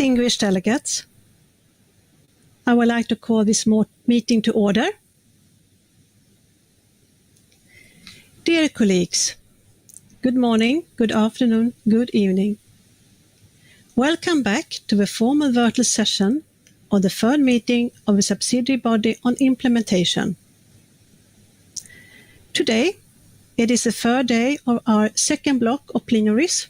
Distinguished delegates, I would like to call this meeting to order. Dear colleagues, good morning, good afternoon, good evening. Welcome back to the formal virtual session of the third meeting of the subsidiary body on implementation. Today, it is the third day of our second block of plenaries.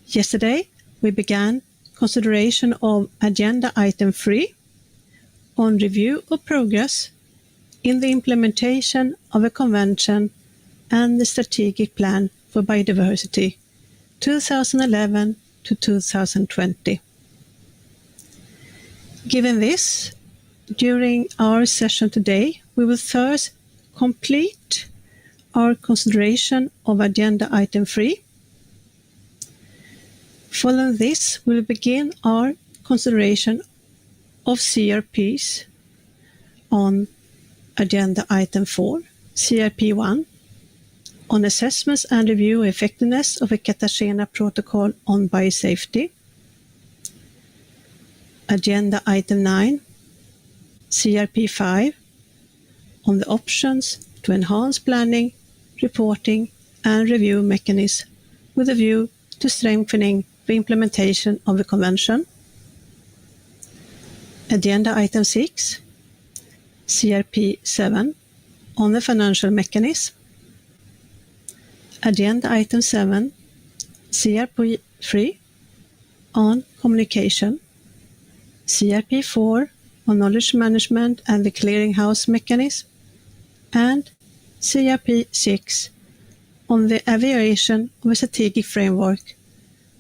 Yesterday, we began consideration of Agenda Item 3 on review of progress in the implementation of a convention and the strategic plan for biodiversity 2011 to 2020. Given this, during our session today, we will first complete our consideration of Agenda Item 3. Following this, we will begin our consideration of CRPs on Agenda Item 4, CRP 1, on assessments and review effectiveness of a Cartagena Protocol on biosafety. Agenda Item 9, CRP 5, on the options to enhance planning, reporting and review mechanisms with a view to strengthening the implementation of the Convention. Agenda Item 6, CRP 7, on the financial mechanism. Agenda Item 7, CRP 3, on communication. CRP 4, on knowledge management and the clearinghouse mechanism. And CRP 6, on the evaluation of a strategic framework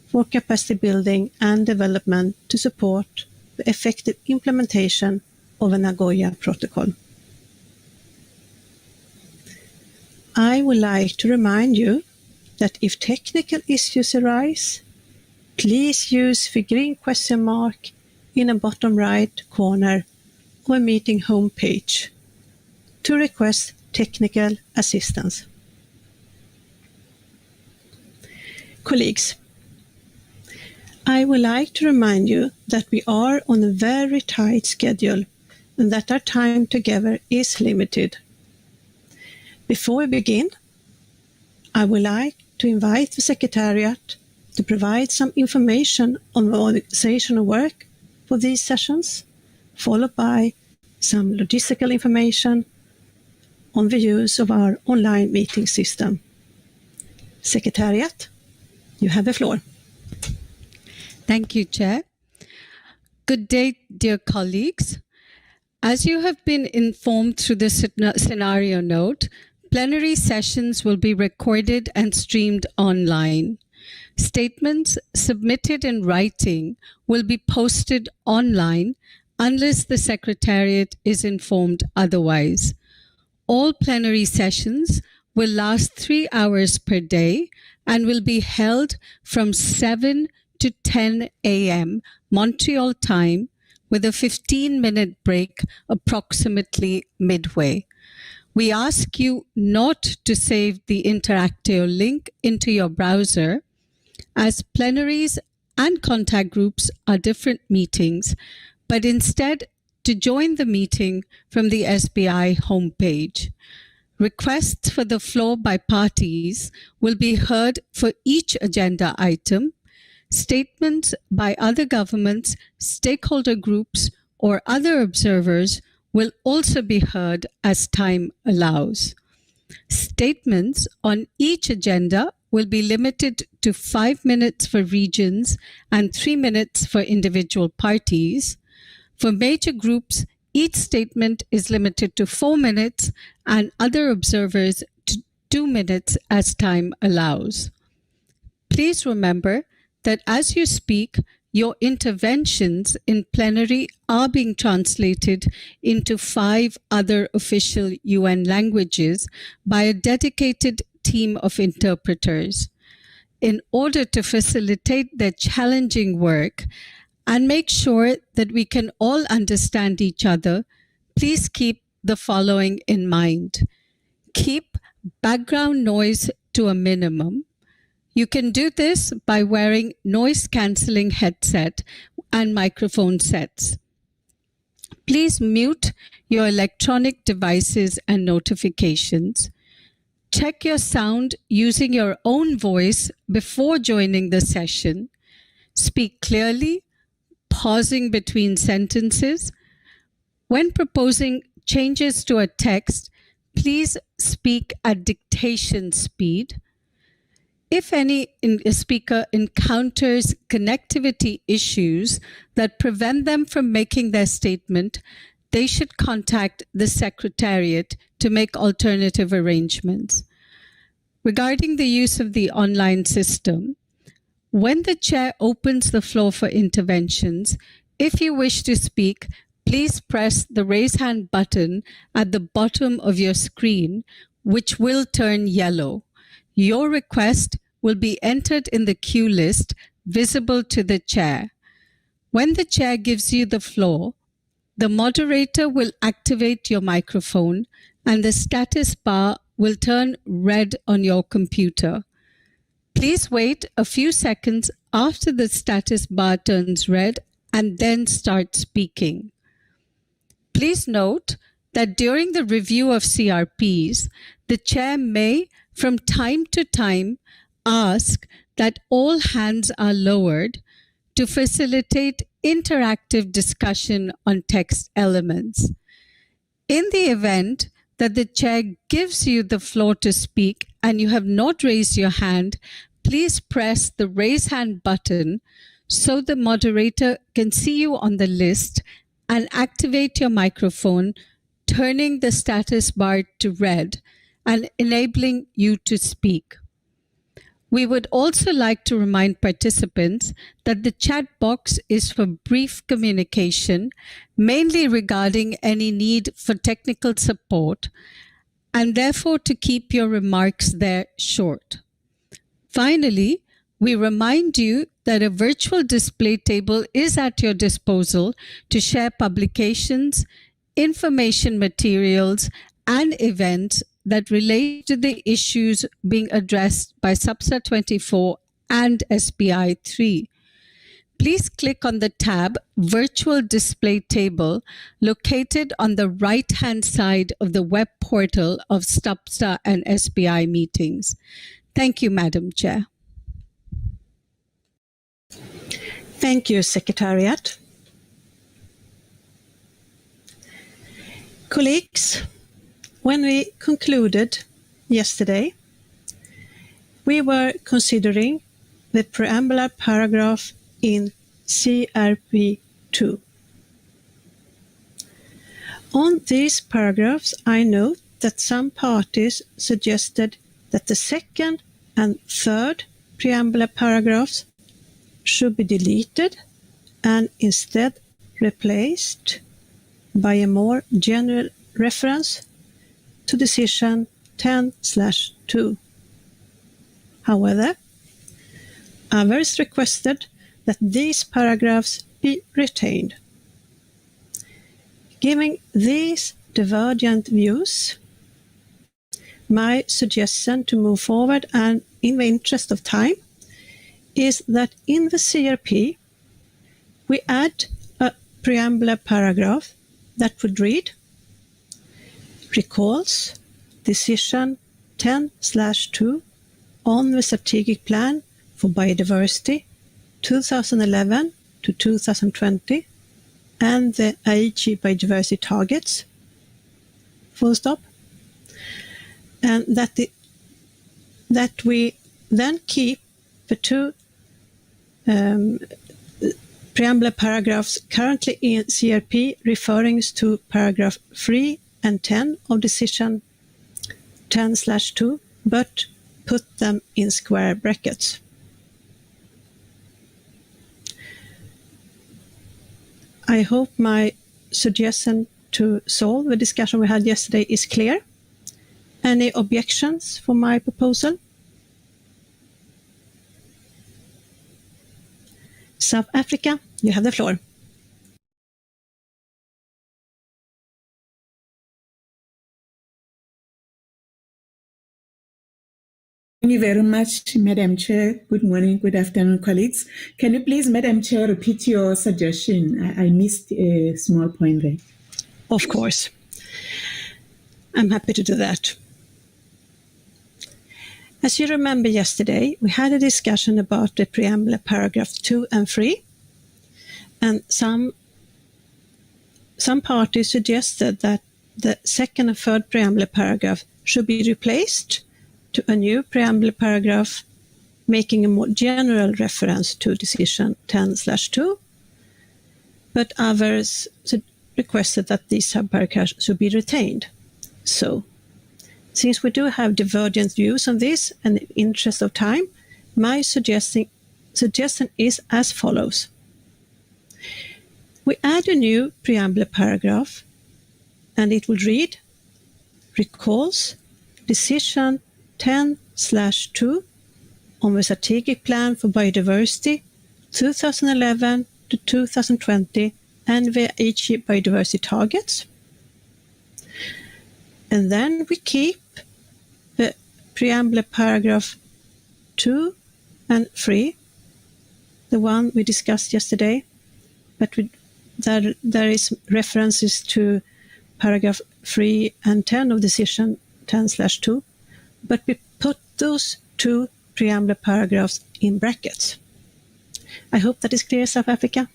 for capacity building and development to support the effective implementation of the Nagoya Protocol. I would like to remind you that if technical issues arise, please use the green question mark in the bottom right corner of a meeting homepage to request technical assistance. Colleagues, I would like to remind you that we are on a very tight schedule and that our time together is limited. Before we begin, I would like to invite the Secretariat to provide some information on the organizational work for these sessions, followed by some logistical information on the use of our online meeting system. Secretariat, you have the floor. Thank you, Chair. Good day, dear colleagues. As you have been informed through the scenario note, plenary sessions will be recorded and streamed online. Statements submitted in writing will be posted online unless the Secretariat is informed otherwise. All plenary sessions will last 3 hours per day and will be held from 7 to 10 a.m. Montreal time with a 15-minute break approximately midway. We ask you not to save the interactive link into your browser, as plenaries and contact groups are different meetings, but instead to join the meeting from the SBI homepage. Requests for the floor by parties will be heard for each agenda item. Statements by other governments, stakeholder groups, or other observers will also be heard as time allows. Statements on each agenda will be limited to 5 minutes for regions and 3 minutes for individual parties. For major groups, each statement is limited to 4 minutes and other observers to 2 minutes as time allows. Please remember that as you speak, your interventions in plenary are being translated into 5 other official UN languages by a dedicated team of interpreters. In order to facilitate their challenging work and make sure that we can all understand each other, please keep the following in mind. Keep background noise to a minimum. You can do this by wearing noise-cancelling headset and microphone sets. Please mute your electronic devices and notifications. Check your sound using your own voice before joining the session. Speak clearly, pausing between sentences. When proposing changes to a text, please speak at dictation speed. If any speaker encounters connectivity issues that prevent them from making their statement, they should contact the Secretariat to make alternative arrangements. Regarding the use of the online system, when the chair opens the floor for interventions, if you wish to speak, please press the raise hand button at the bottom of your screen, which will turn yellow. Your request will be entered in the queue list visible to the chair. When the chair gives you the floor, the moderator will activate your microphone and the status bar will turn red on your computer. Please wait a few seconds after the status bar turns red and then start speaking. Please note that during the review of CRPs, the chair may, from time to time, ask that all hands are lowered to facilitate interactive discussion on text elements. In the event that the chair gives you the floor to speak and you have not raised your hand, please press the raise hand button so the moderator can see you on the list and activate your microphone, turning the status bar to red and enabling you to speak. We would also like to remind participants that the chat box is for brief communication, mainly regarding any need for technical support, and therefore to keep your remarks there short. Finally, we remind you that a virtual display table is at your disposal to share publications, information materials, and events that relate to the issues being addressed by SUBSA 24 and SBI-3. Please click on the tab Virtual Display Table located on the right-hand side of the web portal of SUBSA and SBI meetings. Thank you, Madam Chair. Thank you, Secretariat. Colleagues, when we concluded yesterday, we were considering the preambular paragraph in CRP 2. On these paragraphs, I note that some parties suggested that the second and third preambular paragraphs should be deleted and instead replaced by a more general reference to decision 10/2. However, others requested that these paragraphs be retained. Given these divergent views, my suggestion to move forward, and in the interest of time, is that in the CRP, we add a preambular paragraph that would read, recalls decision 10/2 on the strategic plan for biodiversity 2011 to 2020 and the Aichi biodiversity targets, full stop, and that we then keep the two preambular paragraphs currently in CRP referring to paragraph 3 and 10 of decision 10/2, but put them in square brackets. I hope my suggestion to solve the discussion we had yesterday is clear. Any objections for my proposal? South Africa, you have the floor. Thank you very much, Madam Chair. Good morning, good afternoon, colleagues. Can you please, Madam Chair, repeat your suggestion? I missed a small point there. Of course. I'm happy to do that. As you remember yesterday, we had a discussion about the preamble paragraph 2 and 3, and some parties suggested that the second and third preamble paragraph should be replaced to a new preamble paragraph making a more general reference to decision 10/2, but others requested that these subparagraphs should be retained. So, since we do have divergent views on this, and in the interest of time, my suggestion is as follows. We add a new preamble paragraph, and it will read, recalls decision 10/2 on the strategic plan for biodiversity 2011 to 2020 and the HE biodiversity targets. And then we keep the preamble paragraph 2 and 3, the one we discussed yesterday, but there is references to paragraph 3 and 10 of decision 10/2, but we put those two preamble paragraphs in brackets. I hope that is clear, South Africa.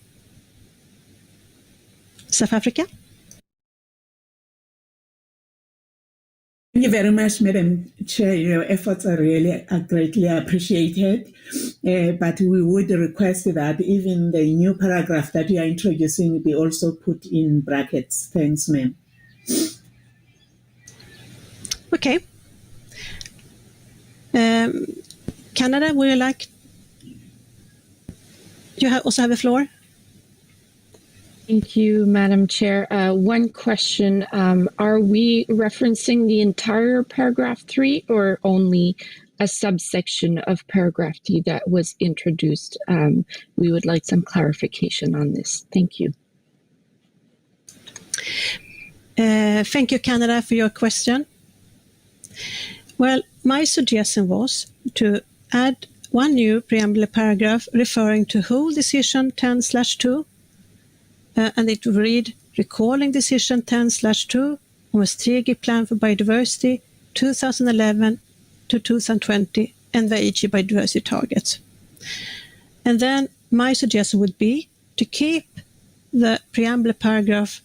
South Africa? Thank you very much, Madam Chair. Your efforts are greatly appreciated. But we would request that even the new paragraph that you are introducing be also put in brackets. Thanks, ma'am. Okay. Canada, would you like? You also have the floor. Thank you, Madam Chair. One question, are we referencing the entire paragraph 3 or only a subsection of paragraph 3 that was introduced? We would like some clarification on this. Thank you. Thank you, Canada, for your question. Well, my suggestion was to add one new preamble paragraph referring to whole decision 10/2, and it would read, recalling decision 10/2 on a strategic plan for biodiversity 2011 to 2020 and the HE biodiversity targets. And then my suggestion would be to keep the preamble paragraph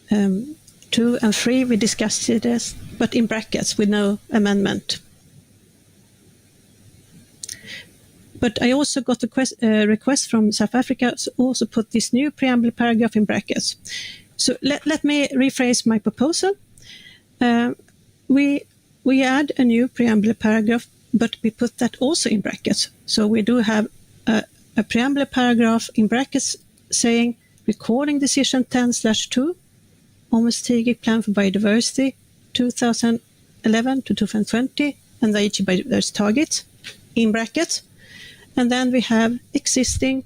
2 and 3, we discussed it as, but in brackets with no amendment. But I also got a request from South Africa to also put this new preamble paragraph in brackets. So let me rephrase my proposal. We add a new preamble paragraph, but we put that also in brackets. So we do have a preamble paragraph in brackets saying, recording decision 10/2 on the strategic plan for biodiversity 2011 to 2020 and the HE biodiversity targets in brackets. And then we have existing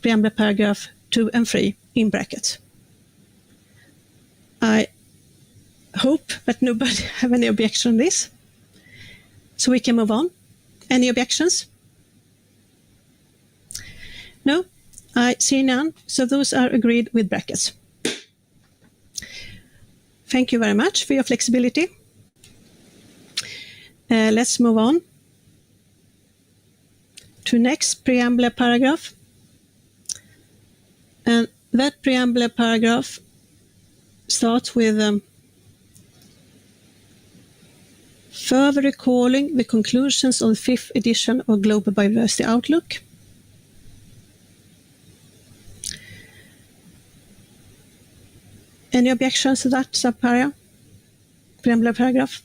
preamble paragraph 2 and 3 in brackets. I hope that nobody have any objection on this. So we can move on. Any objections? No, I see none. So those are agreed with brackets. Thank you very much for your flexibility. Let's move on to next preamble paragraph. And that preamble paragraph starts with further recalling the conclusions of the 5th edition of Global Biodiversity Outlook. Any objections to that preamble paragraph?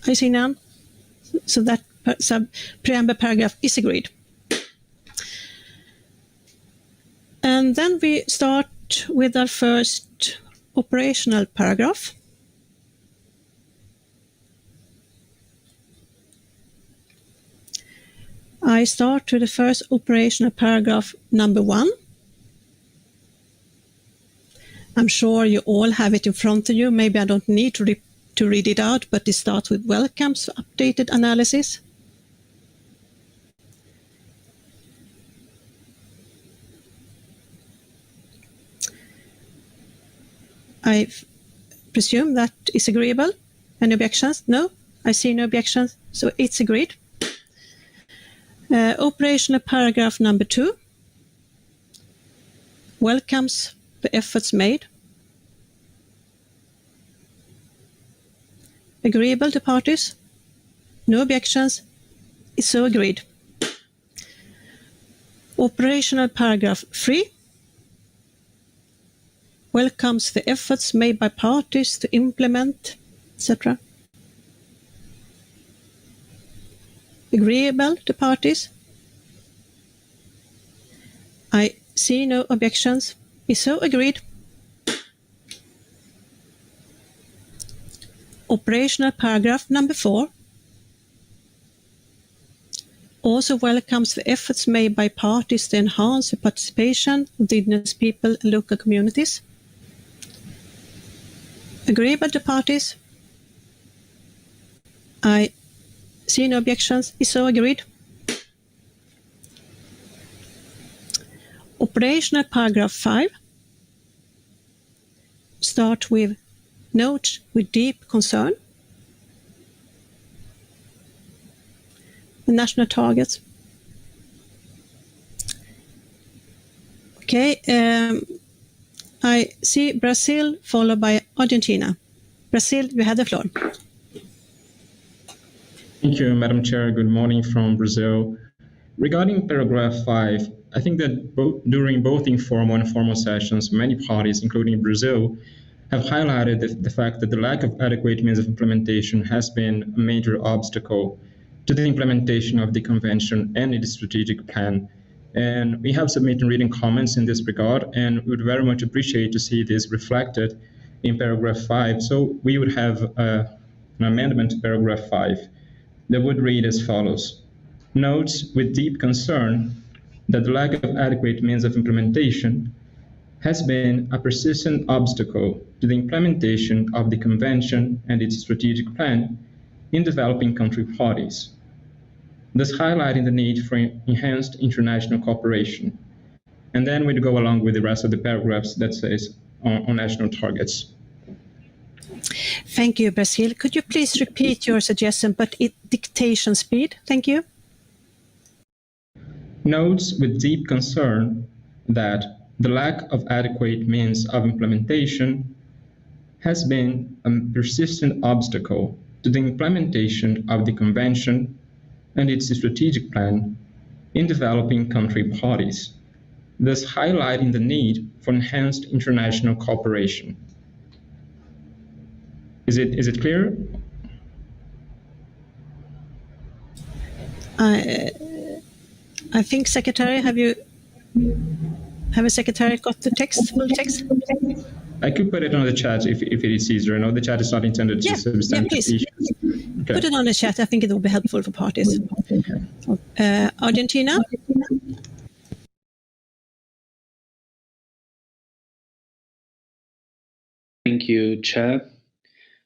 I see none. So that preamble paragraph is agreed. And then we start with our first operational paragraph. I start with the first operational paragraph, number 1. I'm sure you all have it in front of you. Maybe I don't need to to read it out, but it starts with welcomes updated analysis. I presume that is agreeable. Any objections? No, I see no objections, so it's agreed. Operational paragraph number 2 welcomes the efforts made. Agreeable to parties? No objections? It's so agreed. Operational paragraph 3 welcomes the efforts made by parties to implement, etc. Agreeable to parties? I see no objections. Is so agreed. Operational paragraph number 4 also welcomes the efforts made by parties to enhance the participation of indigenous people and local communities. Agreeable to parties? I see no objections. Is so agreed. Operational paragraph 5 start with notes with deep concern. The national targets. Okay, I see Brazil followed by Argentina. Brazil, you have the floor. Thank you, Madam Chair. Good morning from Brazil. Regarding paragraph 5, I think that during both informal and formal sessions, many parties, including Brazil, have highlighted the fact that the lack of adequate means of implementation has been a major obstacle to the implementation of the convention and its strategic plan. And we have submitted written comments in this regard, and would very much appreciate to see this reflected in paragraph 5. So we would have an amendment to paragraph 5 that would read as follows. Notes with deep concern that the lack of adequate means of implementation has been a persistent obstacle to the implementation of the convention and its strategic plan in developing country parties, thus highlighting the need for enhanced international cooperation. And then we'd go along with the rest of the paragraphs that says on national targets. Thank you, Brazil. Could you please repeat your suggestion, but at dictation speed? Thank you. Notes with deep concern that the lack of adequate means of implementation has been a persistent obstacle to the implementation of the convention and its strategic plan in developing country parties, thus highlighting the need for enhanced international cooperation. Is it clear? I think, Secretary, have a secretary got the text, full text? I could put it on the chat if it is easier. I know the chat is not intended to substantiate issues. Okay. Put it on the chat. I think it will be helpful for parties. Okay. Argentina? Thank you, Chair.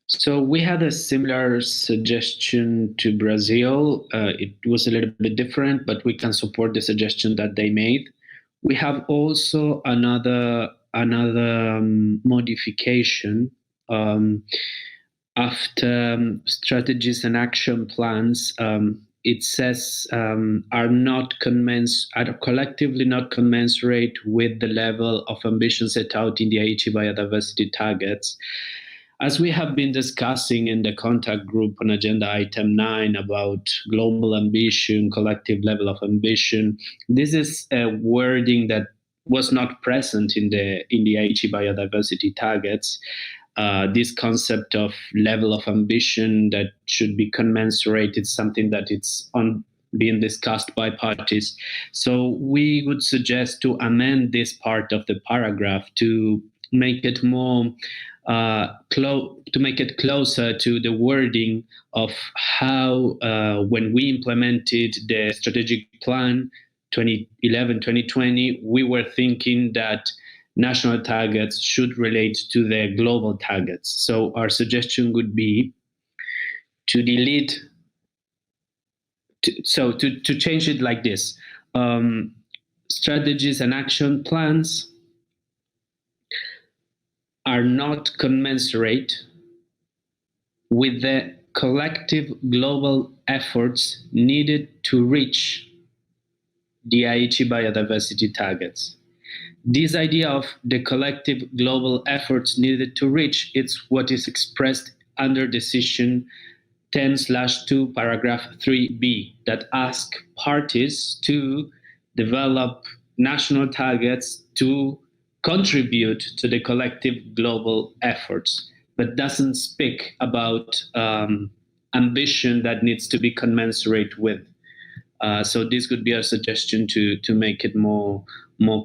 So we had a similar suggestion to Brazil. It was a little bit different, but we can support the suggestion that they made. We have also another modification after strategies and action plans. It says are collectively not commensurate with the level of ambition set out in the Aichi biodiversity targets. As we have been discussing in the contact group on agenda item 9 about global ambition, collective level of ambition, this is a wording that was not present in the Aichi biodiversity targets. This concept of level of ambition that should be commensurate is something that it's being discussed by parties. So we would suggest to amend this part of the paragraph to make it more to make it closer to the wording of how when we implemented the strategic plan 2011-2020, we were thinking that national targets should relate to their global targets. So our suggestion would be to delete, to change it like this. Strategies and action plans are not commensurate with the collective global efforts needed to reach the Aichi biodiversity targets. This idea of the collective global efforts needed to reach, it's what is expressed under decision 10/2 paragraph 3b that ask parties to develop national targets to contribute to the collective global efforts, but doesn't speak about ambition that needs to be commensurate with. So this could be a suggestion to make it more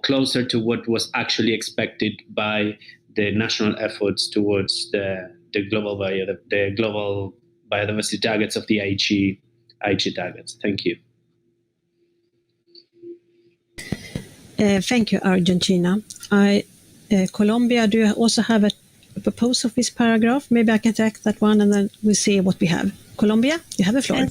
closer to what was actually expected by the national efforts towards the global biodiversity targets of the Aichi targets. Thank you. Thank you, Argentina. Colombia, do you also have a proposal for this paragraph? Maybe I can take that one and then we'll see what we have. Colombia, you have the floor.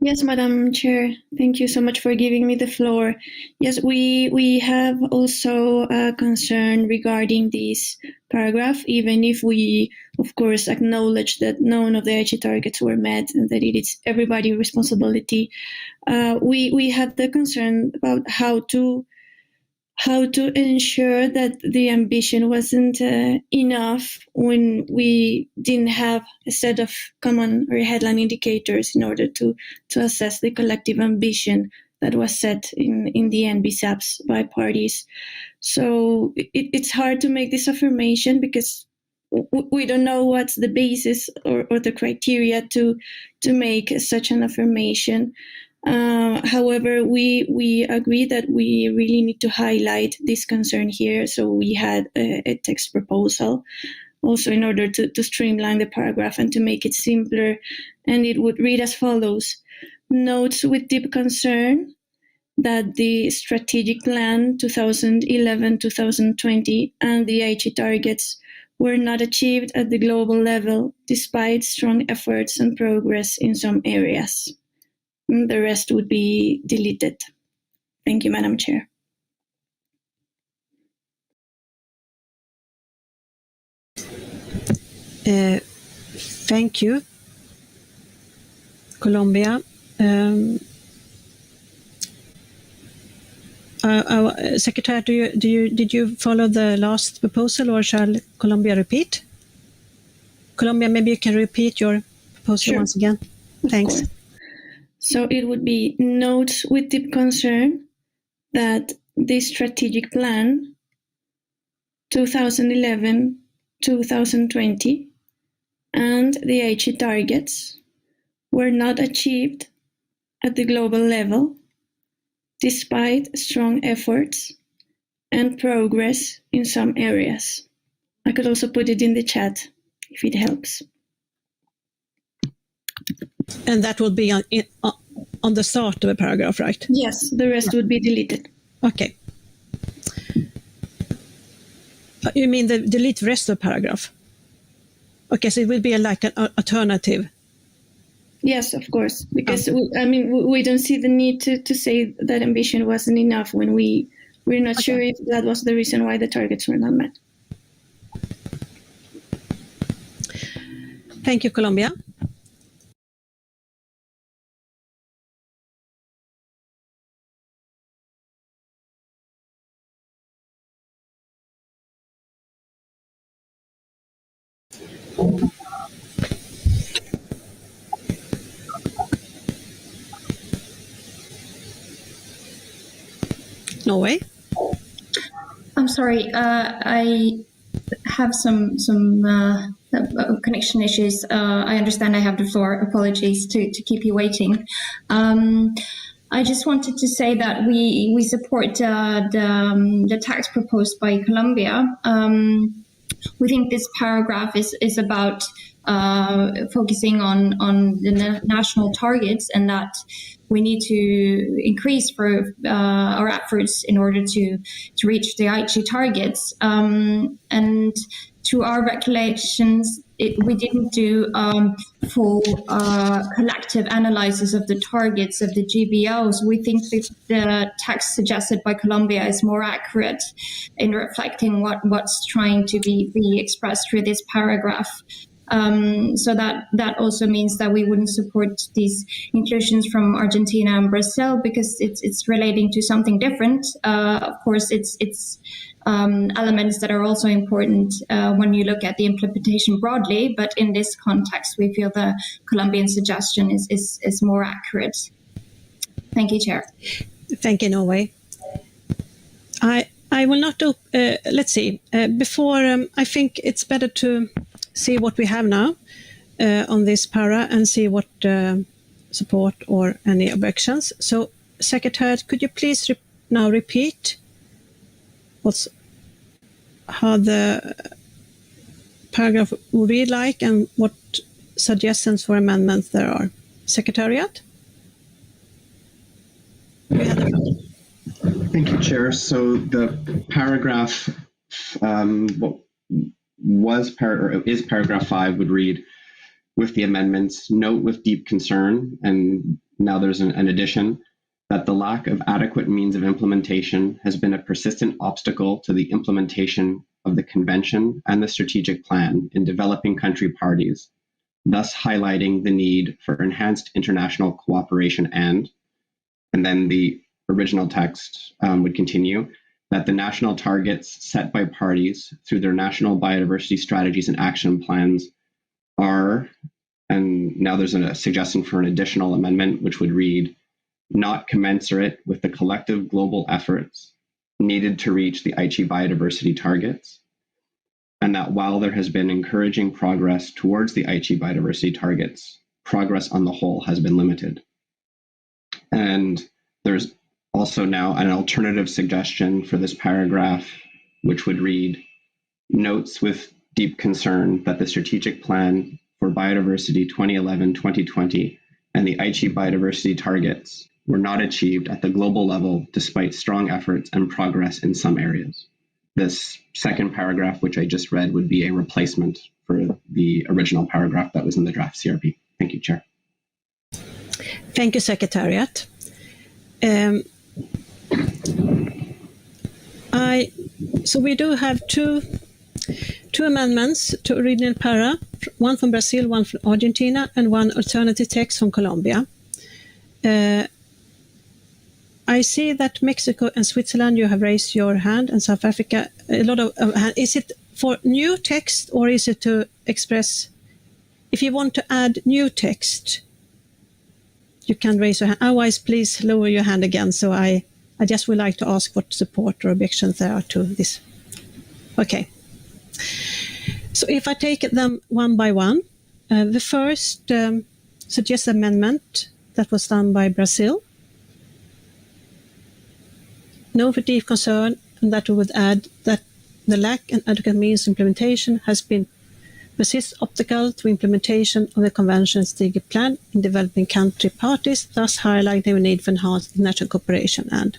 Yes, Madam Chair. Thank you so much for giving me the floor. Yes, we have also a concern regarding this paragraph, even if we, of course, acknowledge that none of the Aichi targets were met and that it is everybody's responsibility. We have the concern about how to ensure that the ambition wasn't enough when we didn't have a set of common or headline indicators in order to assess the collective ambition that was set in the NBSAPs by parties. So it's hard to make this affirmation because we don't know what's the basis or the criteria to make such an affirmation. However, we agree that we really need to highlight this concern here. So we had a text proposal also in order to streamline the paragraph and to make it simpler. And it would read as follows: notes with deep concern that the strategic plan 2011-2020 and the Aichi targets were not achieved at the global level despite strong efforts and progress in some areas. The rest would be deleted. Thank you, Madam Chair. Thank you, Colombia. Secretary, did you follow the last proposal, or shall Colombia repeat? Colombia, maybe you can repeat your proposal once again. Thanks. So it would be notes with deep concern that the strategic plan 2011-2020 and the Aichi targets were not achieved at the global level despite strong efforts and progress in some areas. I could also put it in the chat if it helps. And that will be on the start of a paragraph, right? Yes, the rest would be deleted. Okay. You mean delete the rest of the paragraph? Okay, so it will be like an alternative. Yes, of course, because we don't see the need to say that ambition wasn't enough when we're not sure if that was the reason why the targets were not met. Thank you, Colombia. Norway. I'm sorry, I have some connection issues. I understand I have the floor. Apologies to keep you waiting. I just wanted to say that we support the tax proposed by Colombia. We think this paragraph is about focusing on the national targets, and that we need to increase for our efforts in order to reach the Aichi targets. And to our regulations, we didn't do full collective analysis of the targets of the GBOs. We think that the text suggested by Colombia is more accurate in reflecting what's trying to be expressed through this paragraph. So that also means that we wouldn't support these inclusions from Argentina and Brazil because it's relating to something different. Of course, it's elements that are also important when you look at the implementation broadly, but in this context, we feel the Colombian suggestion is more accurate. Thank you, Chair. Thank you, Norway. I will not do, let's see, before I think it's better to see what we have now on this para and see what support or any objections. So, Secretariat, could you please now repeat how the paragraph will read like and what suggestions for amendments there are? Secretariat? Thank you, Chair. So the paragraph is paragraph 5 would read, with the amendments, note with deep concern, and now there's an addition, that the lack of adequate means of implementation has been a persistent obstacle to the implementation of the Convention and the strategic plan in developing country parties, thus highlighting the need for enhanced international cooperation and then the original text would continue, that the national targets set by parties through their national biodiversity strategies and action plans are, and now there's a suggestion for an additional amendment, which would read, not commensurate with the collective global efforts needed to reach the Aichi biodiversity targets, and that while there has been encouraging progress towards the Aichi biodiversity targets, progress on the whole has been limited. And there's also now an alternative suggestion for this paragraph, which would read, notes with deep concern that the strategic plan for biodiversity 2011-2020 and the Aichi biodiversity targets were not achieved at the global level despite strong efforts and progress in some areas. This second paragraph, which I just read, would be a replacement for the original paragraph that was in the draft CRP. Thank you, Chair. Thank you, Secretariat. So we do have two amendments to original para, one from Brazil, one from Argentina, and one alternative text from Colombia. I see that Mexico and Switzerland, you have raised your hand, and South Africa, a lot of hand. Is it for new text or is it to express, if you want to add new text, you can raise your hand. Otherwise, please lower your hand again. So I just would like to ask what support or objections there are to this. Okay. So if I take them one by one, the first suggested amendment that was done by Brazil. No for deep concern, and that we would add that the lack and adequate means of implementation has been persists obstacle to implementation of the Convention's strategic plan in developing country parties, thus highlighting the need for enhanced international cooperation. And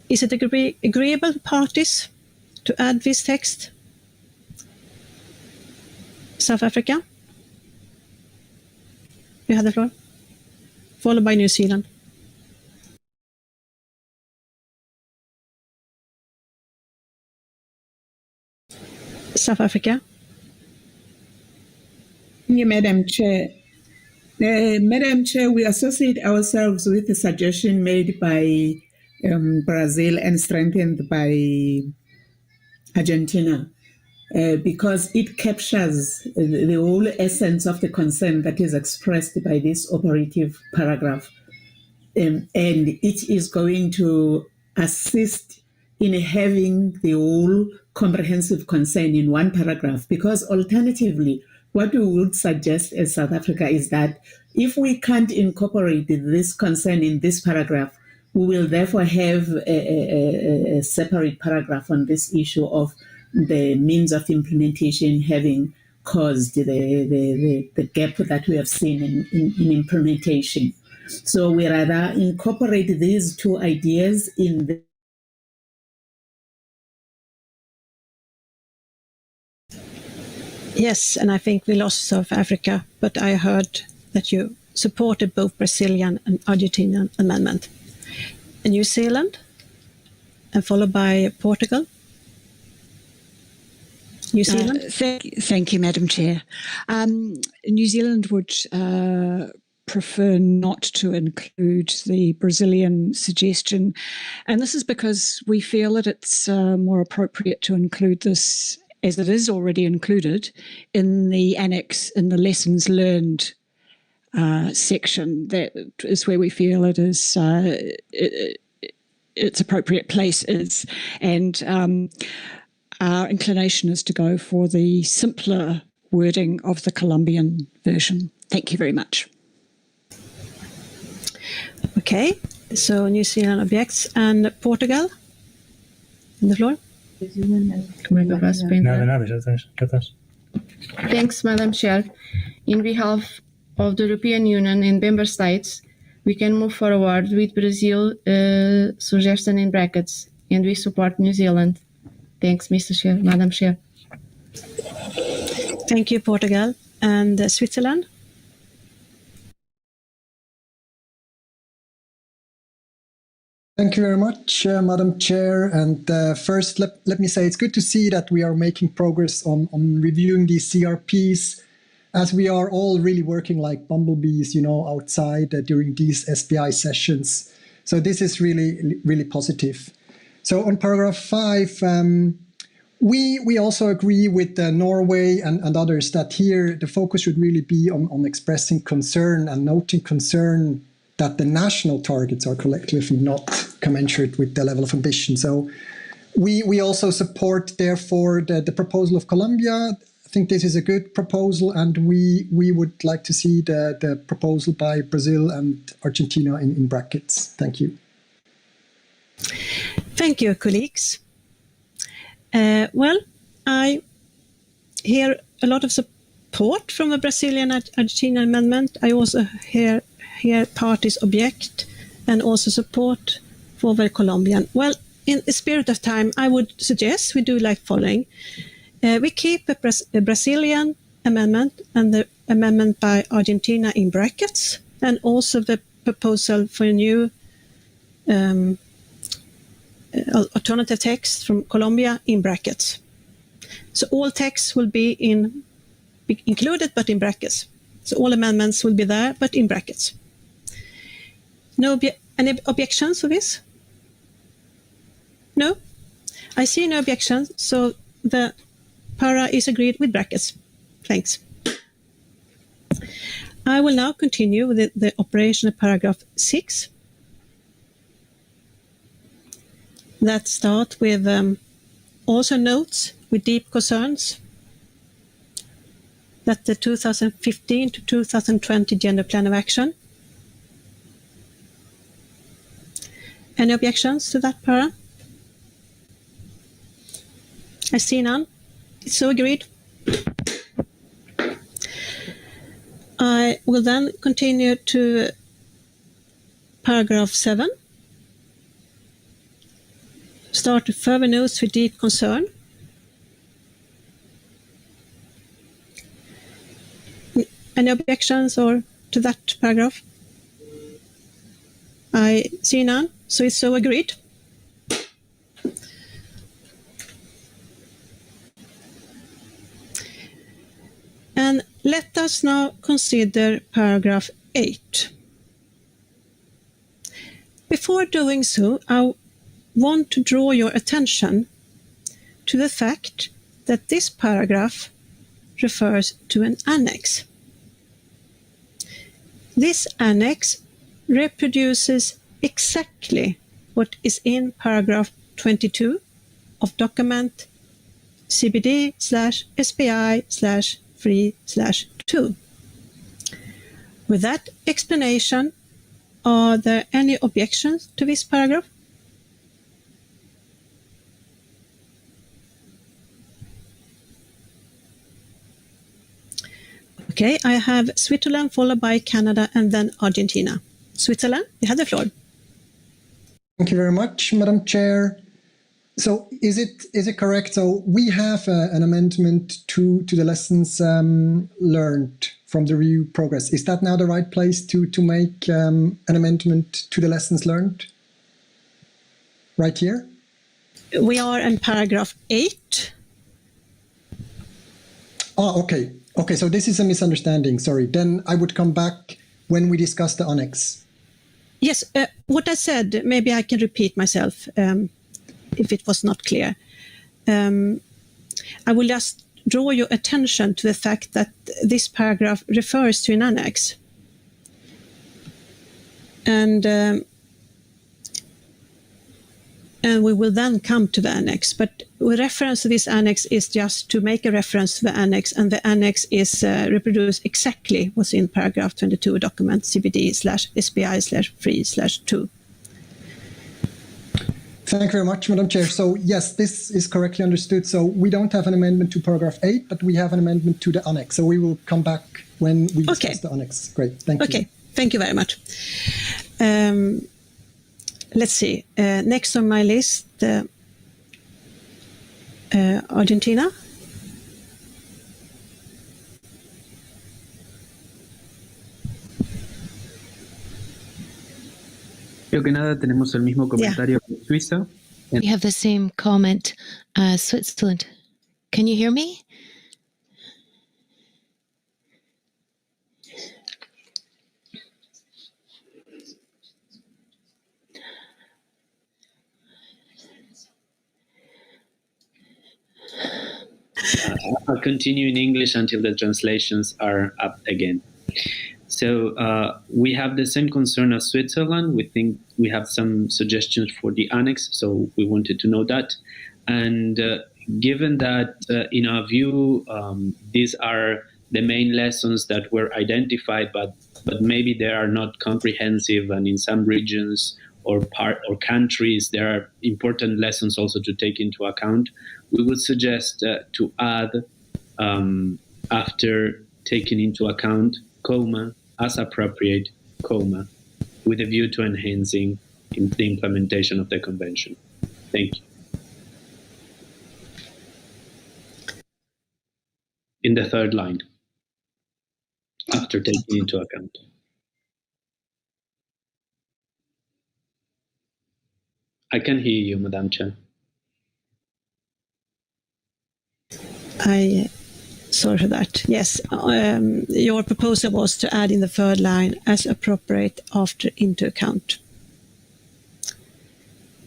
is it agreeable to parties to add this text? South Africa? You have the floor. Followed by New Zealand. South Africa. Yeah, Madam Chair. Madam Chair, we associate ourselves with the suggestion made by Brazil and strengthened by Argentina because it captures the whole essence of the concern that is expressed by this operative paragraph. And it is going to assist in having the whole comprehensive concern in one paragraph, because alternatively, what we would suggest as South Africa is that if we can't incorporate this concern in this paragraph, we will therefore have a separate paragraph on this issue of the means of implementation having caused the gap that we have seen in implementation. So we rather incorporate these two ideas in the Yes, and I think we lost South Africa, but I heard that you supported both Brazilian and Argentinian amendment. And New Zealand, and followed by Portugal. New Zealand. Thank you, Madam Chair. New Zealand would prefer not to include the Brazilian suggestion, and this is because we feel that it's more appropriate to include this, as it is already included, in the annex in the lessons learned section. That is where we feel it is its appropriate place is, and our inclination is to go for the simpler wording of the Colombian version. Thank you very much. Okay, so New Zealand objects, and Portugal. On the floor. Thanks, Madam Chair. In behalf of the European Union and member states, we can move forward with Brazil suggestion in brackets, and we support New Zealand. Thanks, Mr. Chair, Madam Chair. Thank you, Portugal. And Switzerland? Thank you very much, Madam Chair. And first, let me say it's good to see that we are making progress on reviewing these CRPs, as we are all really working like bumblebees, outside during these SBI sessions. So this is really, really positive. So on paragraph 5, we also agree with Norway and others that here the focus should really be on expressing concern and noting concern that the national targets are collectively not commensurate with the level of ambition. So we also support, therefore, the proposal of Colombia. I think this is a good proposal, and we would like to see the proposal by Brazil and Argentina in brackets. Thank you. Thank you, colleagues. Well, I hear a lot of support from the Brazilian and Argentinian amendment. I also hear parties object and also support for the Colombian. Well, in the spirit of time, I would suggest we do like following. We keep the Brazilian amendment and the amendment by Argentina in brackets, and also the proposal for a new alternative text from Colombia in brackets. So all texts will be included, but in brackets. So all amendments will be there, but in brackets. Any objections to this? No? I see no objections, so the para is agreed with brackets. Thanks. I will now continue with the operational paragraph 6. That start with also notes with deep concerns that the 2015 to 2020 Gender Plan of Action. Any objections to that para? I see none. It's so agreed. I will then continue to paragraph 7. Start with further notes with deep concern. Any objections or to that paragraph? I see none, so it's so agreed. And let us now consider paragraph 8. Before doing so, I want to draw your attention to the fact that this paragraph refers to an annex. This annex reproduces exactly what is in paragraph 22 of document CBD/SBI/3/2. With that explanation, are there any objections to this paragraph? Okay, I have Switzerland followed by Canada and then Argentina. Switzerland, you have the floor. Thank you very much, Madam Chair. So is it correct? So we have an amendment to the lessons learned from the review progress. Is that now the right place to make an amendment to the lessons learned? Right here? We are in paragraph 8. Oh, okay. Okay, so this is a misunderstanding. Sorry. Then I would come back when we discuss the annex. Yes, what I said, maybe I can repeat myself if it was not clear. I will just draw your attention to the fact that this paragraph refers to an annex. And we will then come to the annex. But reference to this annex is just to make a reference to the annex, and the annex is reproduce exactly what's in paragraph 22 document CBD/SBI/3/2. Thank you very much, Madam Chair. So yes, this is correctly understood. So we don't have an amendment to paragraph 8, but we have an amendment to the annex. So we will come back when we discuss the annex. Great, thank you. Okay, thank you very much. Let's see. Next on my list, Argentina. Creo que nada, tenemos el mismo comentario que Suiza. We have the same comment as Switzerland. Can you hear me? I'll continue in English until the translations are up again. So we have the same concern as Switzerland. We think we have some suggestions for the annex, so we wanted to know that. And given that, in our view, these are the main lessons that were identified, but maybe they are not comprehensive, and in some regions or countries, there are important lessons also to take into account. We would suggest to add, after taking into account, comma, as appropriate, comma, with a view to enhancing the implementation of the convention. Thank you. In the third line, after taking into account. I can hear you, Madam Chair. Sorry for that. Yes, your proposal was to add in the third line as appropriate after into account.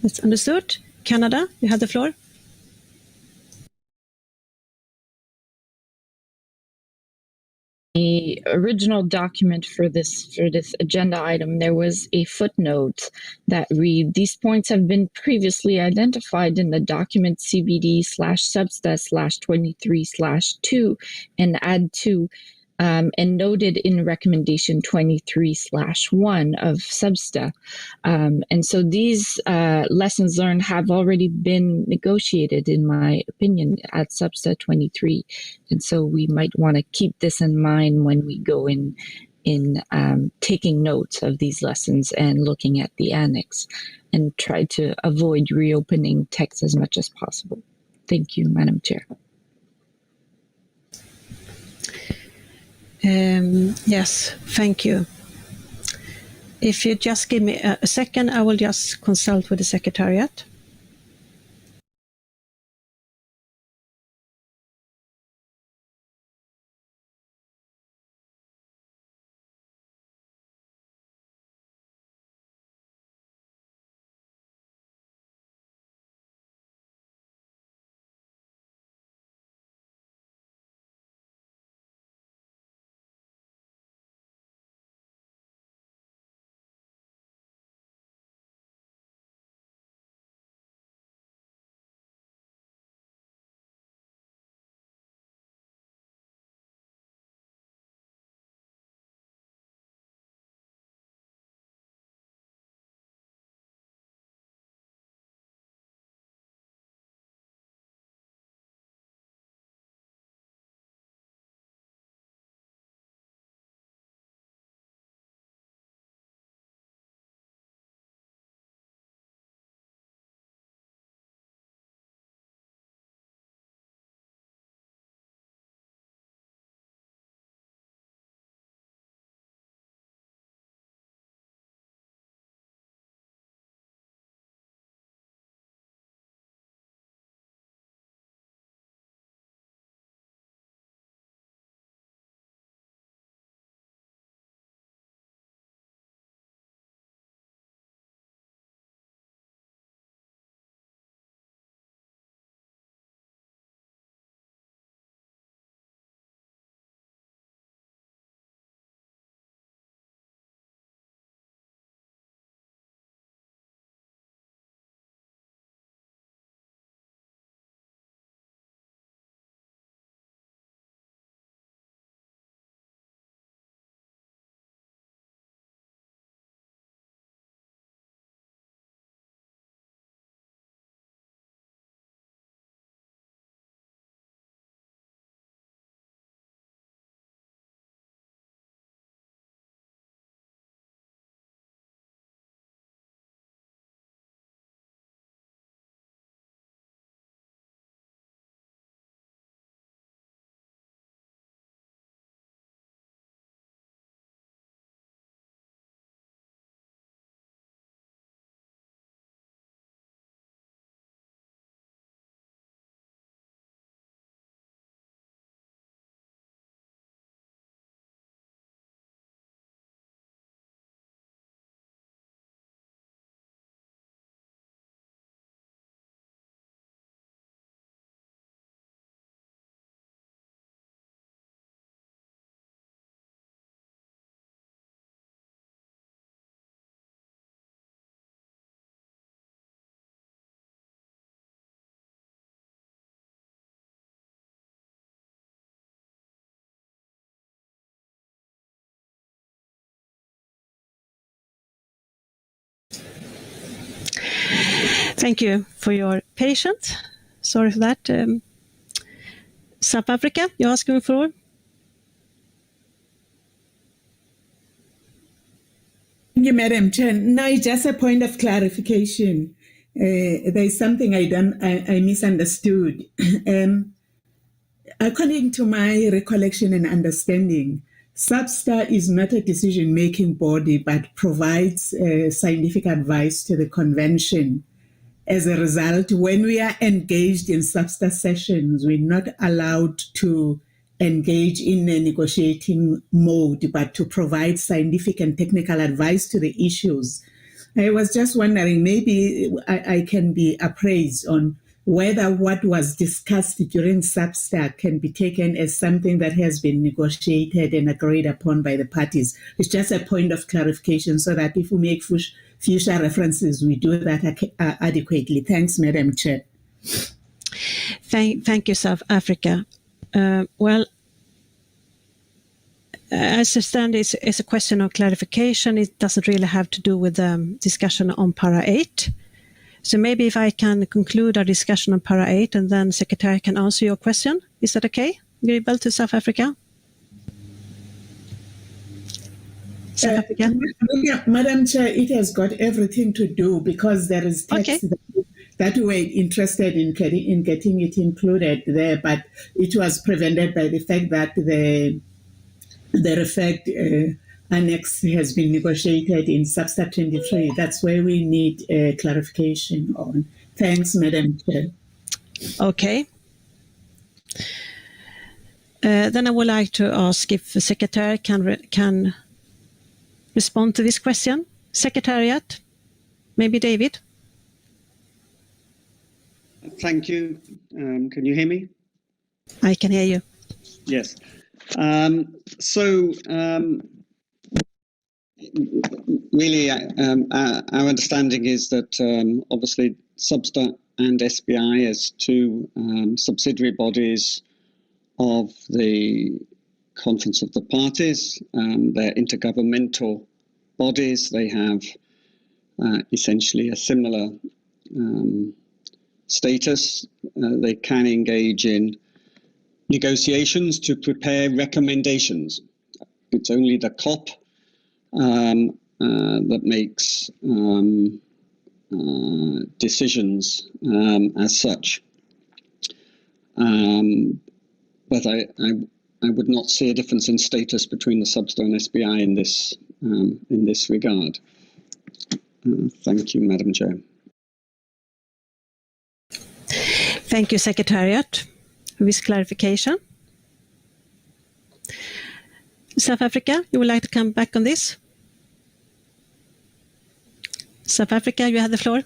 That's understood. Canada, you have the floor. The original document for this agenda item, there was a footnote that read, these points have been previously identified in the document CBD/Substa/23/2 and add 2 and noted in recommendation 23/1 of Substa. And so these lessons learned have already been negotiated, in my opinion, at Substa 23. And so we might want to keep this in mind when we go in taking notes of these lessons and looking at the annex, and try to avoid reopening text as much as possible. Thank you, Madam Chair. Yes, thank you. If you just give me a second, I will just consult with the Secretariat. Thank you for your patience. Sorry for that. South Africa, you're asking for? Thank you, Madam Chair. Now, just a point of clarification. There's something I misunderstood. According to my recollection and understanding, SBI is not a decision-making body, but provides scientific advice to the convention. As a result, when we are engaged in SBI sessions, we're not allowed to engage in a negotiating mode, but to provide scientific and technical advice to the issues. I was just wondering, maybe I can be appraised on whether what was discussed during SBI can be taken as something that has been negotiated and agreed upon by the parties. It's just a point of clarification so that if we make future references, we do that adequately. Thanks, Madam Chair. Thank you, South Africa. Well, as I understand, it's a question of clarification. It doesn't really have to do with the discussion on Para 8. So maybe if I can conclude our discussion on Para 8 and then Secretary can answer your question. Is that okay? Agreeable to South Africa? South Africa? Madam Chair, it has got everything to do because there is text that we were interested in getting it included there, but it was prevented by the fact that the effect annex has been negotiated in SBI 23. That's where we need clarification on. Thanks, Madam Chair. Okay. Then I would like to ask if the Secretary can respond to this question. Secretariat, maybe David? Thank you. Can you hear me? I can hear you. Yes. Really, our understanding is that obviously SBI and SBI as two subsidiary bodies of the Conference of the Parties, they're intergovernmental bodies. They have essentially a similar status. They can engage in negotiations to prepare recommendations. It's only the COP that makes decisions as such. But I would not see a difference in status between the SBI and SBI in this regard. Thank you, Madam Chair. Thank you, Secretariat, for this clarification. South Africa, you would like to come back on this? South Africa, you have the floor.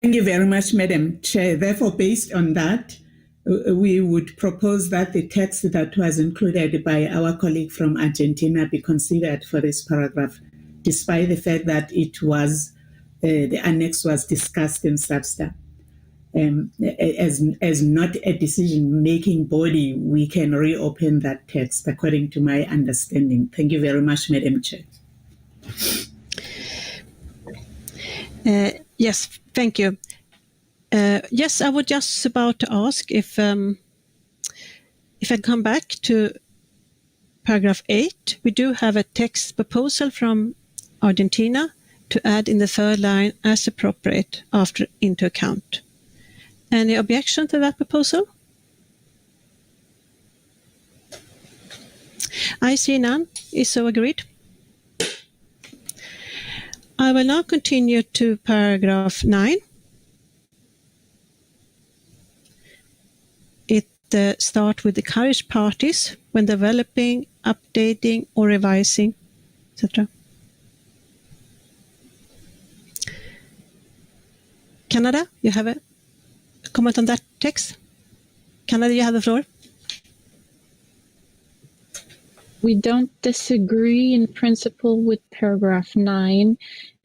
Thank you very much, Madam Chair. Therefore, based on that, we would propose that the text that was included by our colleague from Argentina be considered for this paragraph, despite the fact that it was the annex was discussed in SBI. As not a decision-making body, we can reopen that text according to my understanding. Thank you very much, Madam Chair. Yes, thank you. Yes, I was just about to ask if I come back to paragraph 8. We do have a text proposal from Argentina to add in the third line as appropriate after into account. Any objection to that proposal? I see none. Is so agreed. I will now continue to paragraph 9. It starts with encourage parties when developing, updating, or revising, etc. Canada, you have a comment on that text? Canada, you have the floor. We don't disagree in principle with paragraph 9.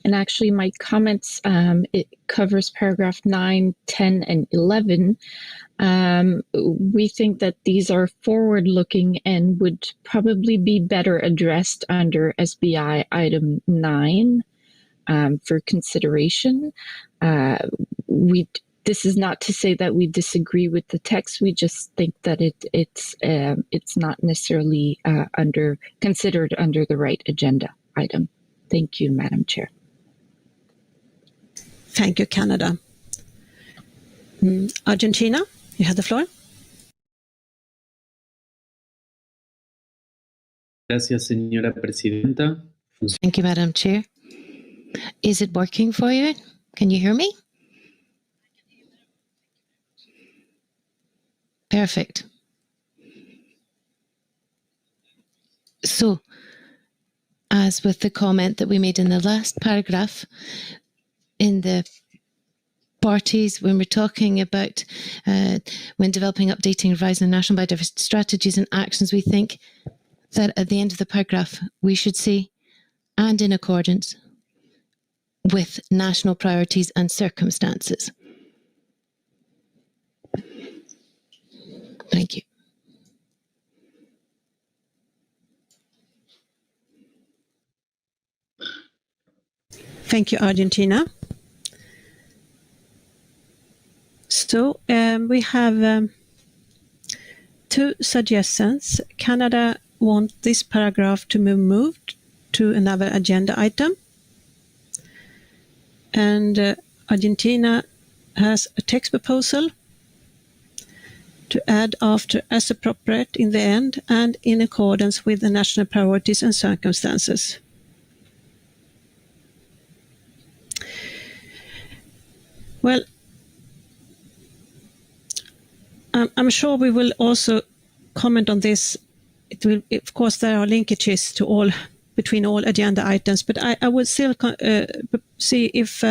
And actually, my comments, it covers paragraph 9, 10, and 11. We think that these are forward-looking and would probably be better addressed under SBI item 9. for consideration. This is not to say that we disagree with the text. We just think that it's not necessarily considered under the right agenda item. Thank you, Madam Chair. Thank you, Canada. Argentina, you have the floor. Gracias, señora presidenta. Thank you, Madam Chair. Is it working for you? Can you hear me? Perfect. So, as with the comment that we made in the last paragraph, in the parties, when we're talking about when developing, updating, revising the national biodiversity strategies and actions, we think that at the end of the paragraph, we should say, and in accordance with national priorities and circumstances. Thank you. Thank you, Argentina. So we have two suggestions. Canada wants this paragraph to be moved to another agenda item. And Argentina has a text proposal to add after as appropriate in the end and in accordance with the national priorities and circumstances. Well, I'm sure we will also comment on this. It will, of course, there are linkages to between all agenda items, but I would still see if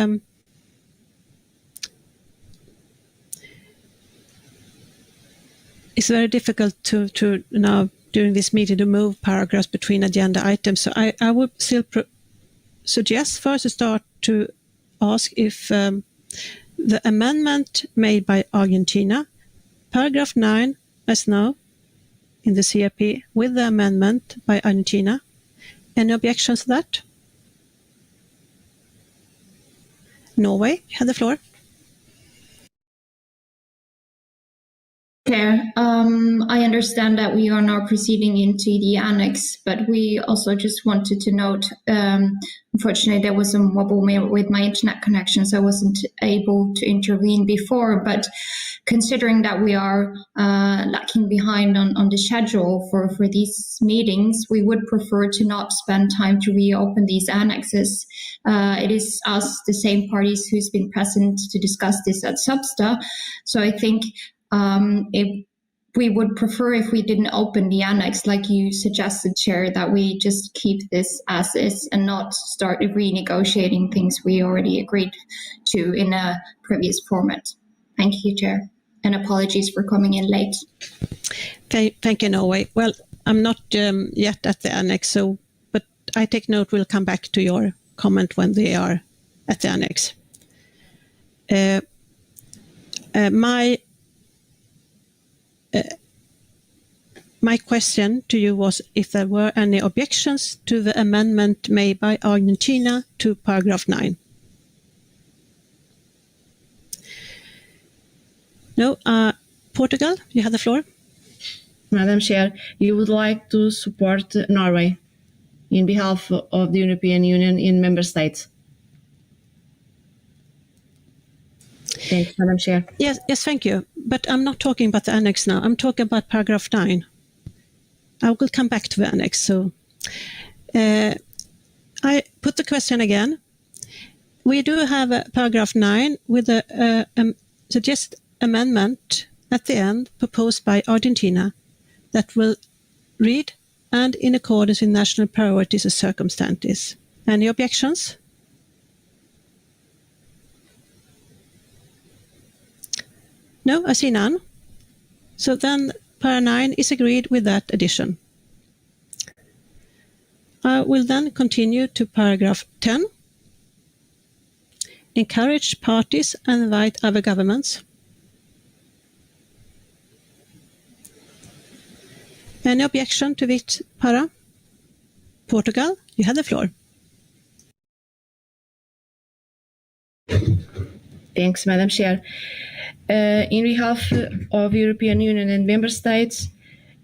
it's very difficult to now during this meeting to move paragraphs between agenda items. So I would still suggest first to start to ask if the amendment made by Argentina, paragraph 9 as now in the CRP with the amendment by Argentina. Any objections to that? Norway, you have the floor. Chair, I understand that we are now proceeding into the annex, but we also just wanted to note, unfortunately, there was some wobble with my internet connection, so I wasn't able to intervene before. But considering that we are lacking behind on the schedule for these meetings, we would prefer to not spend time to reopen these annexes. It is us, the same parties, who's been present to discuss this at Substa. So I think if we would prefer if we didn't open the annex, like you suggested, Chair, that we just keep this as is and not start renegotiating things we already agreed to in a previous format. Thank you, Chair, and apologies for coming in late. Thank you, Norway. Well, I'm not yet at the annex, but I take note. We'll come back to your comment when they are at the annex. My question to you was if there were any objections to the amendment made by Argentina to paragraph 9. No. Portugal, you have the floor. Madam Chair, you would like to support Norway in behalf of the European Union in member states. Thanks, Madam Chair. Yes, thank you. But I'm not talking about the annex now. I'm talking about paragraph 9. I will come back to the annex. So I put the question again. We do have a paragraph 9 with a suggest amendment at the end proposed by Argentina that will read and in accordance with national priorities and circumstances. Any objections? No, I see none. So then para 9 is agreed with that addition. I will then continue to paragraph 10. Encourage parties and invite other governments. Any objection to this para? Portugal, you have the floor. Thanks, Madam Chair. In behalf of European Union and Member States,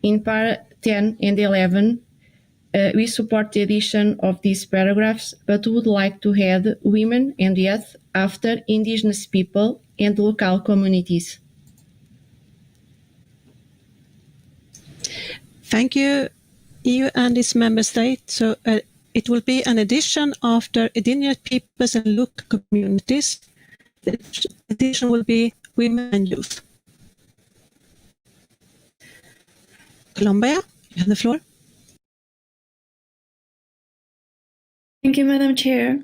in Para 10 and 11, we support the addition of these paragraphs, but would like to add women and youth after indigenous people and local communities. Thank you, EU and its member states. So it will be an addition after indigenous peoples and local communities. The addition will be women and youth. Colombia, you have the floor. Thank you, Madam Chair.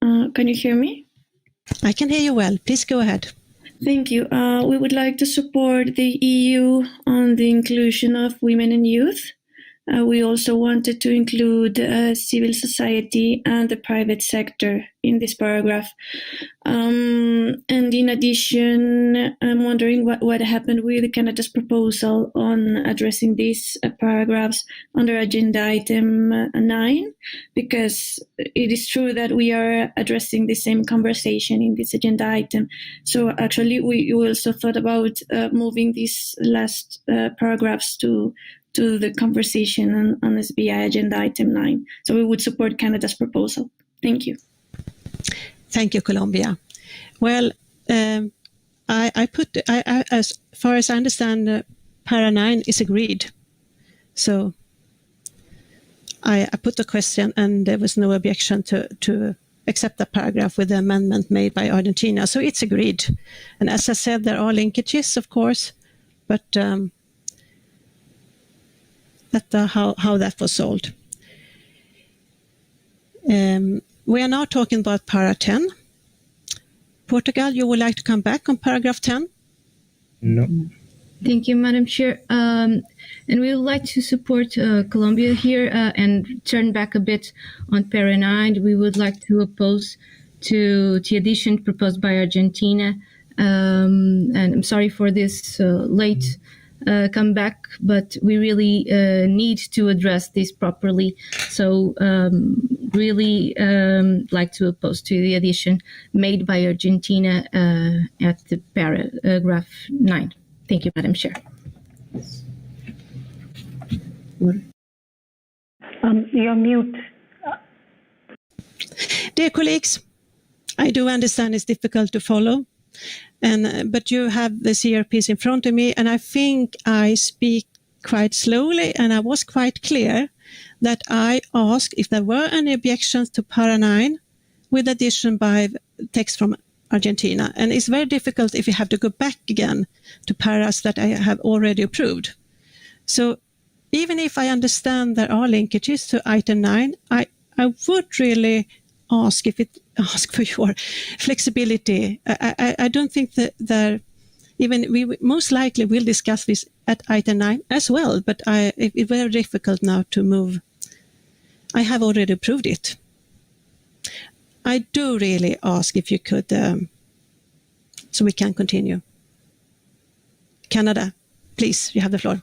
Can you hear me? I can hear you well. Please go ahead. Thank you. We would like to support the EU on the inclusion of women and youth. We also wanted to include civil society and the private sector in this paragraph. And in addition, I'm wondering what happened with Canada's proposal on addressing these paragraphs under agenda item 9, because it is true that we are addressing the same conversation in this agenda item. So actually, we also thought about moving these last paragraphs to the conversation on SBI agenda item 9. So we would support Canada's proposal. Thank you. Thank you, Colombia. Well, as far as I understand, Para 9 is agreed. So I put the question and there was no objection to accept the paragraph with the amendment made by Argentina. So it's agreed. And as I said, there are linkages, of course, but how that was solved. We are now talking about Para 10. Portugal, you would like to come back on paragraph 10? No. Thank you, Madam Chair. And we would like to support Colombia here and turn back a bit on Para 9. We would like to oppose to the addition proposed by Argentina. And I'm sorry for this late comeback, but we really need to address this properly. So really like to oppose to the addition made by Argentina at the paragraph 9. Thank you, Madam Chair. You're mute. Dear colleagues, I do understand it's difficult to follow, but you have the CRPs in front of me, and I think I speak quite slowly, and I was quite clear that I asked if there were any objections to Para 9 with addition by text from Argentina. And it's very difficult if you have to go back again to paras that I have already approved. So even if I understand there are linkages to item 9, I would really ask for your flexibility. I don't think that we most likely will discuss this at item 9 as well, but it's very difficult now to move. I have already approved it. I do really ask if you could, so we can continue. Canada, please, you have the floor.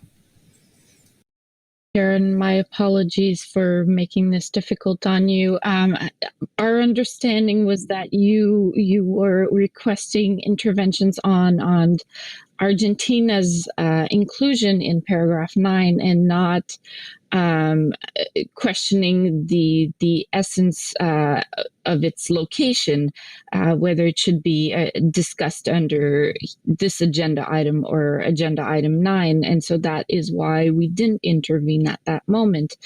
Karen, my apologies for making this difficult on you. Our understanding was that you were requesting interventions on Argentina's inclusion in paragraph 9 and not questioning the essence of its location, whether it should be discussed under this agenda item or agenda item 9. And so that is why we didn't intervene at that moment.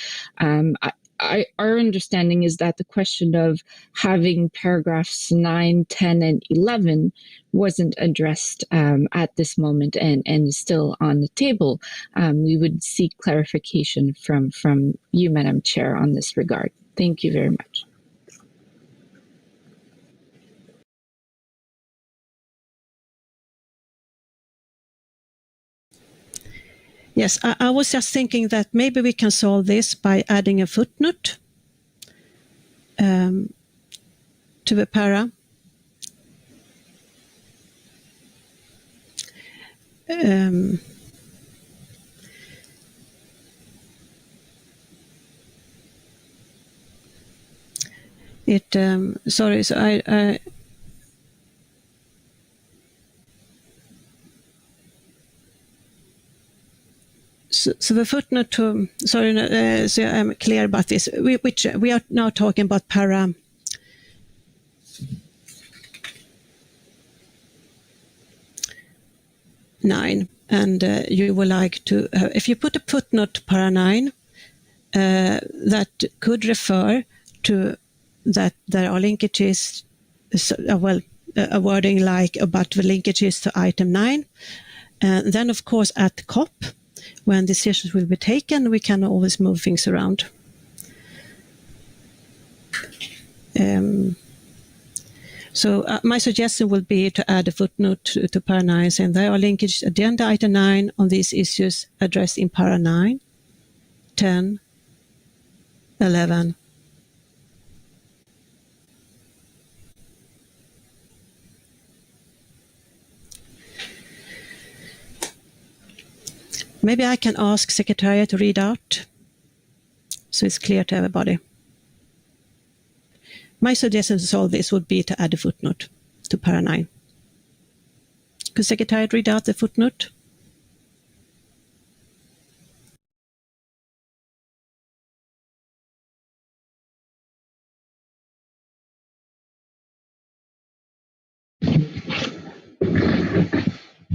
Our understanding is that the question of having paragraphs 9, 10, and 11 wasn't addressed at this moment and is still on the table. We would seek clarification from you, Madam Chair, on this regard. Thank you very much. Yes, I was just thinking that maybe we can solve this by adding a footnote to the para. Sorry, so So the footnote to, sorry, so I'm clear about this. We are now talking about para 9, and you would like to, if you put a footnote to para 9, that could refer to that there are linkages, a wording like about the linkages to item 9. And then, of course, at COP, when decisions will be taken, we can always move things around. So my suggestion would be to add a footnote to para 9, saying there are linkages agenda item 9 on these issues addressed in para 9, 10, 11. Maybe I can ask Secretariat to read out so it's clear to everybody. My suggestion to solve this would be to add a footnote to para 9. Could Secretariat read out the footnote?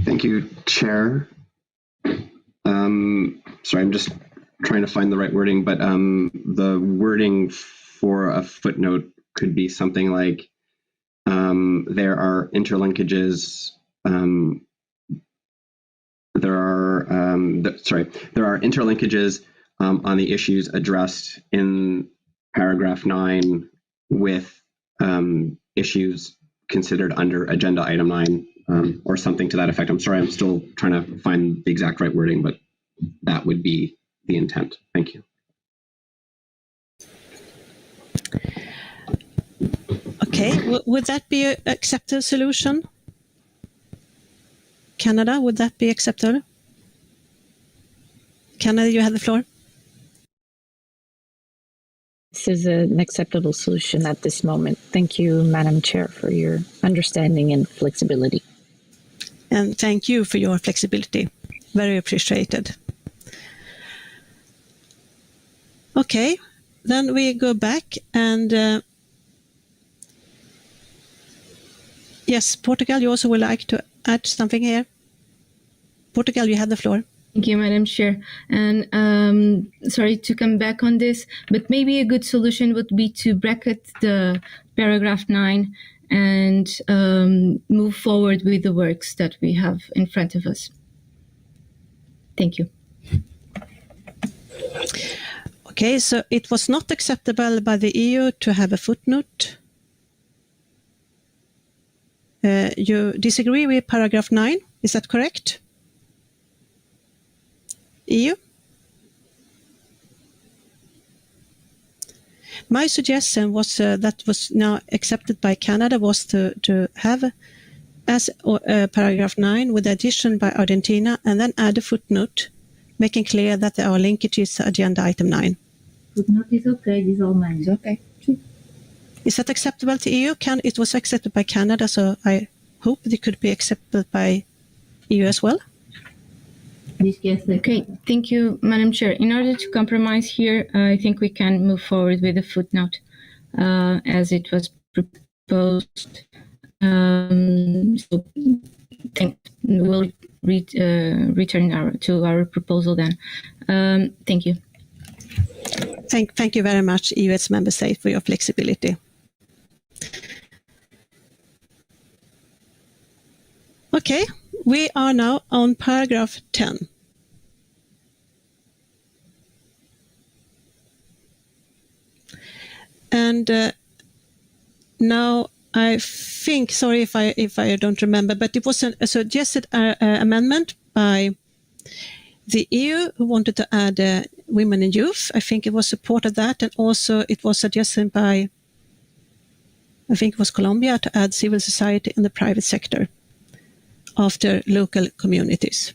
Thank you, Chair. Sorry, I'm just trying to find the right wording, but the wording for a footnote could be something like there are interlinkages. There are interlinkages on the issues addressed in paragraph 9 with issues considered under agenda item 9, or something to that effect. I'm sorry, I'm still trying to find the exact right wording, but that would be the intent. Thank you. Okay, would that be an acceptable solution? Canada, would that be acceptable? Canada, you have the floor. This is an acceptable solution at this moment. Thank you, Madam Chair, for your understanding and flexibility. And thank you for your flexibility. Very appreciated. Okay, then we go back and yes, Portugal, you also would like to add something here? Portugal, you have the floor. Thank you, Madam Chair. And sorry to come back on this, but maybe a good solution would be to bracket the paragraph 9 and move forward with the works that we have in front of us. Thank you. Okay, so it was not acceptable by the EU to have a footnote. You disagree with paragraph 9, is that correct? EU? My suggestion was that was now accepted by Canada was to have as paragraph 9 with addition by Argentina and then add a footnote making clear that there are linkages to agenda item 9. Footnote is okay, this all mine. Okay. Is that acceptable to EU? It was accepted by Canada, so I hope it could be accepted by EU as well. Okay, thank you, Madam Chair. In order to compromise here, I think we can move forward with a footnote as it was proposed. So we'll return to our proposal then. Thank you. Thank you very much, US Member State, for your flexibility. Okay, we are now on paragraph 10. And now I think, sorry if I don't remember, but it was a suggested amendment by the EU who wanted to add women and youth. I think it was supported that, and also it was suggested by, I think it was Colombia, to add civil society in the private sector after local communities.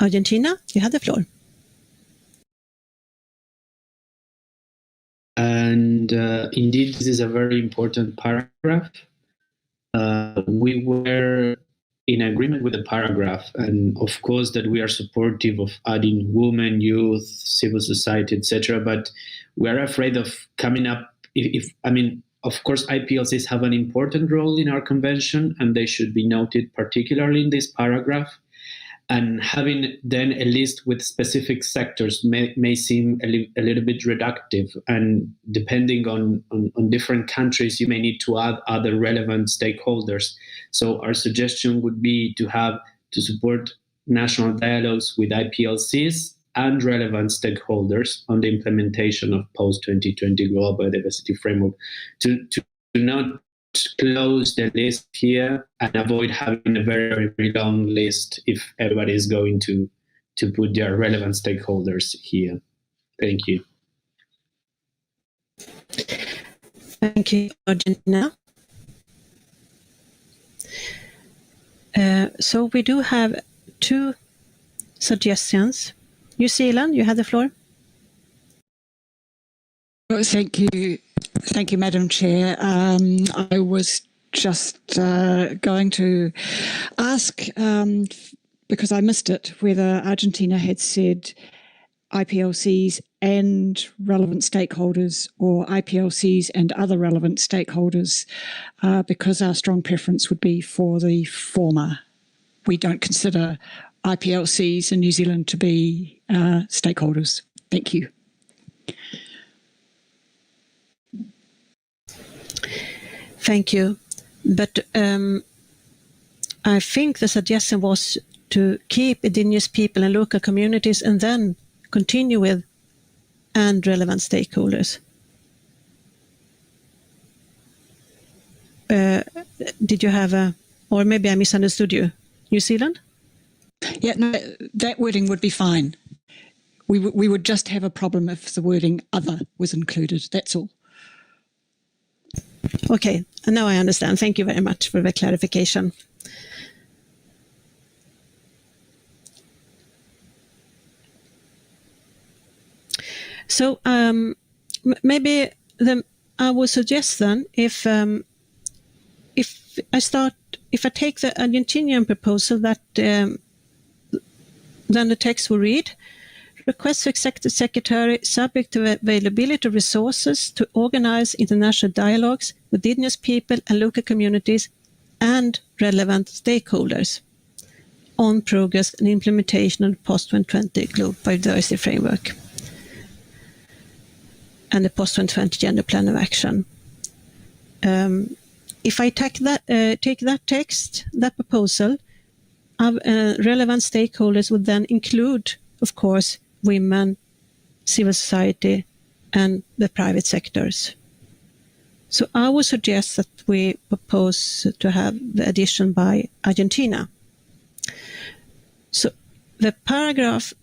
Argentina, you have the floor. And indeed, this is a very important paragraph. We were in agreement with the paragraph, and of course that we are supportive of adding women, youth, civil society, etc. But we are afraid of coming up. Of course, IPLCs have an important role in our convention, and they should be noted particularly in this paragraph. And having then a list with specific sectors may seem a little bit reductive. And depending on different countries, you may need to add other relevant stakeholders. So our suggestion would be to support national dialogues with IPLCs and relevant stakeholders on the implementation of post-2020 Global Biodiversity Framework to not close the list here and avoid having a very, very long list if everybody is going to put their relevant stakeholders here. Thank you. Thank you, Argentina. So we do have 2 suggestions. New Zealand, you have the floor. Well, thank you, Madam Chair. I was just going to ask, because I missed it, whether Argentina had said IPLCs and relevant stakeholders or IPLCs and other relevant stakeholders, because our strong preference would be for the former. We don't consider IPLCs in New Zealand to be stakeholders. Thank you. Thank you. But I think the suggestion was to keep indigenous people and local communities and then continue with and relevant stakeholders. Did you have or maybe I misunderstood you, New Zealand? Yeah, no, that wording would be fine. We would just have a problem if the wording other was included, that's all. Okay, now I understand. Thank you very much for the clarification. So maybe I would suggest then if I take the Argentinian proposal that then the text will read. Request for Executive Secretary, subject to availability of resources, to organize international dialogues with indigenous people and local communities and relevant stakeholders on progress and implementation of the post-2020 Global Biodiversity Framework and the post-2020 Gender Plan of Action. If I take that text, that proposal, relevant stakeholders would then include, of course, women, civil society, and the private sectors. So I would suggest that we propose to have the addition by Argentina. So the paragraph,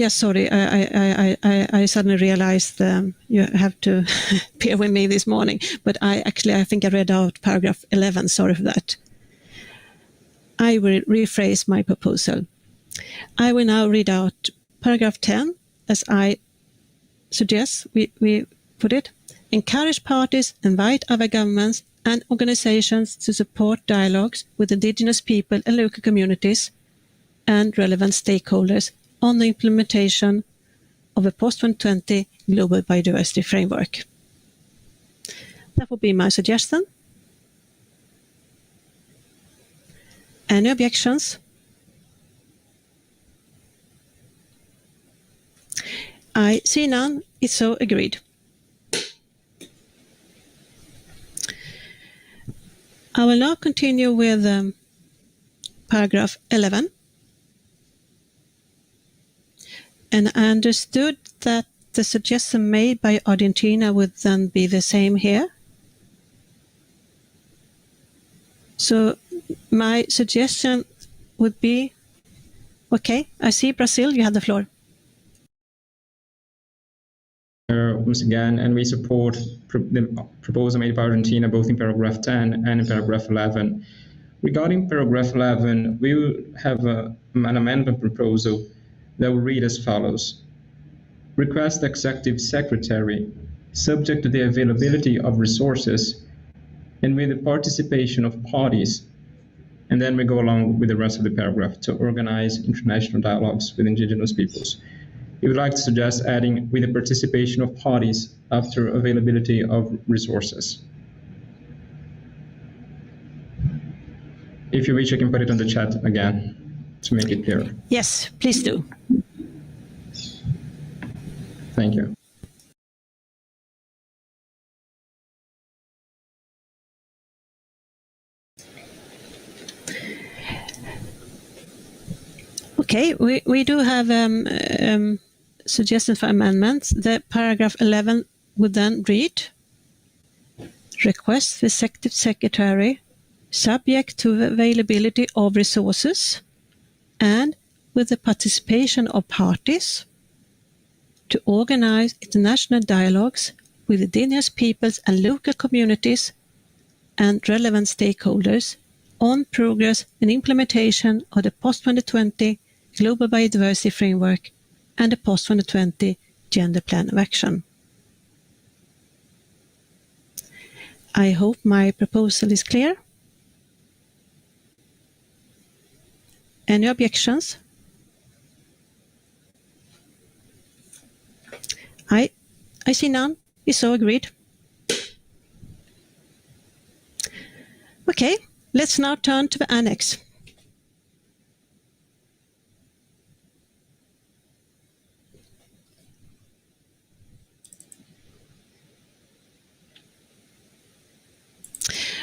sorry, I suddenly realized you have to bear with me this morning, but I think I read out paragraph 11, sorry for that. I will rephrase my proposal. I will now read out paragraph 10 as I suggest we put it. Encourage parties, invite other governments and organizations to support dialogues with indigenous people and local communities and relevant stakeholders on the implementation of a post-2020 Global Biodiversity Framework. That would be my suggestion. Any objections? I see none. It's so agreed. I will now continue with paragraph 11. And I understood that the suggestion made by Argentina would then be the same here. So my suggestion would be, okay, I see Brazil, you have the floor. Once again, and we support the proposal made by Argentina both in paragraph 10 and in paragraph 11. Regarding paragraph 11, we will have an amendment proposal that will read as follows. Request the Executive Secretary, subject to the availability of resources, and with the participation of parties. And then we go along with the rest of the paragraph to organize international dialogues with indigenous peoples. We would like to suggest adding with the participation of parties after availability of resources. If you wish, I can put it on the chat again to make it clear. Yes, please do. Thank you. Okay, we do have suggestions for amendments. The paragraph 11 would then read, request the Executive Secretary, subject to availability of resources and with the participation of parties, to organize international dialogues with indigenous peoples and local communities and relevant stakeholders on progress and implementation of the post-2020 Global Biodiversity Framework and the post-2020 Gender Plan of Action. I hope my proposal is clear. Any objections? I see none. Is so agreed. Okay, let's now turn to the annex.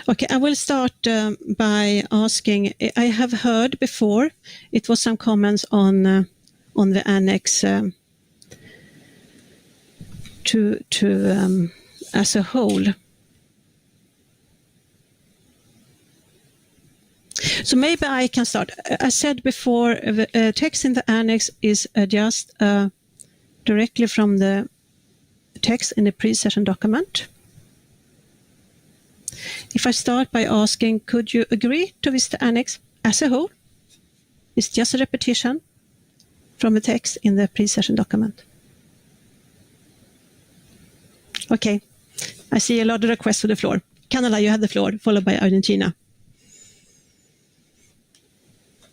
Okay, I will start by asking, I have heard before, it was some comments on the annex as a whole. So maybe I can start. I said before, the text in the annex is just directly from the text in the pre-session document. If I start by asking, could you agree to this annex as a whole? It's just a repetition from the text in the pre-session document. Okay, I see a lot of requests for the floor. Canada, you have the floor, followed by Argentina.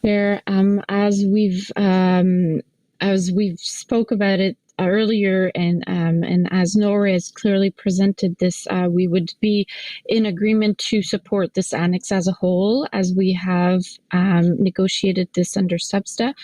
There, as we've spoke about it earlier, and as Nora has clearly presented this, we would be in agreement to support this annex as a whole, as we have negotiated this under Substa.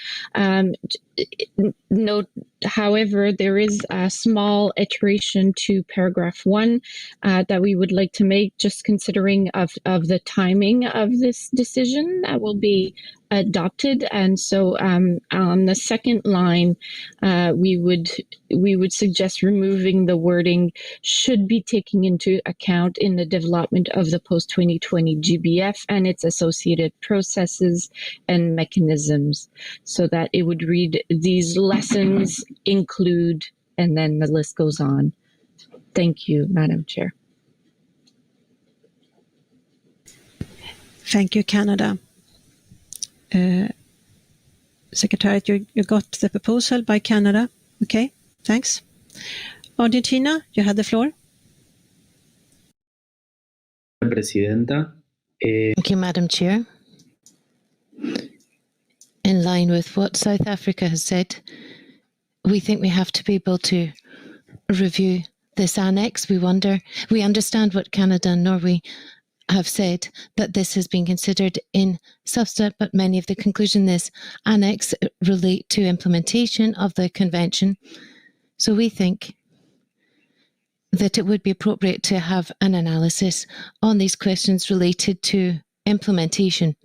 Note, however, there is a small iteration to paragraph 1 that we would like to make, just considering of the timing of this decision that will be adopted. And so on the second line, we would suggest removing the wording should be taken into account in the development of the post-2020 GBF and its associated processes and mechanisms, so that it would read, these lessons include, and then the list goes on. Thank you, Madam Chair. Thank you, Canada. Secretariat, you got the proposal by Canada. Okay, thanks. Argentina, you had the floor. Presidenta. Thank you, Madam Chair. In line with what South Africa has said, we think we have to be able to review this annex. We understand what Canada and Norway have said, that this has been considered in Substa, but many of the conclusions in this annex relate to implementation of the convention. So we think that it would be appropriate to have an analysis on these questions related to implementation,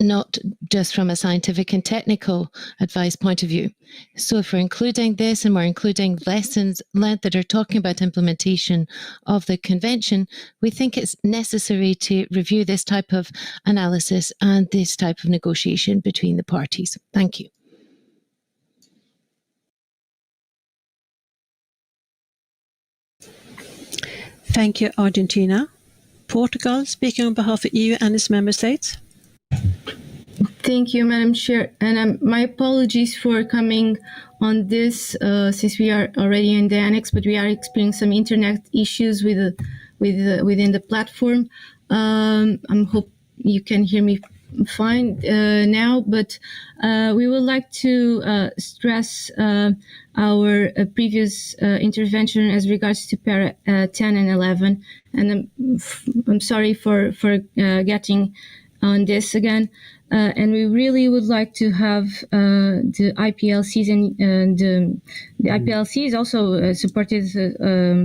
not just from a scientific and technical advice point of view. So if we're including this and we're including lessons learned that are talking about implementation of the convention, we think it's necessary to review this type of analysis and this type of negotiation between the parties. Thank you. Thank you, Argentina. Portugal, speaking on behalf of EU and its member states. Thank you, Madam Chair. And my apologies for coming on this, since we are already in the annex, but we are experiencing some internet issues with within the platform. I hope you can hear me fine now, but we would like to stress our previous intervention as regards to para 10 and 11, and I'm sorry for getting on this again. And we really would like to have the IPLCs, and the IPLC is also supported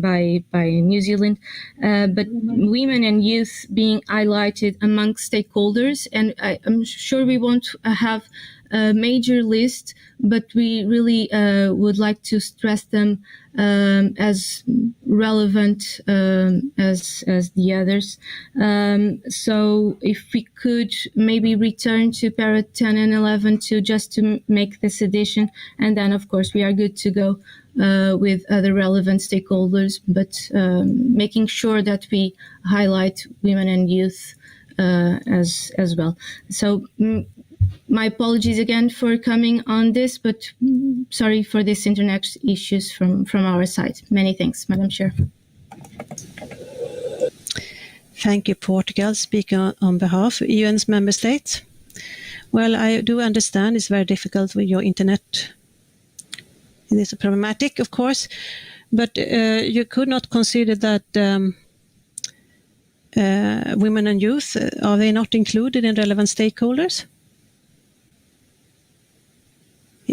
by New Zealand, but women and youth being highlighted among stakeholders. And I'm sure we won't have a major list, but we really would like to stress them as relevant as the others. So if we could maybe return to para 10 and 11 to make this addition, and then of course we are good to go with other relevant stakeholders, but making sure that we highlight women and youth as well. So my apologies again for coming on this, but sorry for this internet issues from our side. Many thanks, Madam Chair. Thank you, Portugal. Speaking on behalf of EU's member states. Well, I do understand it's very difficult with your internet. It is problematic, of course, but you could not consider that women and youth, are they not included in relevant stakeholders?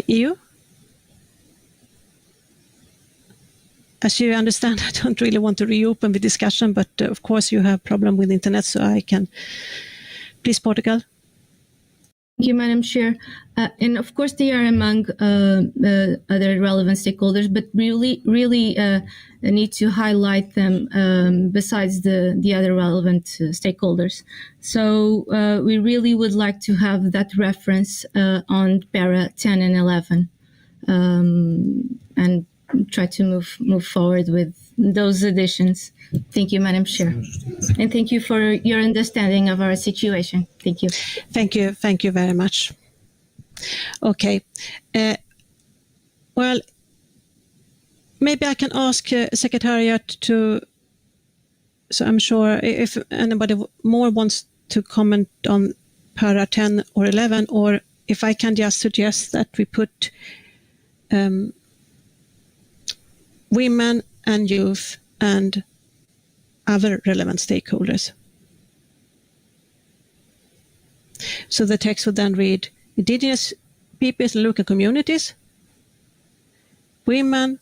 EU? As you understand, I don't really want to reopen the discussion, but of course you have problem with internet, so I can. Please, Portugal. Thank you, Madam Chair. And of course, they are among other relevant stakeholders, but really need to highlight them besides the other relevant stakeholders. So we really would like to have that reference on para 10 and 11, and try to move forward with those additions. Thank you, Madam Chair. And thank you for your understanding of our situation. Thank you. Thank you. Thank you very much. Okay. Well, maybe I can ask Secretariat to, so I'm sure if anybody more wants to comment on para 10 or 11, or if I can just suggest that we put women and youth and other relevant stakeholders. So the text would then read, Indigenous peoples and local communities, women,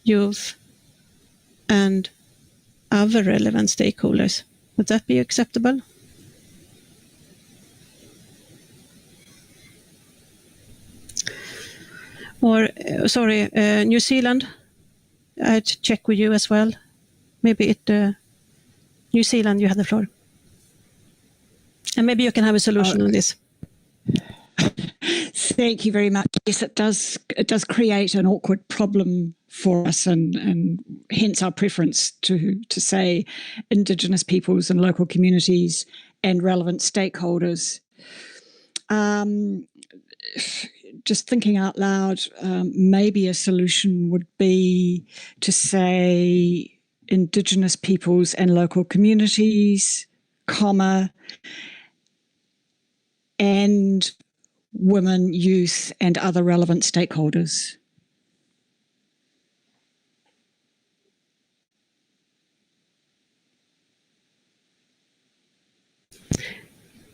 youth, and other relevant stakeholders. Would that be acceptable? Or, sorry, New Zealand, I'd check with you as well. Maybe New Zealand, you have the floor. And maybe you can have a solution on this. Thank you very much. Yes, it does create an awkward problem for us, and hence our preference to say Indigenous peoples and local communities and relevant stakeholders. Just thinking out loud, maybe a solution would be to say Indigenous peoples and local communities, comma, and women, youth, and other relevant stakeholders.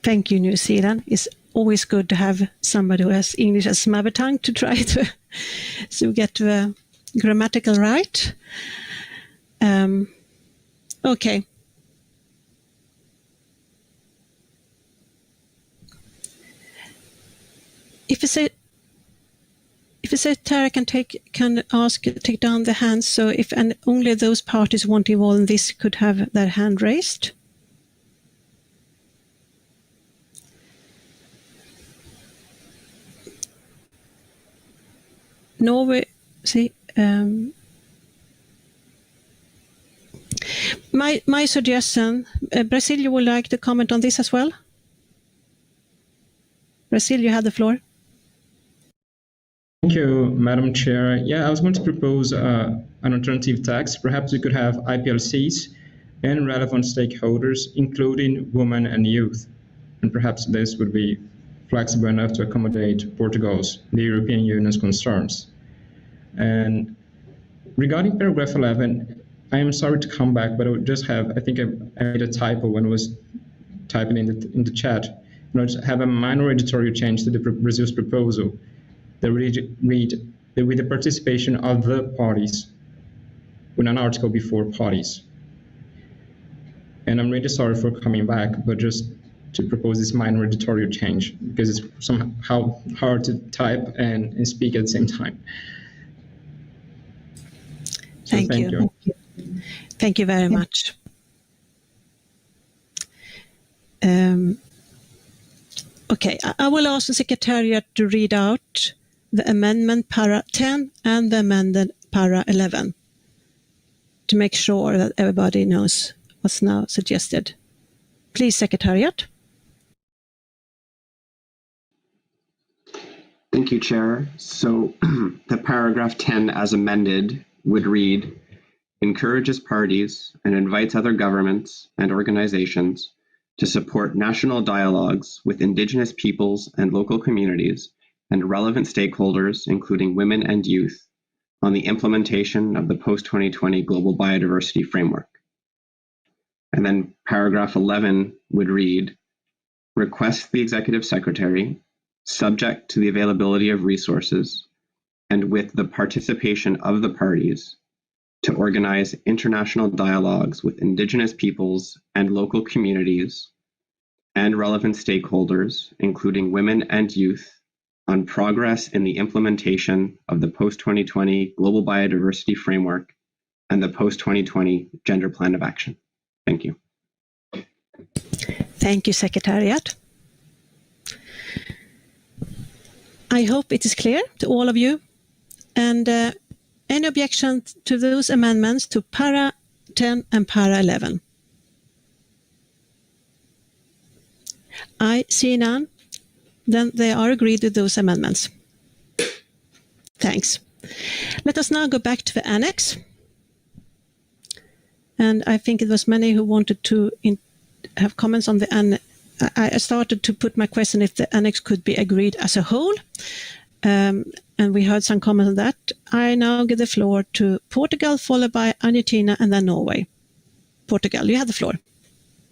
Thank you, New Zealand. It's always good to have somebody who has English as mother tongue to try to so get the grammatical right. Okay. If you say Tara can take down the hands, so if and only those parties want to involve in this could have their hand raised. Norway, see, my suggestion, Brazil, you would like to comment on this as well? Brazil, you have the floor. Thank you, Madam Chair. Yeah, I was going to propose an alternative text. Perhaps we could have IPLCs and relevant stakeholders, including women and youth. And perhaps this would be flexible enough to accommodate Portugal's, the European Union's concerns. And regarding paragraph 11, I am sorry to come back, but I would just have, I think I made a typo when I was typing in the chat. To have a minor editorial change to the Brazil's proposal that read that with the participation of the parties, with an article before parties. And I'm really sorry for coming back, but just to propose this minor editorial change because it's somehow hard to type and speak at the same time. So Thank you. Thank you very much. Okay, I will ask the Secretariat to read out the amendment para 10 and the amended para 11 to make sure that everybody knows what's now suggested. Please, Secretariat. Thank you, Chair. So the paragraph 10 as amended would read, encourages parties and invites other governments and organizations to support national dialogues with Indigenous peoples and local communities and relevant stakeholders, including women and youth, on the implementation of the post-2020 Global Biodiversity Framework. And then paragraph 11 would read, requests the Executive Secretary, subject to the availability of resources and with the participation of the parties, to organize international dialogues with Indigenous peoples and local communities and relevant stakeholders, including women and youth, on progress in the implementation of the post-2020 Global Biodiversity Framework and the post-2020 Gender Plan of Action. Thank you. Thank you, Secretariat. I hope it is clear to all of you. And any objections to those amendments to para 10 and para 11? I see none. Then they are agreed with those amendments. Thanks. Let us now go back to the annex. And I think it was many who wanted to have comments on the annex. I started to put my question if the annex could be agreed as a whole. And we heard some comments on that. I now give the floor to Portugal, followed by Argentina, and then Norway. Portugal, you have the floor.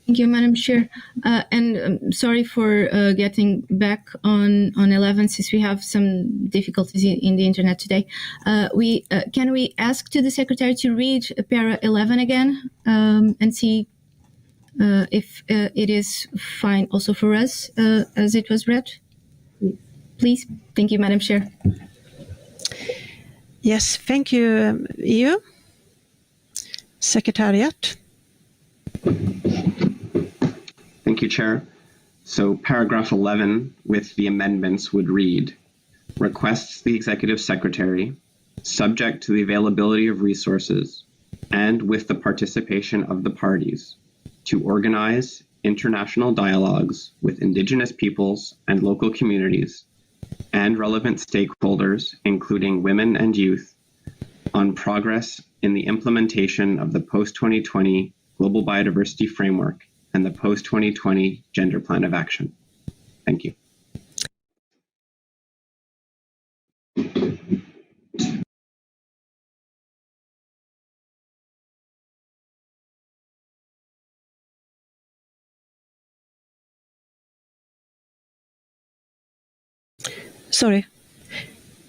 Thank you, Madam Chair. And sorry for getting back on 11, since we have some difficulties in the internet today. Can we ask to the Secretary to read para 11 again and see if it is fine also for us as it was read? Please. Thank you, Madam Chair. Yes, thank you, EU. Secretariat. Thank you, Chair. So paragraph 11 with the amendments would read, requests the Executive Secretary, subject to the availability of resources and with the participation of the parties, to organize international dialogues with Indigenous peoples and local communities and relevant stakeholders, including women and youth, on progress in the implementation of the post-2020 Global Biodiversity Framework and the post-2020 Gender Plan of Action. Thank you. Sorry.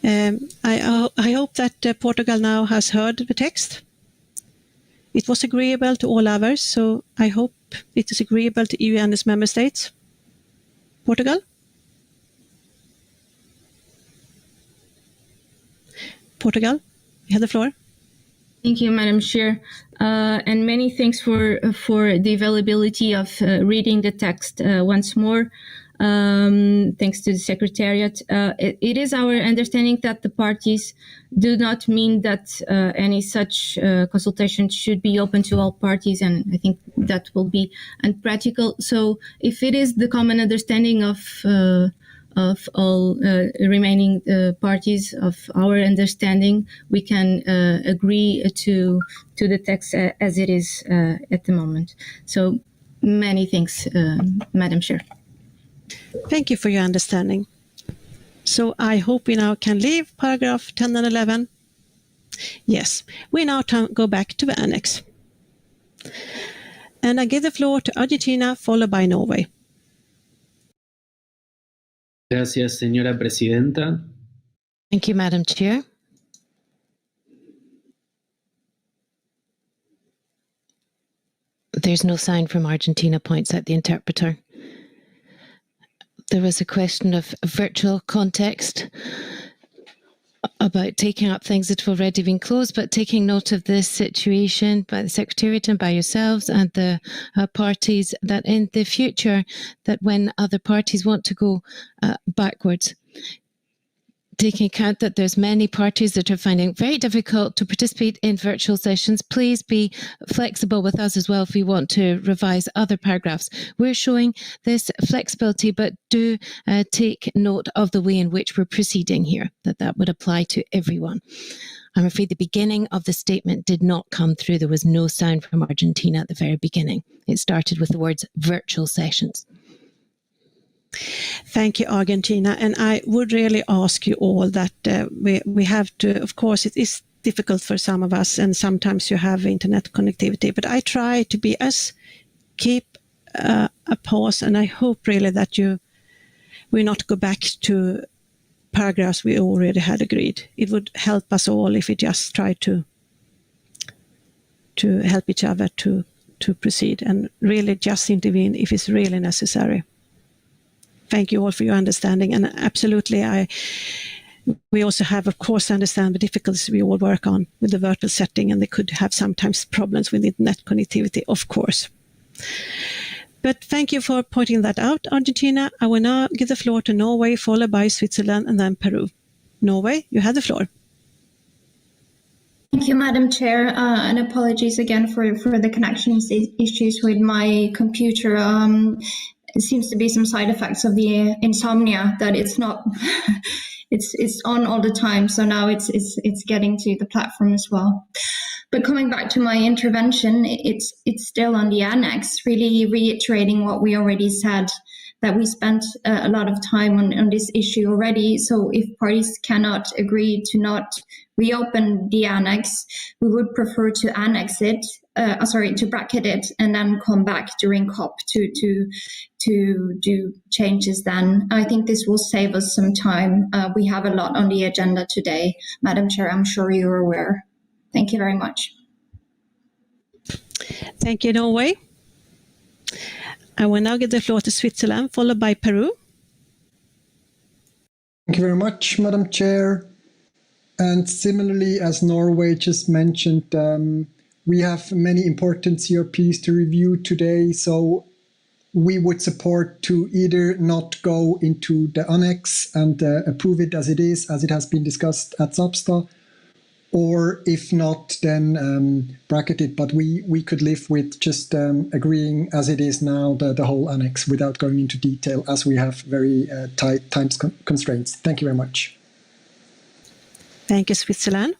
I hope that Portugal now has heard the text. It was agreeable to all others, so I hope it is agreeable to EU and its member states. Portugal? Portugal, you have the floor. Thank you, Madam Chair, and many thanks for the availability of reading the text once more. Thanks to the Secretariat. It is our understanding that the parties do not mean that any such consultation should be open to all parties, and I think that will be unpractical. So if it is the common understanding of of all remaining parties of our understanding, we can agree to the text as it is at the moment. So many thanks, Madam Chair. Thank you for your understanding. So I hope we now can leave paragraph 10 and 11. Yes, we now go back to the annex. And I give the floor to Argentina, followed by Norway. Gracias, señora presidenta. Thank you, Madam Chair. There's no sign from Argentina, points out the interpreter. There was a question of virtual context about taking up things that have already been closed, but taking note of this situation by the Secretariat and by yourselves and the parties, that in the future, that when other parties want to go backwards, taking account that there's many parties that are finding it very difficult to participate in virtual sessions, please be flexible with us as well if we want to revise other paragraphs. We're showing this flexibility, but do take note of the way in which we're proceeding here, that would apply to everyone. I'm afraid the beginning of the statement did not come through. There was no sound from Argentina at the very beginning. It started with the words virtual sessions. Thank you, Argentina. And I would really ask you all that we have to, of course, it is difficult for some of us, and sometimes you have internet connectivity, but I try to be keep a pause, and I hope really that you will not go back to paragraphs we already had agreed. It would help us all if we just try to help each other to proceed and really just intervene if it's really necessary. Thank you all for your understanding, and absolutely, we also have, of course, understand the difficulties we all work on with the virtual setting, and they could have sometimes problems with internet connectivity, of course. But thank you for pointing that out, Argentina. I will now give the floor to Norway, followed by Switzerland, and then Peru. Norway, you have the floor. Thank you, Madam Chair, and apologies again for the connections issues with my computer. It seems to be some side effects of the insomnia that it's not, it's on all the time. So now it's getting to the platform as well. But coming back to my intervention, it's still on the annex, really reiterating what we already said, that we spent a lot of time on this issue already. So if parties cannot agree to not reopen the annex, we would prefer to annex it, to bracket it, and then come back during COP to do changes then. I think this will save us some time. We have a lot on the agenda today. Madam Chair, I'm sure you're aware. Thank you very much. Thank you, Norway. I will now give the floor to Switzerland, followed by Peru. Thank you very much, Madam Chair. And similarly, as Norway just mentioned, we have many important CRPs to review today, so we would support to either not go into the annex and approve it as it has been discussed at Substa, or if not, then bracket it. But we could live with just agreeing as it is now, the whole annex, without going into detail, as we have very tight time constraints. Thank you very much. Thank you, Switzerland.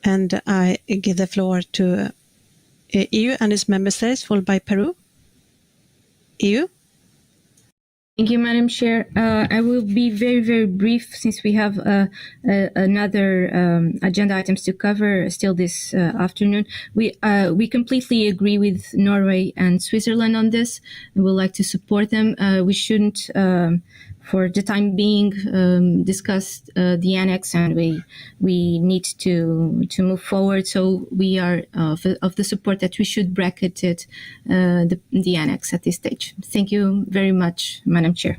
And I give the floor to EU and its member states, followed by Peru. EU. Thank you, Madam Chair. I will be very, very brief since we have another agenda items to cover still this afternoon. We completely agree with Norway and Switzerland on this, and would like to support them. We shouldn't, for the time being, discuss the annex, and we need to move forward. So we are of the support that we should bracket it, the annex at this stage. Thank you very much, Madam Chair.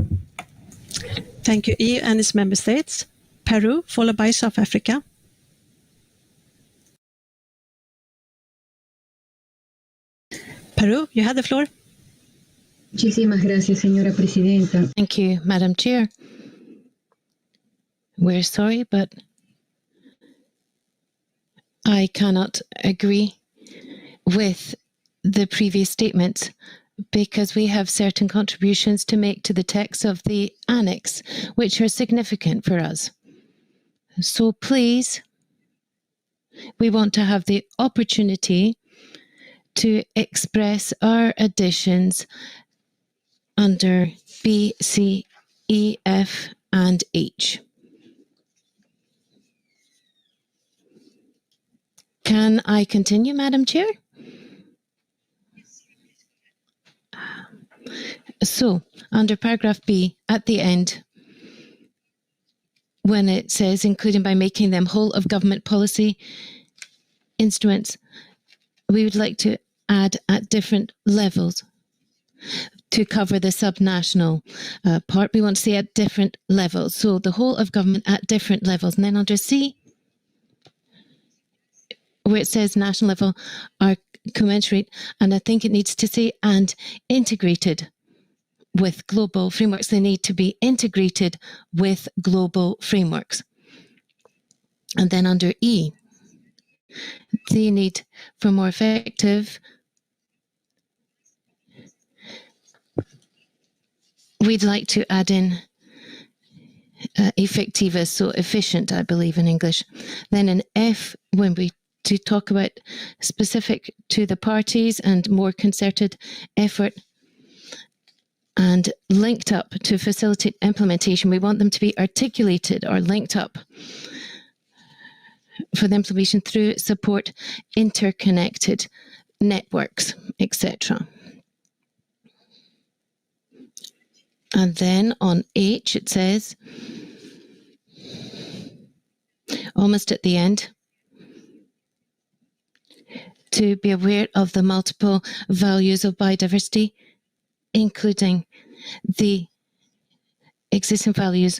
Thank you, EU and its member states. Peru, followed by South Africa. Peru, you have the floor. Muchísimas gracias, señora presidenta. Thank you, Madam Chair. We're sorry, but I cannot agree with the previous statement because we have certain contributions to make to the text of the annex, which are significant for us. So please, we want to have the opportunity to express our additions under B, C, E, F, and H. Can I continue, Madam Chair? So, under paragraph B, at the end, when it says, including by making them whole of government policy instruments, we would like to add at different levels to cover the subnational part. We want to say at different levels. So the whole of government at different levels. And then under C, where it says national level, are commensurate. And I think it needs to say and integrated with global frameworks. They need to be integrated with global frameworks. And then under E, the need for more effective, we'd like to add in effectiva, so efficient, I believe in English. Then in F, when we to talk about specific to the parties and more concerted effort and linked up to facilitate implementation, we want them to be articulated or linked up for the implementation through support interconnected networks, etc. And then on H, it says, almost at the end, to be aware of the multiple values of biodiversity, including the existing values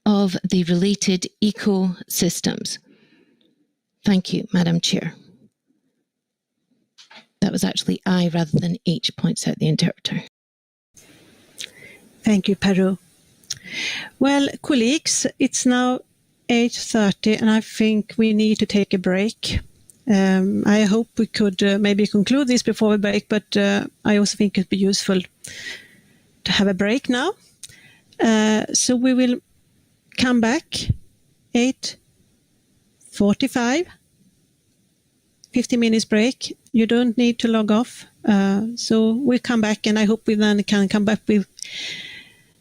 of the related ecosystems. Thank you, Madam Chair. That was actually I rather than H, points out the interpreter. Thank you, Peru. Well, colleagues, it's now 8:30 and I think we need to take a break. I hope we could maybe conclude this before we break, but I also think it'd be useful to have a break now. So we will come back 8:45, 50 minutes break. You don't need to log off. So we'll come back and I hope we then can come back with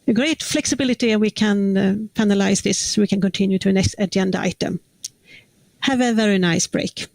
a great flexibility and we can finalize this so we can continue to the next agenda item. Have a very nice break.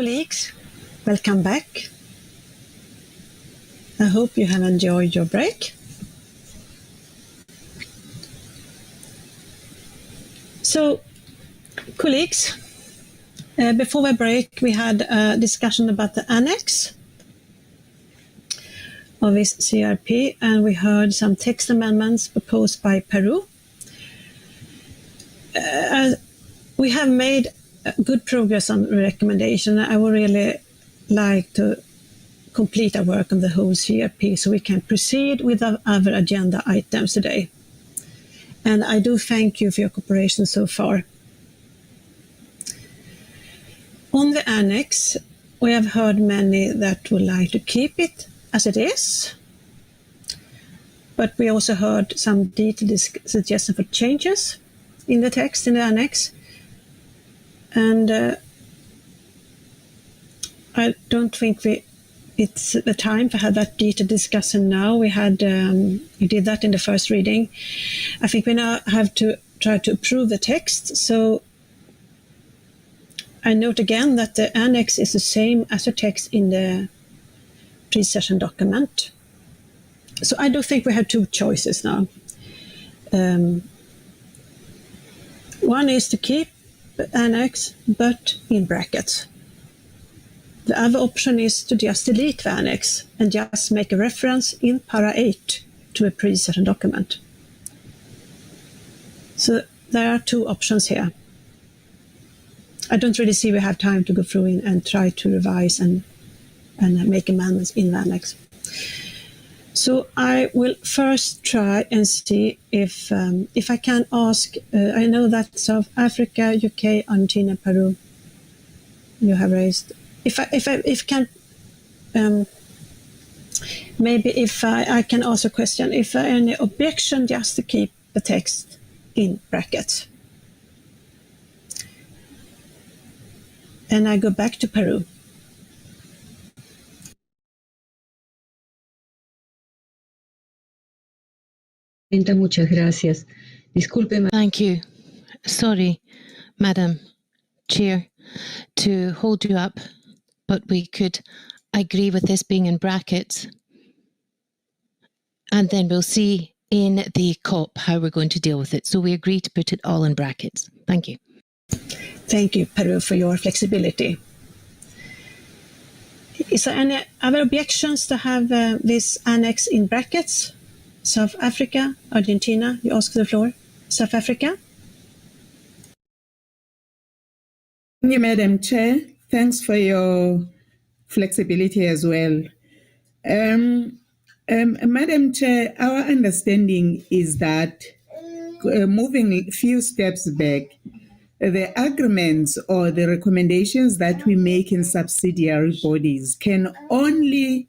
colleagues, welcome back. I hope you have enjoyed your break. So, colleagues, before we break, we had a discussion about the annex of this CRP, and we heard some text amendments proposed by Peru. We have made good progress on the recommendation. I would really like to complete our work on the whole CRP so we can proceed with our other agenda items today. And I do thank you for your cooperation so far. On the annex, we have heard many that would like to keep it as it is, but we also heard some detailed suggestions for changes in the text in the annex. And I don't think it's the time to have that detailed discussion now. We did that in the first reading. I think we now have to try to approve the text. So I note again that the annex is the same as the text in the pre-session document. So I do think we have two choices now. One is to keep the annex, but in brackets. The other option is to just delete the annex and just make a reference in para 8 to a pre-session document. So there are two options here. I don't really see we have time to go through and try to revise and make amendments in the annex. So I will first try and see if I can ask, I know that South Africa, UK, Argentina, Peru, you have raised. If I can ask a question, if there are any objection just to keep the text in brackets. And I go back to Peru. Muchas gracias. Disculpe. Thank you. Sorry, Madam Chair, to hold you up, but we could agree with this being in brackets. And then we'll see in the COP how we're going to deal with it. So we agree to put it all in brackets. Thank you. Thank you, Peru, for your flexibility. Is there any other objections to have this annex in brackets? South Africa, Argentina, you ask the floor. South Africa? Thank you, Madam Chair. Thanks for your flexibility as well. Madam Chair, our understanding is that moving a few steps back, the agreements or the recommendations that we make in subsidiary bodies can only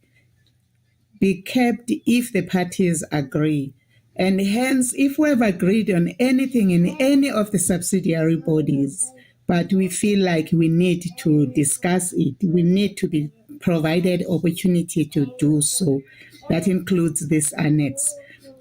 be kept if the parties agree. And hence, if we have agreed on anything in any of the subsidiary bodies, but we feel like we need to discuss it, we need to be provided opportunity to do so. That includes this annex.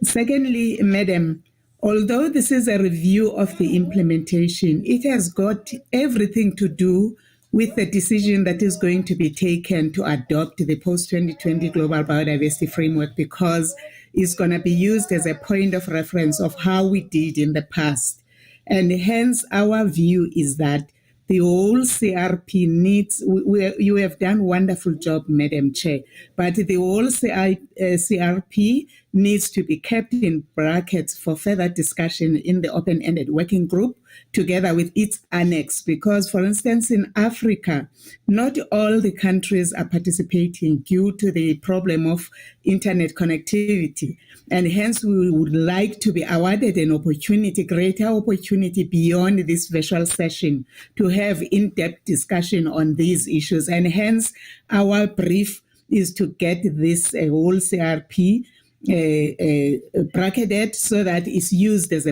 Secondly, Madam, although this is a review of the implementation, it has got everything to do with the decision that is going to be taken to adopt the post-2020 Global Biodiversity Framework, because it's going to be used as a point of reference of how we did in the past. And hence, our view is that the whole CRP needs, you have done a wonderful job, Madam Chair, but the whole CRP needs to be kept in brackets for further discussion in the open-ended working group together with its annex. Because, for instance, in Africa, not all the countries are participating due to the problem of internet connectivity. And hence, we would like to be awarded an opportunity, greater opportunity beyond this virtual session to have in-depth discussion on these issues. And hence, our brief is to get this whole CRP bracketed so that it's used as a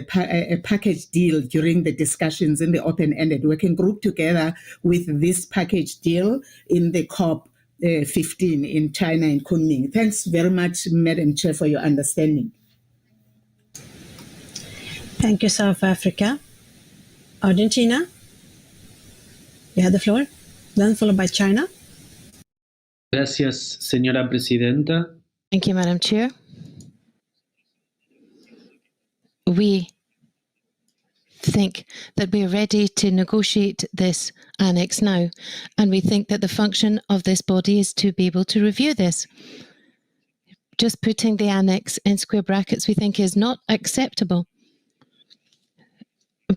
package deal during the discussions in the open-ended working group together with this package deal in the COP 15 in China in Kunming. Thanks very much, Madam Chair, for your understanding. Thank you, South Africa. Argentina, you have the floor. then followed by China. Gracias, señora presidenta. Thank you, Madam Chair. We think that we are ready to negotiate this annex now, and we think that the function of this body is to be able to review this. Just putting the annex in square brackets we think is not acceptable,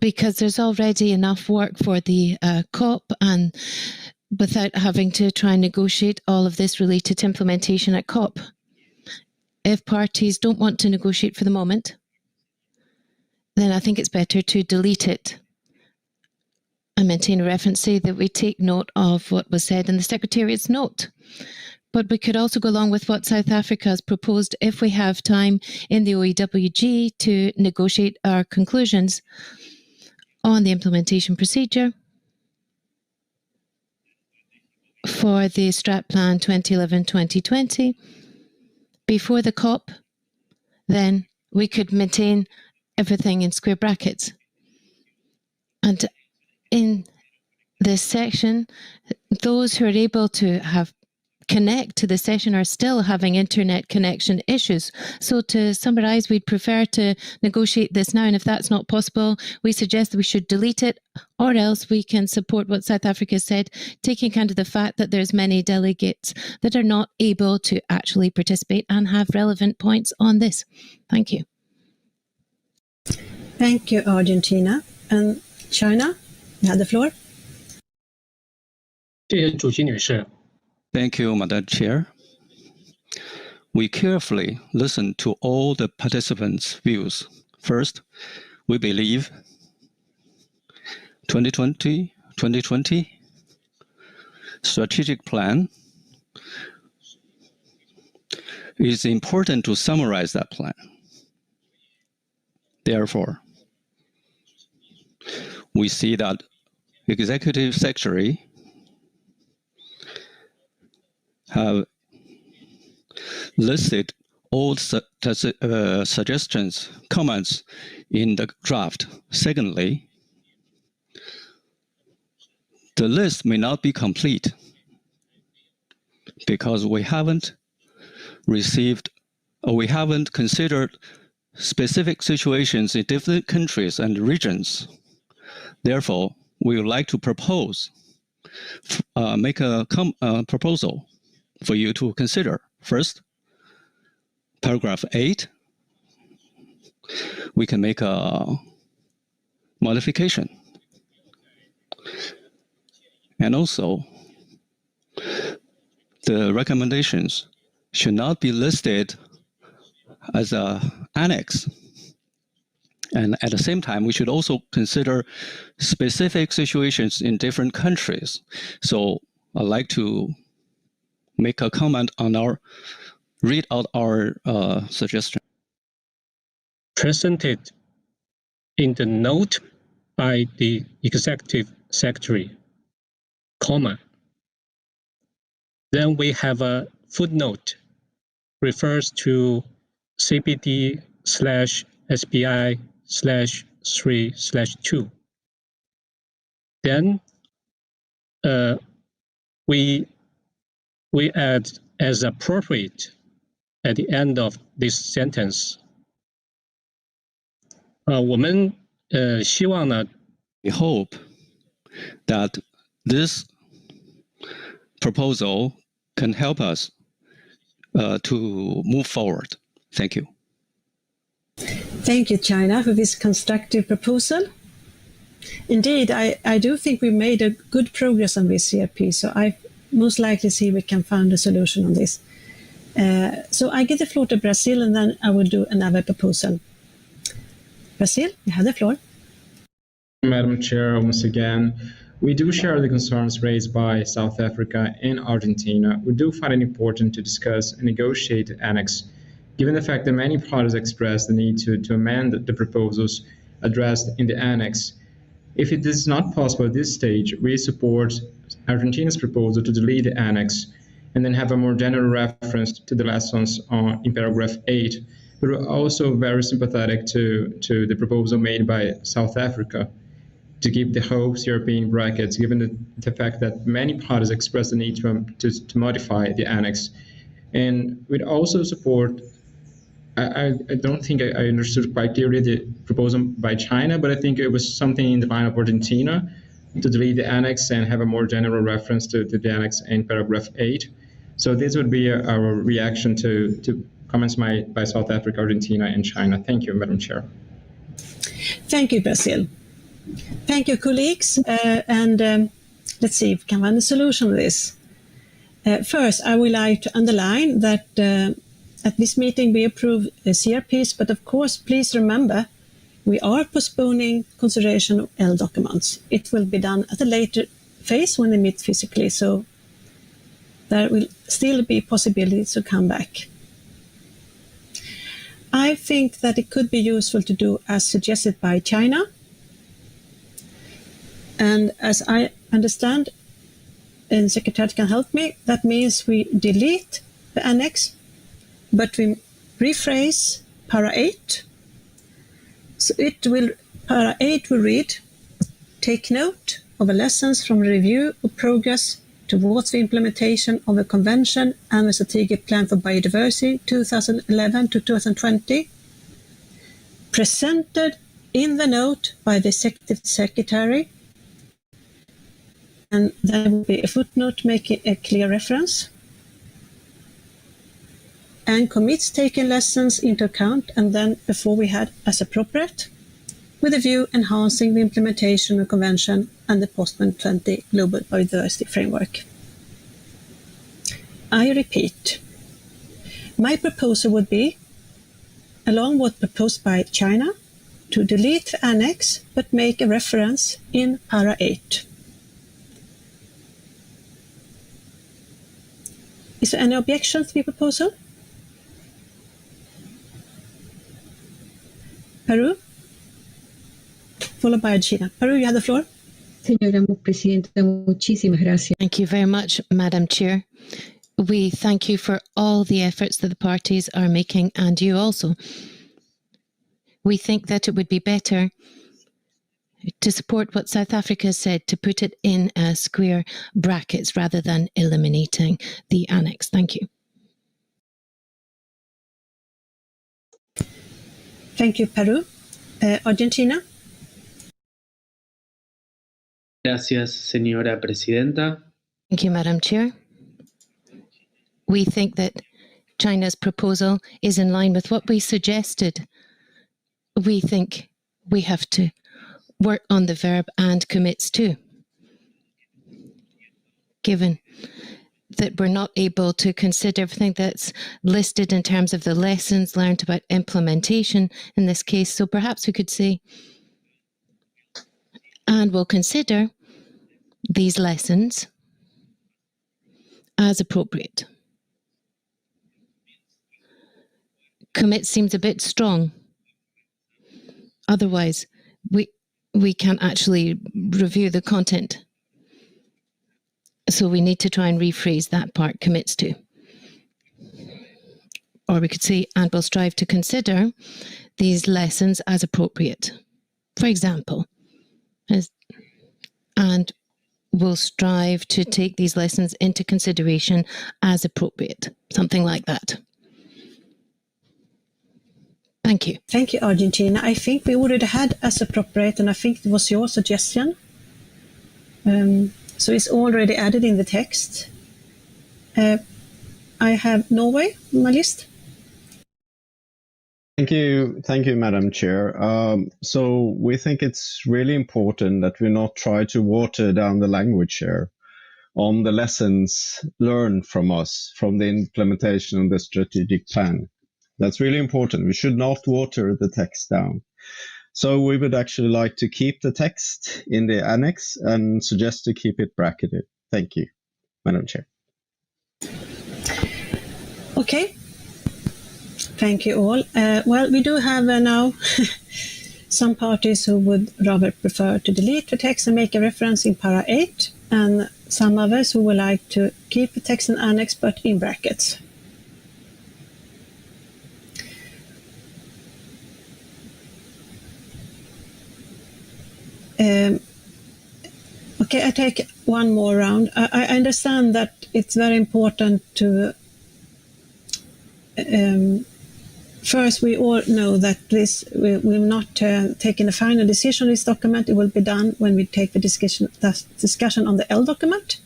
because there's already enough work for the COP, and without having to try and negotiate all of this related to implementation at COP. If parties don't want to negotiate for the moment, then I think it's better to delete it and maintain a reference, say that we take note of what was said in the Secretariat's note. But we could also go along with what South Africa has proposed if we have time in the OEWG to negotiate our conclusions on the implementation procedure for the Strat Plan 2011-2020 before the COP. Then we could maintain everything in square brackets. And in this section, those who are able to connect to the session are still having internet connection issues. So to summarize, we'd prefer to negotiate this now, and if that's not possible, we suggest that we should delete it, or else we can support what South Africa said, taking account of the fact that there's many delegates that are not able to actually participate and have relevant points on this. Thank you. Thank you, Argentina. And China, you have the floor. 谢谢主席女士。 Thank you, Madam Chair. We carefully listened to all the participants' views. First, we believe 2020 strategic plan is important to summarize that plan. Therefore, we see that Executive Secretary have listed all suggestions, comments in the draft. Secondly, the list may not be complete because we haven't received, or we haven't considered specific situations in different countries and regions. Therefore, we would like to propose, make a proposal for you to consider. First, paragraph 8, we can make a modification. And also, the recommendations should not be listed as an annex. And at the same time, we should also consider specific situations in different countries. So I'd like to make a comment on read out our suggestion. Presented in the note by the Executive Secretary, comma. Then we have a footnote refers to CPD/SBI/3/2. Then we add as appropriate at the end of this sentence. 我们希望呢 We hope that this proposal can help us to move forward. Thank you. Thank you, China, for this constructive proposal. Indeed, I do think we made a good progress on this CRP, so I most likely see we can find a solution on this. So I give the floor to Brazil, and then I will do another proposal. Brazil, you have the floor. Madam Chair, once again, we do share the concerns raised by South Africa and Argentina. We do find it important to discuss and negotiate the annex, given the fact that many parties expressed the need to amend the proposals addressed in the annex. If it is not possible at this stage, we support Argentina's proposal to delete the annex and then have a more general reference to the lessons in paragraph 8. But we're also very sympathetic to the proposal made by South Africa to keep the whole CRP in brackets, given the fact that many parties expressed the need to modify the annex. And we'd also support, I don't think I understood quite clearly the proposal by China, but I think it was something in the line of Argentina to delete the annex and have a more general reference to the annex in paragraph 8. So this would be our reaction to comments by South Africa, Argentina, and China. Thank you, Madam Chair. Thank you, Basil. Thank you, colleagues. Let's see if we can find a solution to this. First, I would like to underline that at this meeting we approve CRPs, but of course, please remember, we are postponing consideration of L documents. It will be done at a later phase when they meet physically, so there will still be possibilities to come back. I think that it could be useful to do as suggested by China. And as I understand, and Secretariat can help me, that means we delete the annex, but we rephrase para 8. So para 8 will read, take note of the lessons from review of progress towards the implementation of the Convention and the Strategic Plan for Biodiversity 2011 to 2020, presented in the note by the Executive Secretary, and there will be a footnote making a clear reference, and commits taking lessons into account, and then before we had as appropriate, with a view enhancing the implementation of the Convention and the post-2020 Global Biodiversity Framework. I repeat, my proposal would be, along what proposed by China, to delete the annex but make a reference in para 8. Is there any objection to the proposal? Peru, followed by Argentina. Peru, you have the floor. Señora Presidenta, muchísimas gracias. Thank you very much, Madam Chair. We thank you for all the efforts that the parties are making, and you also. We think that it would be better to support what South Africa said, to put it in square brackets rather than eliminating the annex. Thank you. Thank you, Peru. Argentina. Gracias, señora Presidenta. Thank you, Madam Chair. We think that China's proposal is in line with what we suggested. We think we have to work on the verb and commits to, given that we're not able to consider everything that's listed in terms of the lessons learned about implementation in this case. So perhaps we could say, and we'll consider these lessons as appropriate. Commit seems a bit strong. Otherwise, we can't actually review the content. So we need to try and rephrase that part, commits to. Or we could say, and we'll strive to consider these lessons as appropriate. For example, and we'll strive to take these lessons into consideration as appropriate. Something like that. Thank you. Thank you, Argentina. I think we already had as appropriate, and I think it was your suggestion. So it's already added in the text. I have Norway on my list. Thank you, Madam Chair. So we think it's really important that we not try to water down the language here on the lessons learned from us from the implementation of the strategic plan. That's really important. We should not water the text down. So we would actually like to keep the text in the annex and suggest to keep it bracketed. Thank you, Madam Chair. Okay. Thank you all. Well, we do have now some parties who would rather prefer to delete the text and make a reference in para 8, and some others who would like to keep the text in annex but in brackets. Okay, I take one more round. I understand that it's very important to first, we all know that this we will not take a final decision on this document. It will be done when we take the discussion on the L document.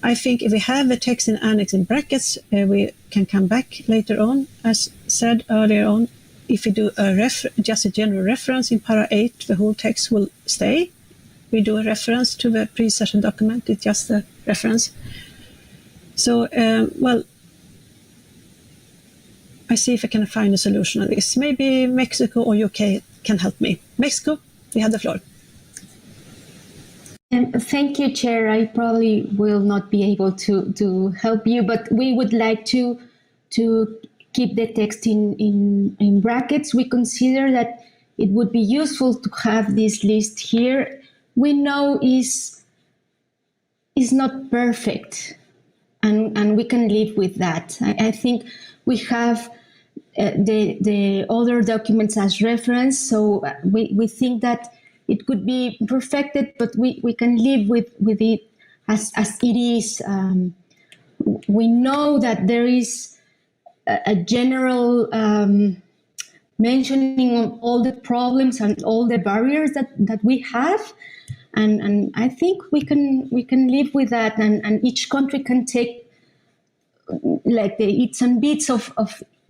I think if we have the text in annex in brackets, we can come back later on. As said earlier on, if we do just a general reference in para 8, the whole text will stay. We do a reference to the pre-session document. It's just a reference. So, well, I see if I can find a solution on this. Maybe Mexico or UK can help me. Mexico, you have the floor. Thank you, Chair. I probably will not be able to help you, but we would like to keep the text in brackets. We consider that it would be useful to have this list here. We know is not perfect, and we can live with that. I think we have the other documents as reference, so we think that it could be perfected, but we can live with it as it is. We know that there is a general mentioning of all the problems and all the barriers that we have, and I think we can live with that, and each country can take like the its and bits of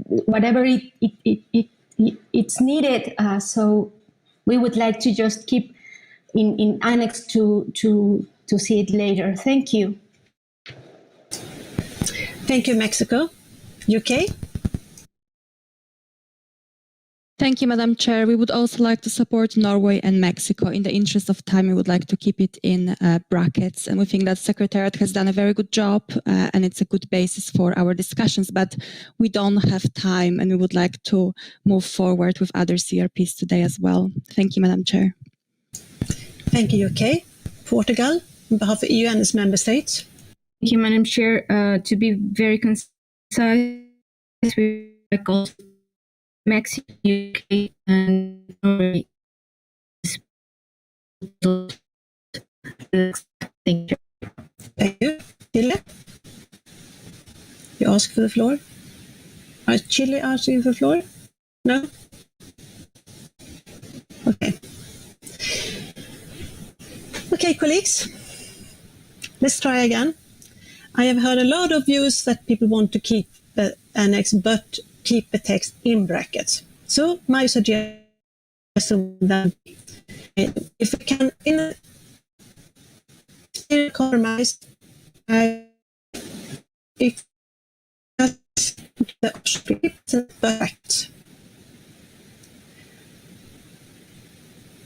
whatever it's needed. So we would like to just keep in annex to see it later. Thank you. Thank you, Mexico. UK? Thank you, Madam Chair. We would also like to support Norway and Mexico. In the interest of time, we would like to keep it in brackets. And we think that Secretariat has done a very good job and it's a good basis for our discussions, but we don't have time and we would like to move forward with other CRPs today as well. Thank you, Madam Chair. Thank you, UK. Portugal, on behalf of EU and its member states. Thank you, Madam Chair. To be very concise, we recall Mexico, UK, and Norway. Thank you. Thank you. Chile? You ask for the floor? Is Chile asking for the floor? No? Okay. Okay, colleagues. Let's try again. I have heard a lot of views that people want to keep the annex, but keep the text in brackets. So my suggestion that if we can in a compromise, if the script brackets,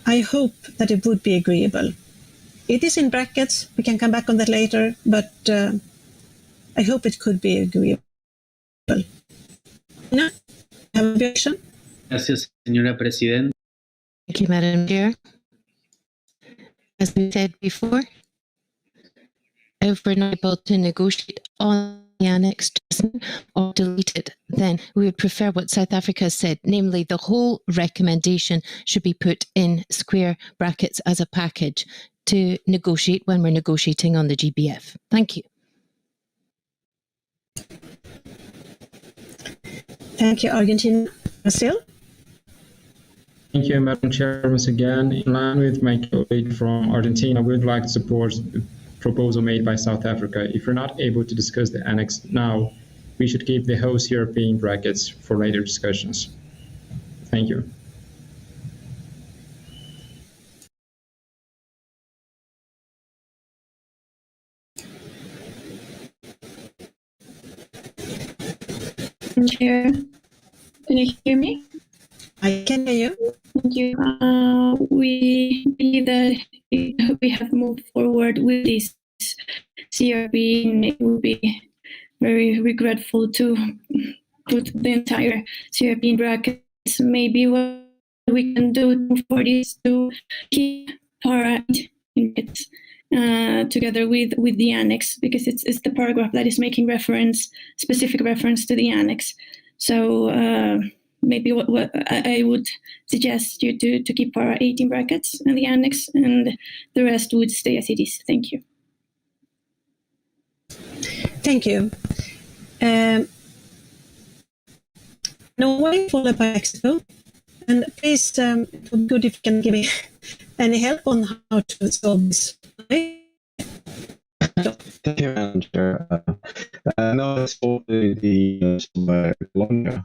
I hope that it would be agreeable. It is in brackets. We can come back on that later, but I hope it could be agreeable. No? Have an objection? Gracias, señora Presidenta. Thank you, Madam Chair. As we said before, if we're not able to negotiate on the annex or delete it, then we would prefer what South Africa has said, namely the whole recommendation should be put in square brackets as a package to negotiate when we're negotiating on the GBF. Thank you. Thank you, Argentina. Brazil? Thank you, Madam Chair. Once again, in line with my colleague from Argentina, we would like to support the proposal made by South Africa. If we're not able to discuss the annex now, we should keep the whole CRP in brackets for later discussions. Thank you. Chair, can you hear me? I can hear you. Thank you. We believe that we have moved forward with this CRP, and it would be very regretful to put the entire CRP in brackets. Maybe what we can do for this to keep para in it together with the annex, because it's the paragraph that is making specific reference to the annex. So maybe what I would suggest you to keep para 8 in brackets in the annex, and the rest would stay as it is. Thank you. Thank you. Norway, followed by Mexico. And please, it would be good if you can give me any help on how to solve this. Thank you, Madam Chair. No, it's for the Colombia.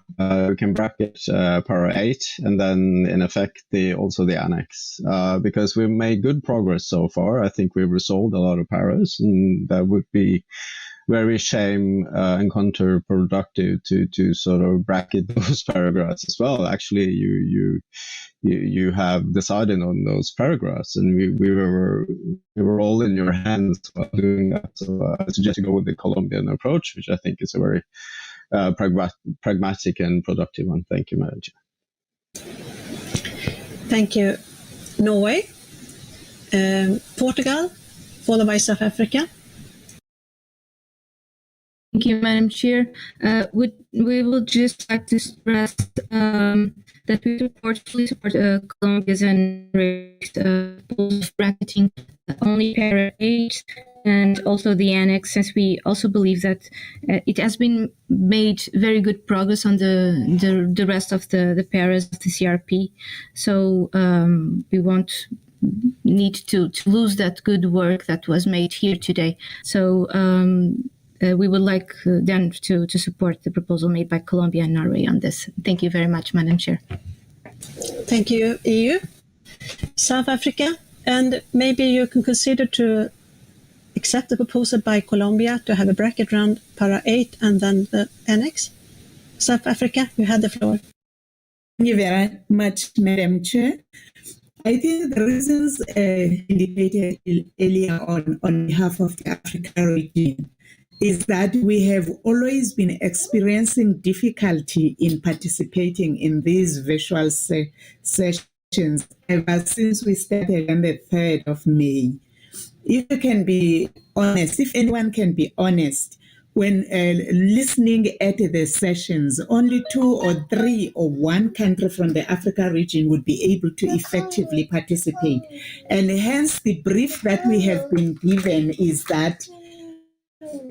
We can bracket para 8 and then, in effect, also the annex. Because we've made good progress so far. I think we've resolved a lot of paras, and that would be very shame and counterproductive to sort of bracket those paragraphs as well. Actually, you have decided on those paragraphs, and we were all in your hands while doing that. So I suggest you go with the Colombian approach, which I think is a very pragmatic and productive one. Thank you, Madam Chair. Thank you. Norway, Portugal, followed by South Africa. Thank you, Madam Chair. We would just like to stress that we fully support Colombia's and bracketing only para 8 and also the annex, since we also believe that it has been made very good progress on the rest of the paras of the CRP. So we won't need to lose that good work that was made here today. So we would like them to support the proposal made by Colombia and Norway on this. Thank you very much, Madam Chair. Thank you, EU. South Africa, and maybe you can consider to accept the proposal by Colombia to have a bracket round para 8 and then the annex. South Africa, you had the floor. Thank you very much, Madam Chair. I think the reasons indicated earlier on behalf of the Africa region is that we have always been experiencing difficulty in participating in these virtual sessions ever since we started on the 3rd of May. If you can be honest, if anyone can be honest, when listening at the sessions, only 2 or 3 or 1 country from the Africa region would be able to effectively participate. And hence the brief that we have been given is that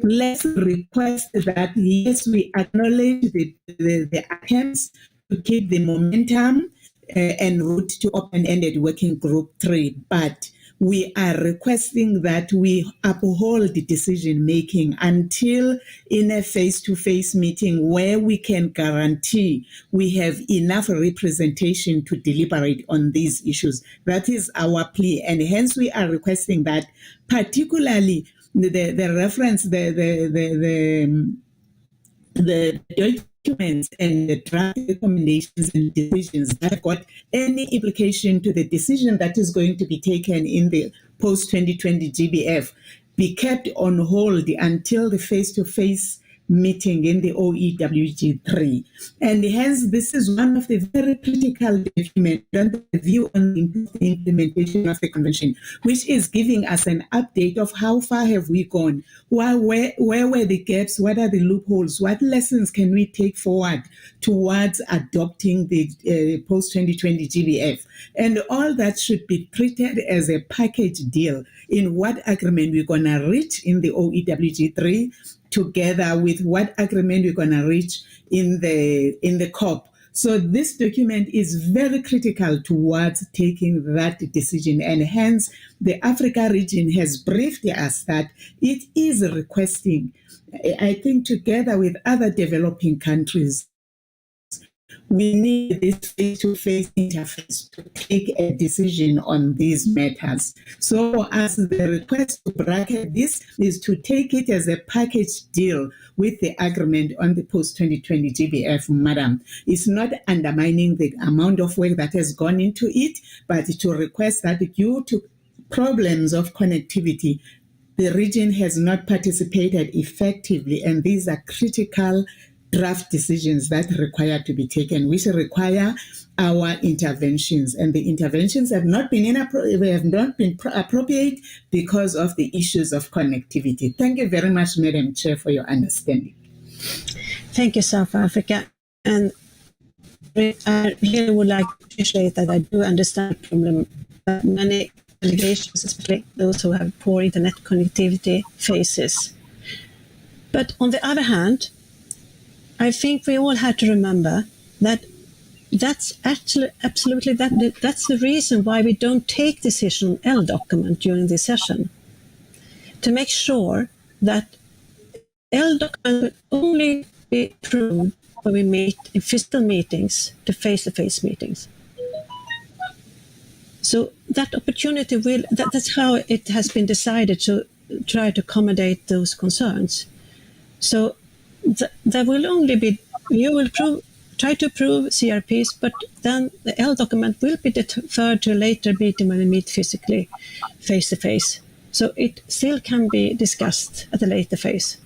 let's request that, yes, we acknowledge the attempts to keep the momentum en route to open-ended working group 3, but we are requesting that we uphold the decision-making until in a face-to-face meeting where we can guarantee we have enough representation to deliberate on these issues. That is our plea, and hence we are requesting that, particularly the reference, the documents and the draft recommendations and decisions that have got any implication to the decision that is going to be taken in the post-2020 GBF be kept on hold until the face-to-face meeting in the OEWG3. And hence, this is one of the very critical documents on the view on the implementation of the convention, which is giving us an update of how far have we gone, where were the gaps, what are the loopholes, what lessons can we take forward towards adopting the post-2020 GBF. And all that should be treated as a package deal in what agreement we're going to reach in the OEWG3, together with what agreement we're going to reach in the COP. So this document is very critical towards taking that decision, and hence the Africa region has briefed us that it is requesting, I think together with other developing countries, we need this face-to-face interface to take a decision on these matters. So as the request to bracket this is to take it as a package deal with the agreement on the post-2020 GBF, Madam. It's not undermining the amount of work that has gone into it, but to request that due to problems of connectivity, the region has not participated effectively, and these are critical draft decisions that require to be taken, which require our interventions, and the interventions have not been appropriate because of the issues of connectivity. Thank you very much, Madam Chair, for your understanding. Thank you, South Africa. And I really would like to appreciate that I do understand the problem that many delegations, especially those who have poor internet connectivity, faces. But on the other hand, I think we all have to remember that that's actually absolutely that's the reason why we don't take decision on L document during this session, to make sure that L document will only be approved when we meet in physical meetings, the face-to-face meetings. So that opportunity that's how it has been decided to try to accommodate those concerns. So there will only be, you will try to approve CRPs, but then the L document will be deferred to a later meeting when we meet physically, face-to-face. So it still can be discussed at a later phase.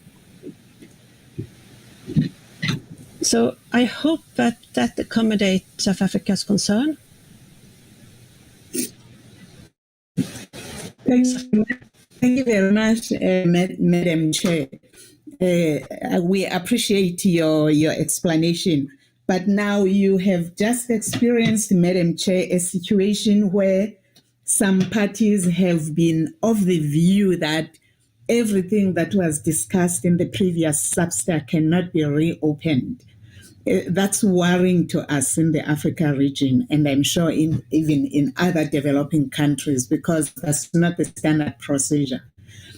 So I hope that accommodates South Africa's concern. Thank you very much, Madam Chair. We appreciate your explanation. But now you have just experienced, Madam Chair, a situation where some parties have been of the view that everything that was discussed in the previous Substack cannot be reopened. That's worrying to us in the Africa region, and I'm sure even in other developing countries, because that's not the standard procedure,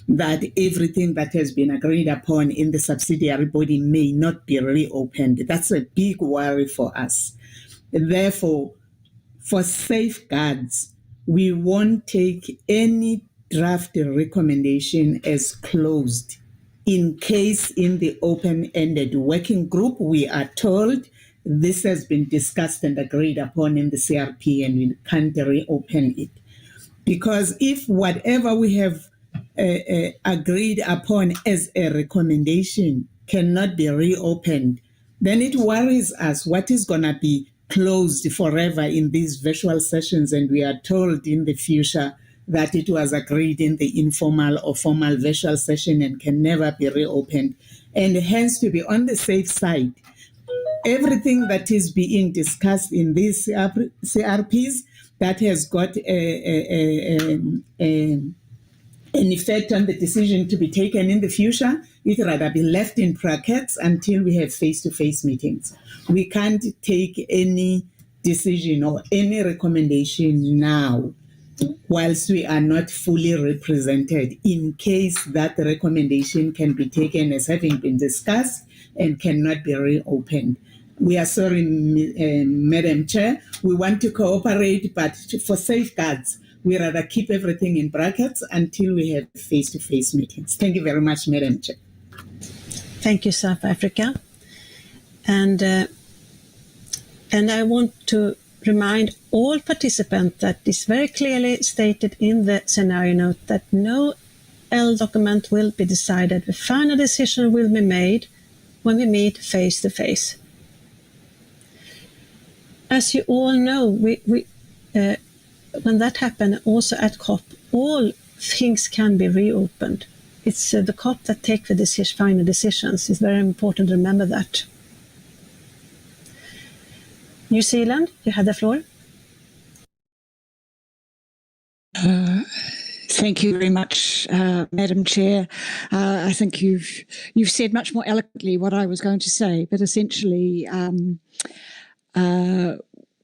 that everything that has been agreed upon in the subsidiary body may not be reopened. That's a big worry for us. Therefore, for safeguards, we won't take any draft recommendation as closed. In case in the open-ended working group, we are told this has been discussed and agreed upon in the CRP and we can't reopen it. Because if whatever we have agreed upon as a recommendation cannot be reopened, then it worries us what is going to be closed forever in these virtual sessions, and we are told in the future that it was agreed in the informal or formal virtual session and can never be reopened. And hence, to be on the safe side, everything that is being discussed in these CRPs that has got an effect on the decision to be taken in the future, it rather be left in brackets until we have face-to-face meetings. We can't take any decision or any recommendation now whilst we are not fully represented, in case that the recommendation can be taken as having been discussed and cannot be reopened. We are sorry, Madam Chair. We want to cooperate, but for safeguards, we rather keep everything in brackets until we have face-to-face meetings. Thank you very much, Madam Chair. Thank you, South Africa. And I want to remind all participants that it's very clearly stated in the scenario note that no L document will be decided. The final decision will be made when we meet face-to-face. As you all know, when that happened, also at COP, all things can be reopened. It's the COP that take the final decisions. It's very important to remember that. New Zealand, you have the floor. Thank you very much, Madam Chair. I think you've said much more eloquently what I was going to say, but essentially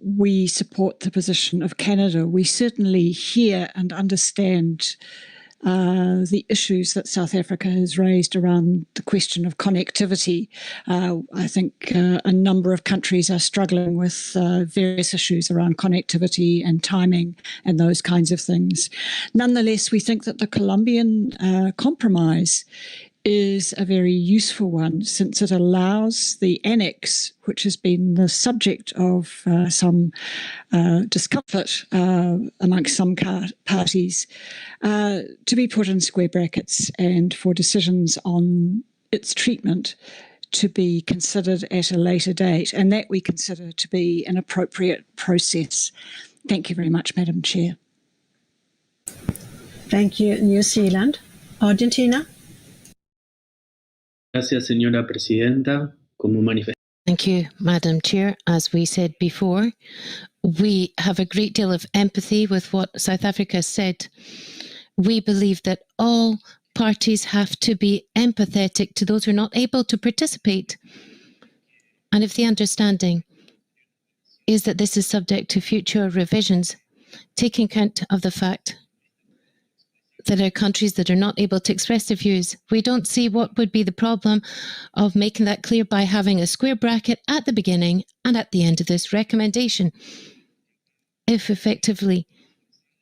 we support the position of Canada. We certainly hear and understand the issues that South Africa has raised around the question of connectivity. I think a number of countries are struggling with various issues around connectivity and timing and those kinds of things. Nonetheless, we think that the Colombian compromise is a very useful one, since it allows the annex, which has been the subject of some discomfort amongst some parties, to be put in square brackets and for decisions on its treatment to be considered at a later date, and that we consider to be an appropriate process. Thank you very much, Madam Chair. Thank you, New Zealand. Argentina. Gracias, señora presidenta. Como Thank Thank you, Madam Chair. As we said before, we have a great deal of empathy with what South Africa said. We believe that all parties have to be empathetic to those who are not able to participate. And if the understanding is that this is subject to future revisions, taking account of the fact that there are countries that are not able to express their views, we don't see what would be the problem of making that clear by having a square bracket at the beginning and at the end of this recommendation. If effectively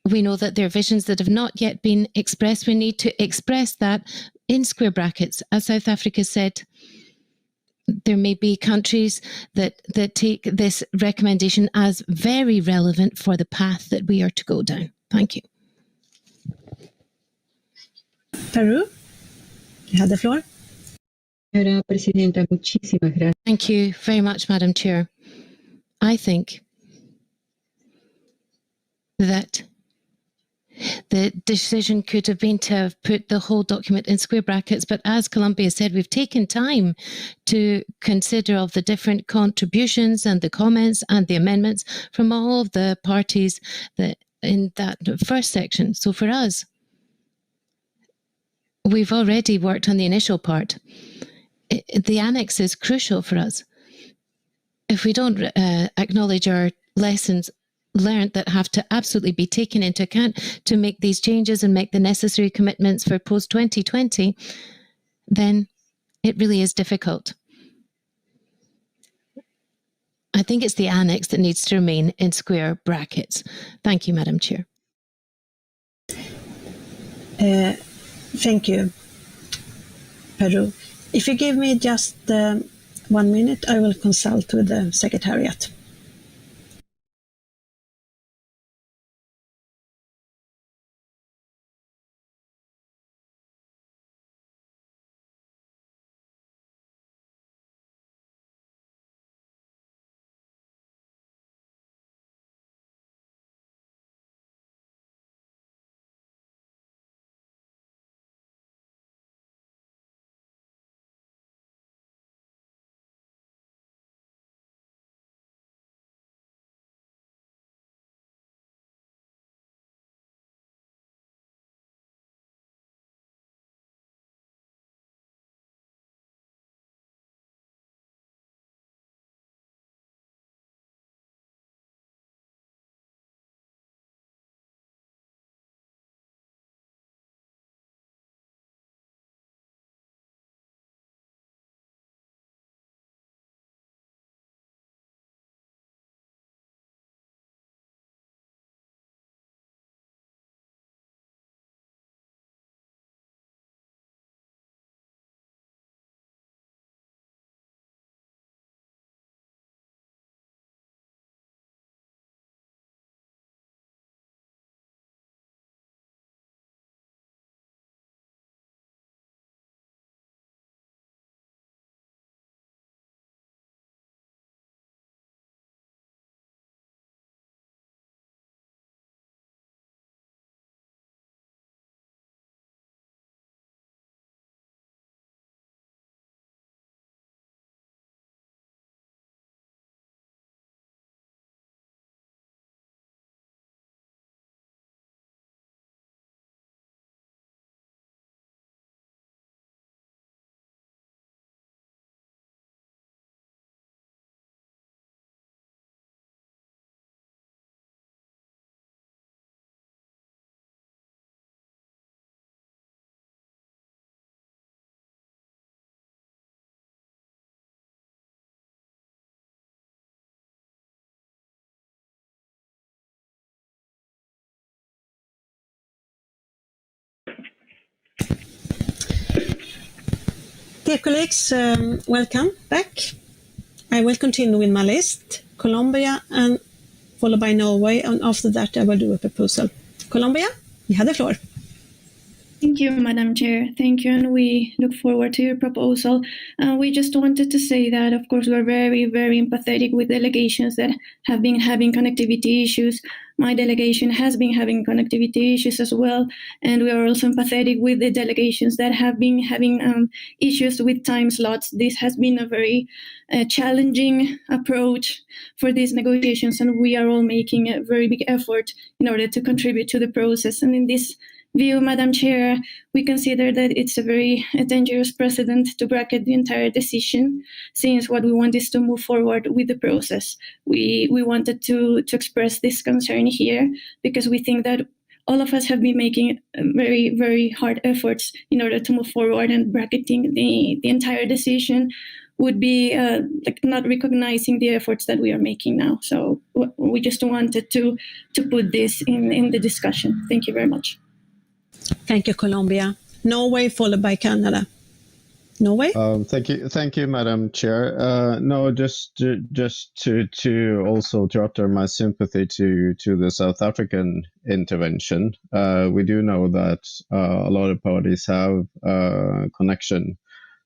we know that there are visions that have not yet been expressed, we need to express that in square brackets. As South Africa said, there may be countries that take this recommendation as very relevant for the path that we are to go down. Thank you. Peru, you have the floor. Señora Presidenta, muchísimas gracias. Thank you very much, Madam Chair. I think that the decision could have been to have put the whole document in square brackets, but as Colombia said, we've taken time to consider all the different contributions and the comments and the amendments from all of the parties that in that first section. So for us, we've already worked on the initial part. The annex is crucial for us. If we don't acknowledge our lessons learned that have to absolutely be taken into account to make these changes and make the necessary commitments for post-2020, then it really is difficult. I think it's the annex that needs to remain in square brackets. Thank you, Madam Chair. Thank you, Peru. If you give me just 1 minute, I will consult with the Secretariat. Dear colleagues, welcome back. I will continue with my list. Colombia and followed by Norway, and after that I will do a proposal. Colombia, you have the floor. Thank you, Madam Chair. Thank you, and we look forward to your proposal. We just wanted to say that, of course, we're very, very empathetic with delegations that have been having connectivity issues. My delegation has been having connectivity issues as well, and we are also empathetic with the delegations that have been having issues with time slots. This has been a very challenging approach for these negotiations, and we are all making a very big effort in order to contribute to the process. And in this view, Madam Chair, we consider that it's a very dangerous precedent to bracket the entire decision, since what we want is to move forward with the process. We wanted to express this concern here because we think that all of us have been making very, very hard efforts in order to move forward, and bracketing the entire decision would be like not recognizing the efforts that we are making now. So we just wanted to put this in the discussion. Thank you very much. Thank you, Colombia. Norway, followed by Canada. Norway? Thank you, Madam Chair. No, just to also utter my sympathy to the South African intervention. We do know that a lot of parties have connection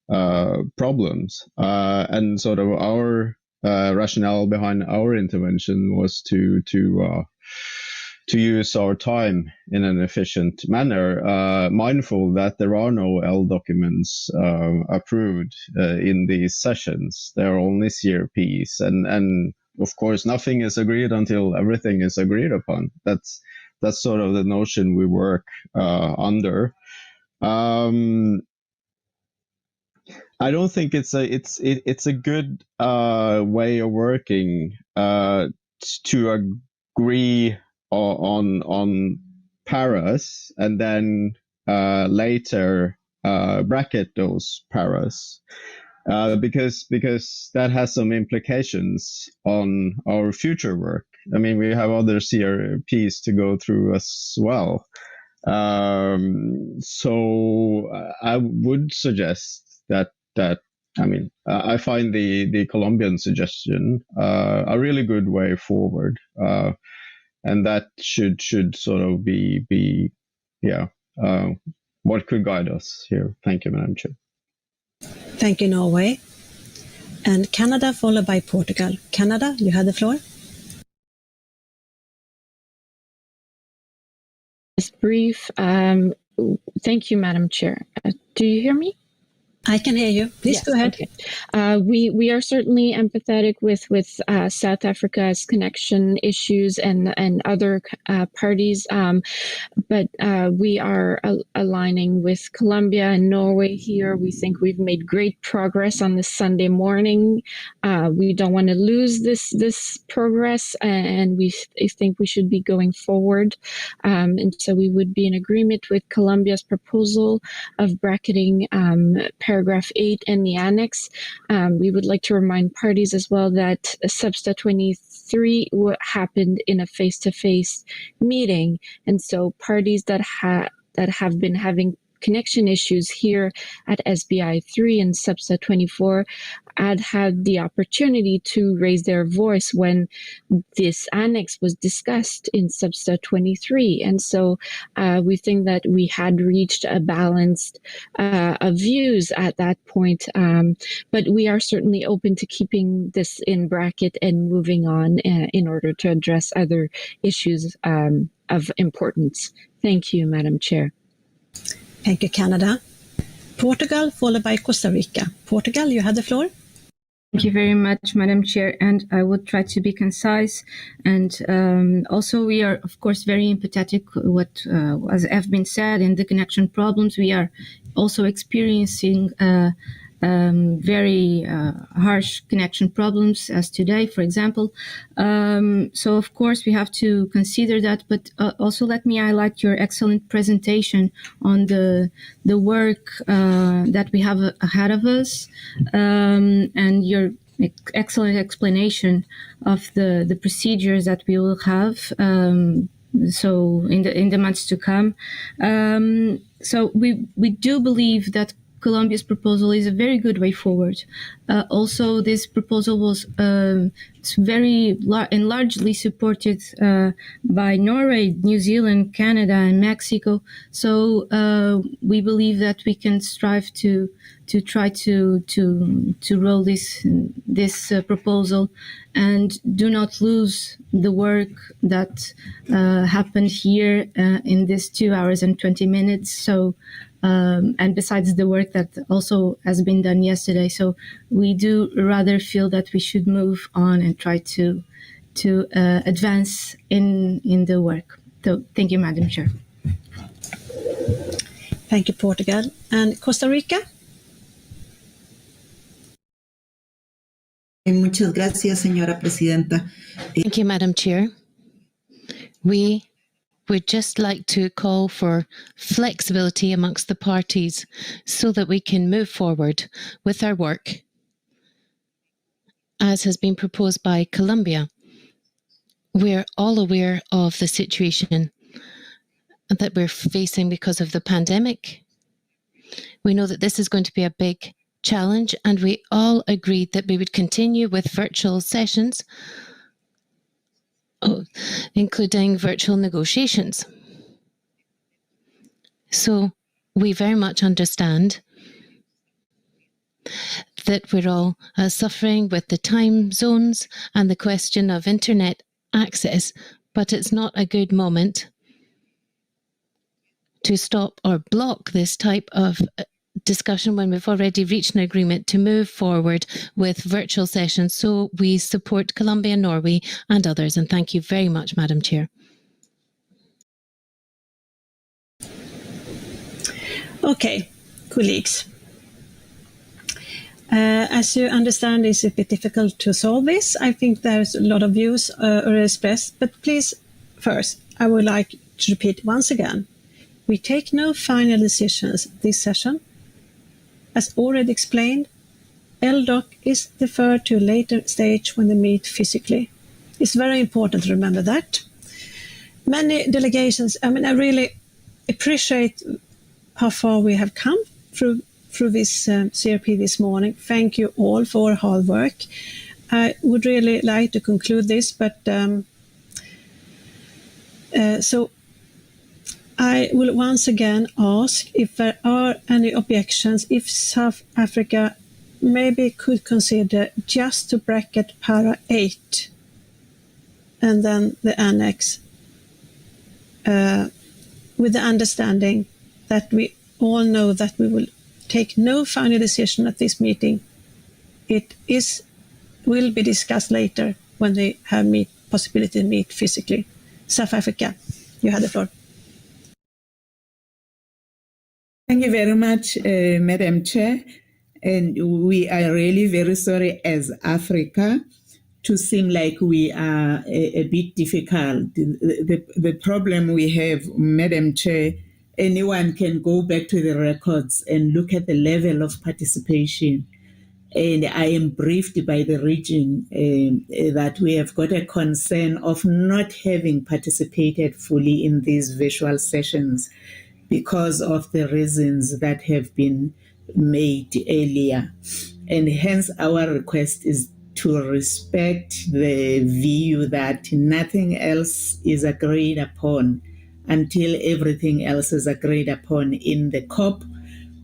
problems, and sort of our rationale behind our intervention was to use our time in an efficient manner, mindful that there are no L documents approved in these sessions. There are only CRPs, and of course nothing is agreed until everything is agreed upon. That's sort of the notion we work under. I don't think it's a good way of working to agree on paras and then later bracket those paras, because that has some implications on our future work. I mean, we have other CRPs to go through as well. So I would suggest that I mean, I find the Colombian suggestion a really good way forward. And that should sort of be what could guide us here. Thank you, Madam Chair. Thank you, Norway. And Canada, followed by Portugal. Canada, you have the floor. It's brief. Thank you, Madam Chair. Do you hear me? I can hear you. Please Yes, go ahead. Okay. We are certainly empathetic with South Africa's connection issues and other parties, but we are aligning with Colombia and Norway here. We think we've made great progress on this Sunday morning. We don't want to lose this progress, and we think we should be going forward. And so we would be in agreement with Colombia's proposal of bracketing paragraph 8 and the annex. We would like to remind parties as well that Substa 23 happened in a face-to-face meeting, and so parties that have been having connection issues here at SBI-3 and Substa 24 had the opportunity to raise their voice when this annex was discussed in Substa 23. And so we think that we had reached a balance of views at that point. But we are certainly open to keeping this in bracket and moving on in order to address other issues of importance. Thank you, Madam Chair. Thank you, Canada. Portugal, followed by Costa Rica. Portugal, you have the floor. Thank you very much, Madam Chair, and I will try to be concise. And also, we are, of course, very empathetic what as have been said in the connection problems. We are also experiencing very harsh connection problems as today, for example. So, of course, we have to consider that, but also let me highlight your excellent presentation on the work that we have ahead of us, and your excellent explanation of the procedures that we will have. So in the months to come. So we do believe that Colombia's proposal is a very good way forward. Also, this proposal was very and largely supported by Norway, New Zealand, Canada, and Mexico. So we believe that we can strive to try to roll this proposal and do not lose the work that happened here in this 2 hours and 20 minutes. So. And besides the work that also has been done yesterday. So we do rather feel that we should move on and try to advance in the work. So thank you, Madam Chair. Thank you, Portugal. And Costa Rica? Muchas gracias, señora presidenta. Thank you, Madam Chair. We would just like to call for flexibility amongst the parties so that we can move forward with our work, as has been proposed by Colombia. We're all aware of the situation that we're facing because of the pandemic. We know that this is going to be a big challenge, and we all agreed that we would continue with virtual sessions, including virtual negotiations. So we very much understand that we're all suffering with the time zones and the question of internet access, but it's not a good moment to stop or block this type of discussion when we've already reached an agreement to move forward with virtual sessions. So we support Colombia, Norway and others. And thank you very much, Madam Chair. Okay, colleagues. As you understand, it's a bit difficult to solve this. I think there's a lot of views expressed, but please, first, I would like to repeat once again, we take no final decisions this session. As already explained, LDOC is deferred to a later stage when they meet physically. It's very important to remember that. Many delegations, I really appreciate how far we have come through this CRP this morning. Thank you all for hard work. I would really like to conclude this, but so I will once again ask if there are any objections, if South Africa maybe could consider just to bracket para 8 and then the annex with the understanding that we all know that we will take no final decision at this meeting. It will be discussed later when they have possibility to meet physically. South Africa, you have the floor. Thank you very much, Madam Chair. And we are really very sorry as Africa to seem like we are a bit difficult. The problem we have, Madam Chair, anyone can go back to the records and look at the level of participation. And I am briefed by the region that we have got a concern of not having participated fully in these virtual sessions because of the reasons that have been made earlier. And hence our request is to respect the view that nothing else is agreed upon until everything else is agreed upon in the COP.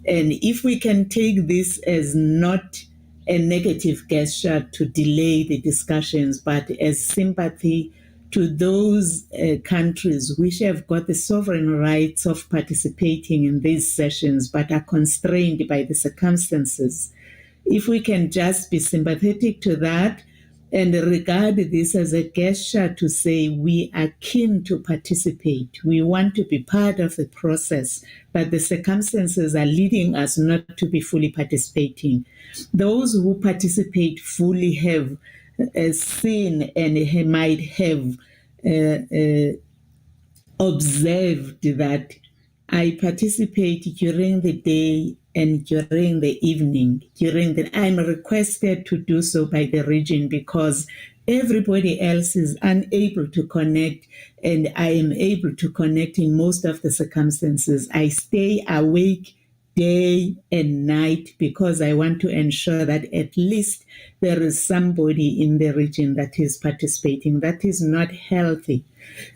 And if we can take this as not a negative gesture to delay the discussions, but as sympathy to those countries which have got the sovereign rights of participating in these sessions, but are constrained by the circumstances, if we can just be sympathetic to that and regard this as a gesture to say we are keen to participate, we want to be part of the process, but the circumstances are leading us not to be fully participating. Those who participate fully have seen and might have observed that I participate during the day and during the evening. I'm requested to do so by the region because everybody else is unable to connect, and I am able to connect in most of the circumstances. I stay awake day and night because I want to ensure that at least there is somebody in the region that is participating. That is not healthy.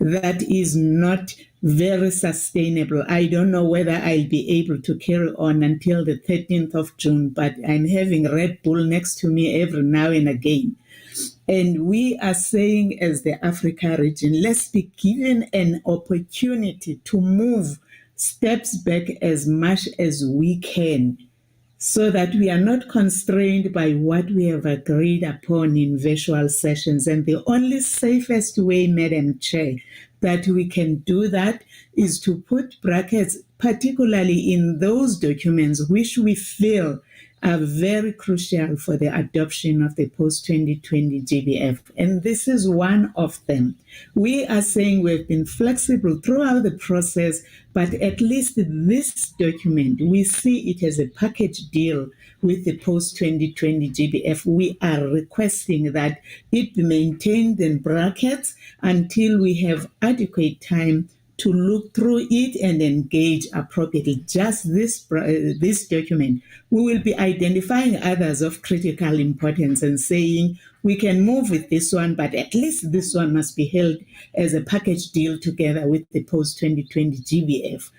That is not very sustainable. I don't know whether I'll be able to carry on until the 13th of June, but I'm having Red Bull next to me every now and again. And we are saying as the Africa region, let's be given an opportunity to move steps back as much as we can so that we are not constrained by what we have agreed upon in virtual sessions. And the only safest way, Madam Chair, that we can do that is to put brackets, particularly in those documents which we feel are very crucial for the adoption of the post-2020 GBF. And this is one of them. We are saying we've been flexible throughout the process, but at least this document, we see it as a package deal with the post-2020 GBF. We are requesting that it be maintained in brackets until we have adequate time to look through it and engage appropriately. Just this document, we will be identifying others of critical importance and saying we can move with this one, but at least this one must be held as a package deal together with the post-2020 GBF.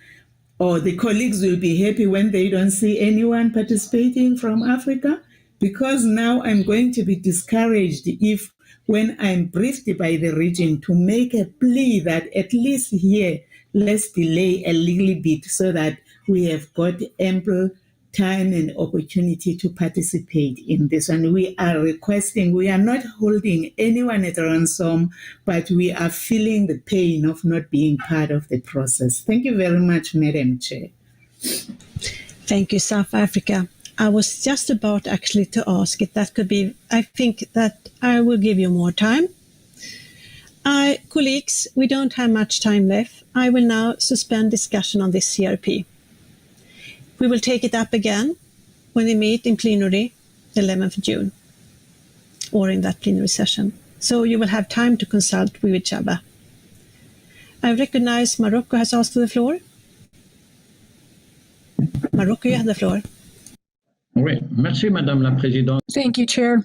Or the colleagues will be happy when they don't see anyone participating from Africa, because now I'm going to be discouraged if when I'm briefed by the region to make a plea that at least here, let's delay a little bit so that we have got ample time and opportunity to participate in this. And we are requesting, we are not holding anyone at ransom, but we are feeling the pain of not being part of the process. Thank you very much, Madam Chair. Thank you, South Africa. I was just about actually to ask if that could be, I think that I will give you more time. Colleagues, we don't have much time left. I will now suspend discussion on this CRP. We will take it up again when we meet in plenary the 11th of June or in that plenary session. So you will have time to consult with each other. I recognize Morocco has asked for the floor. Morocco, you have the floor. Oui, merci, Madame la Présidente. Thank you, Chair.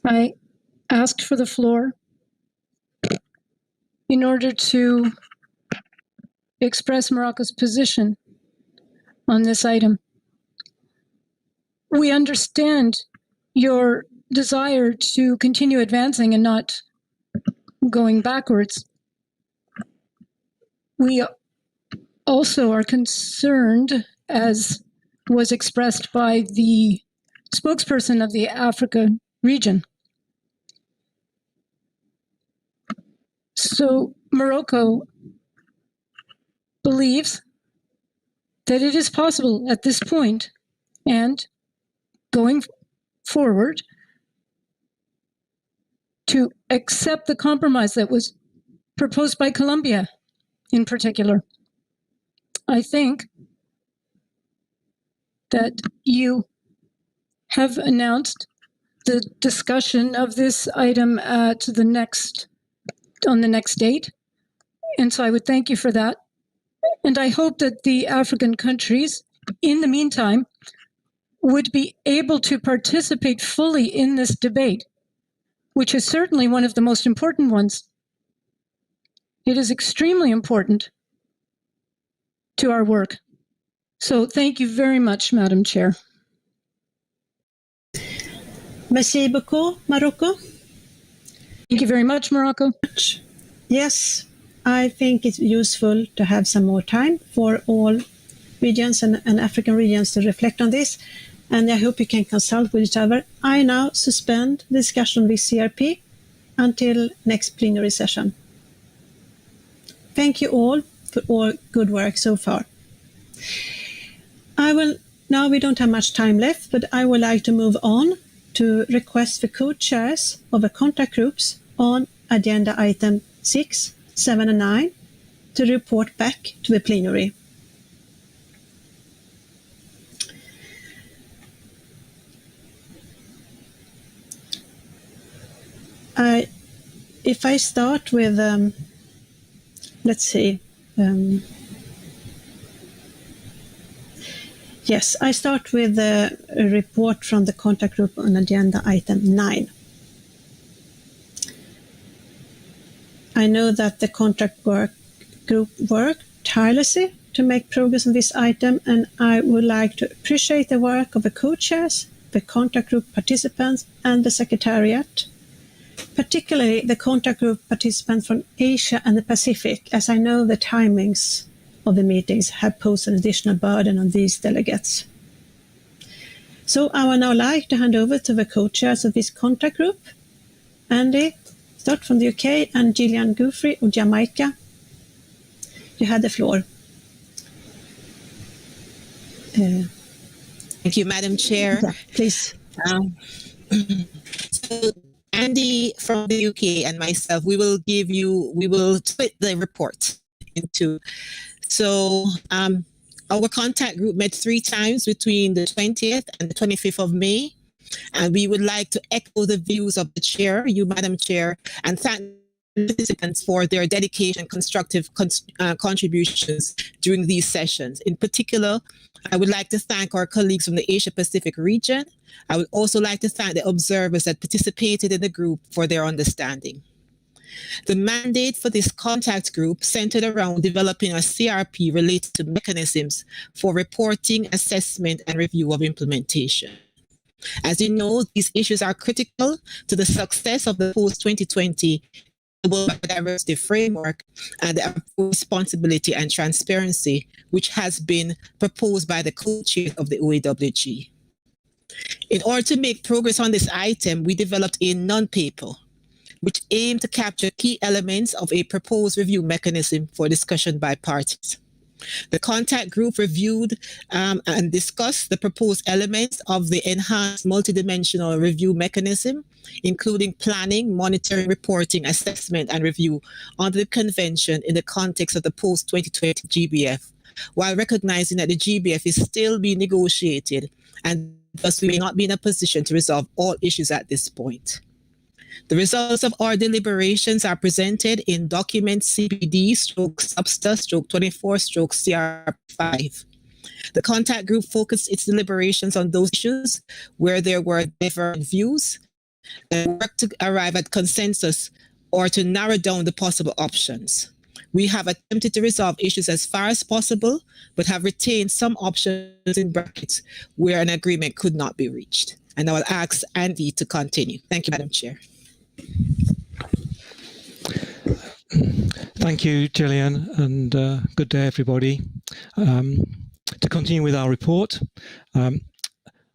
I asked for the floor in order to express Morocco's position on this item. We understand your desire to continue advancing and not going backwards. We also are concerned, as was expressed by the spokesperson of the Africa region. So Morocco believes that it is possible at this point and going forward to accept the compromise that was proposed by Colombia in particular. I think that you have announced the discussion of this item at on the next date. And so I would thank you for that. And I hope that the African countries, in the meantime, would be able to participate fully in this debate, which is certainly one of the most important ones. It is extremely important to our work. So thank you very much, Madam Chair. Merci beaucoup, Morocco. Thank you very much, Morocco. Yes, I think it's useful to have some more time for all regions and African regions to reflect on this. And I hope you can consult with each other. I now suspend the discussion with CRP until next plenary session. Thank you all for all good work so far. Now we don't have much time left, but I would like to move on to request for co-chairs of the contact groups on agenda item 6, 7 and 9 to report back to the plenary. If I start with, let's see, Yes, I start with a report from the contact group on agenda item 9. I know that the contact group worked tirelessly to make progress on this item, and I would like to appreciate the work of the co-chairs, the contact group participants, and the secretariat, particularly the contact group participants from Asia and the Pacific, as I know the timings of the meetings have posed an additional burden on these delegates. So I would now like to hand over to the co-chairs of this contact group. Andy, start from the UK, and Gillian Guthrie of Jamaica. You had the floor. Thank you, Madam Chair. Yeah, please. So Andy from the UK and myself, we will split the report into. So our contact group met 3 times between the 20th and the 25th of May. And we would like to echo the views of the chair, you, Madam Chair, and thank participants for their dedication and constructive contributions during these sessions. In particular, I would like to thank our colleagues from the Asia Pacific region. I would also like to thank the observers that participated in the group for their understanding. The mandate for this contact group centered around developing a CRP related to mechanisms for reporting, assessment, and review of implementation. As you know, these issues are critical to the success of the post-2020 Global Biodiversity Framework and the responsibility and transparency, which has been proposed by the co-chair of the OAWG. In order to make progress on this item, we developed a non-paper, which aimed to capture key elements of a proposed review mechanism for discussion by parties. The contact group reviewed and discussed the proposed elements of the enhanced multidimensional review mechanism, including planning, monitoring, reporting, assessment, and review under the convention in the context of the post-2020 GBF, while recognizing that the GBF is still being negotiated and thus we may not be in a position to resolve all issues at this point. The results of our deliberations are presented in document CBD/SubSTA/24/CR5. The contact group focused its deliberations on those issues where there were divergent views and worked to arrive at consensus or to narrow down the possible options. We have attempted to resolve issues as far as possible, but have retained some options in brackets where an agreement could not be reached. And I will ask Andy to continue. Thank you, Madam Chair. Thank you, Gillian, and good day, everybody. To continue with our report, the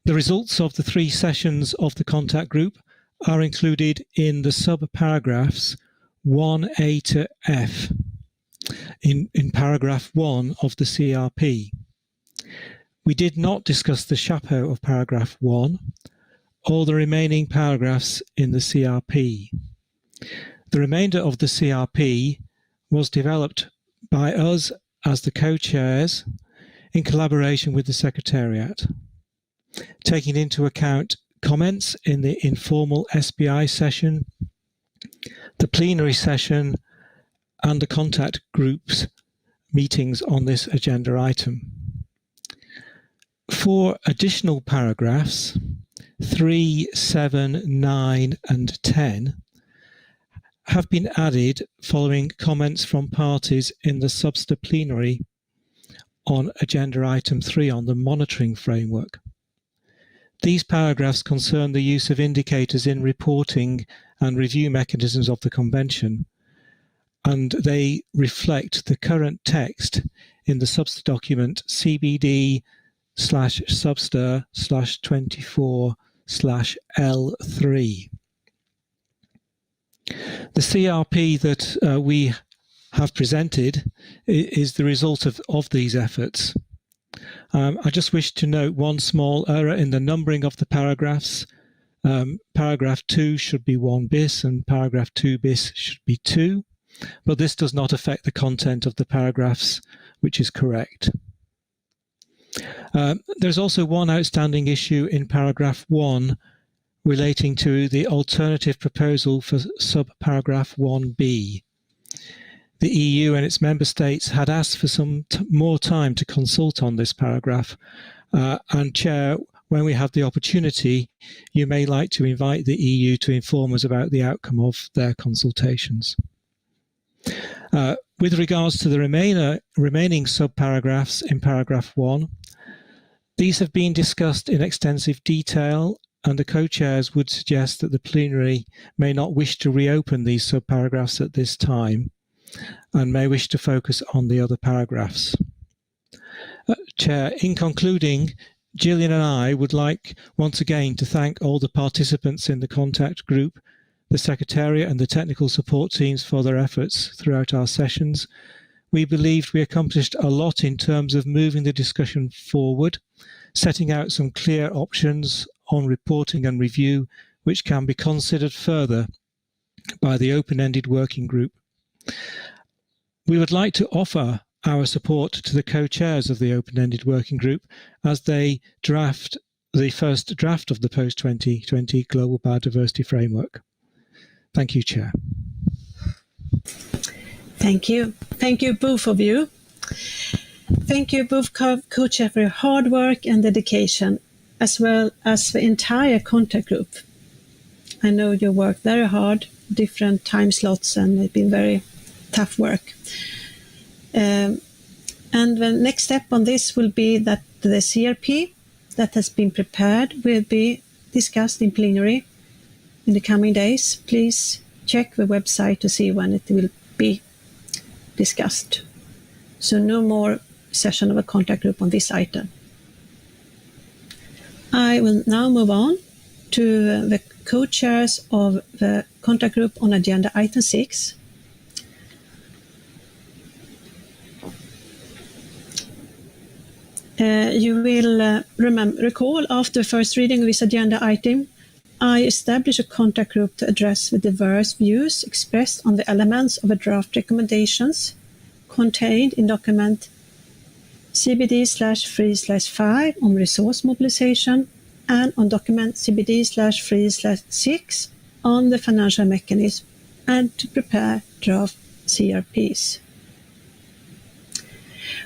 results of the 3 sessions of the contact group are included in the sub-paragraphs 1A to F in paragraph 1 of the CRP. We did not discuss the chapeau of paragraph 1 or the remaining paragraphs in the CRP. The remainder of the CRP was developed by us as the co-chairs in collaboration with the Secretariat, taking into account comments in the informal SBI session, the plenary session, and the contact groups meetings on this agenda item. 4 additional paragraphs, 3, 7, 9, and 10, have been added following comments from parties in the Subsidiary plenary on agenda item 3 on the monitoring framework. These paragraphs concern the use of indicators in reporting and review mechanisms of the Convention, and they reflect the current text in the Subsidiary document CBD/Substa/24/L3. The CRP that we have presented is the result of these efforts. I just wish to note one small error in the numbering of the paragraphs. Paragraph 2 should be 1 bis and paragraph 2 bis should be 2, but this does not affect the content of the paragraphs, which is correct. There's also one outstanding issue in paragraph 1 relating to the alternative proposal for sub-paragraph 1b. The EU and its member states had asked for some more time to consult on this paragraph, And Chair, when we have the opportunity, you may like to invite the EU to inform us about the outcome of their consultations. With regards to the remaining sub-paragraphs in paragraph 1, these have been discussed in extensive detail, and the co-chairs would suggest that the plenary may not wish to reopen these sub-paragraphs at this time and may wish to focus on the other paragraphs. Chair, in concluding, Gillian and I would like once again to thank all the participants in the contact group, the Secretariat and the technical support teams for their efforts throughout our sessions. We believed we accomplished a lot in terms of moving the discussion forward, setting out some clear options on reporting and review, which can be considered further by the open-ended working group. We would like to offer our support to the co-chairs of the open-ended working group as they draft the first draft of the post-2020 Global Biodiversity Framework. Thank you, Chair. Thank you. Thank you, both of you. Thank you, both co-chair, for your hard work and dedication, as well as the entire contact group. I know you worked very hard, different time slots, and it's been very tough work. And the next step on this will be that the CRP that has been prepared will be discussed in plenary in the coming days. Please check the website to see when it will be discussed. So no more session of a contact group on this item. I will now move on to the co-chairs of the contact group on agenda item 6. You will recall after first reading of this agenda item, I established a contact group to address the diverse views expressed on the elements of the draft recommendations contained in document CBD/3/5 on resource mobilization and on document CBD/3/6 on the financial mechanism, and to prepare draft CRPs.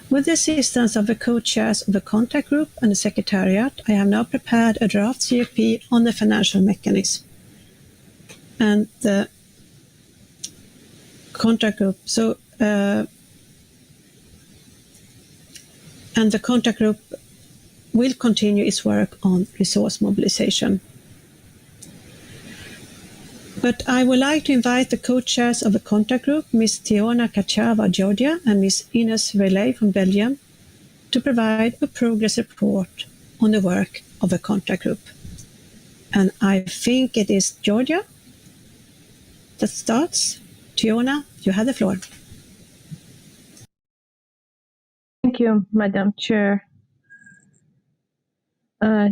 With the assistance of the co-chairs of the contact group and the Secretariat, I have now prepared a draft CRP on the financial mechanism. And the contact group, and the contact group will continue its work on resource mobilization. But I would like to invite the co-chairs of the contact group, Ms. Tiona Kachava, Georgia, and Ms. Ines Relay from Belgium, to provide a progress report on the work of the contact group. And I think it is Georgia that starts. Tiona, you have the floor. Thank you, Madam Chair.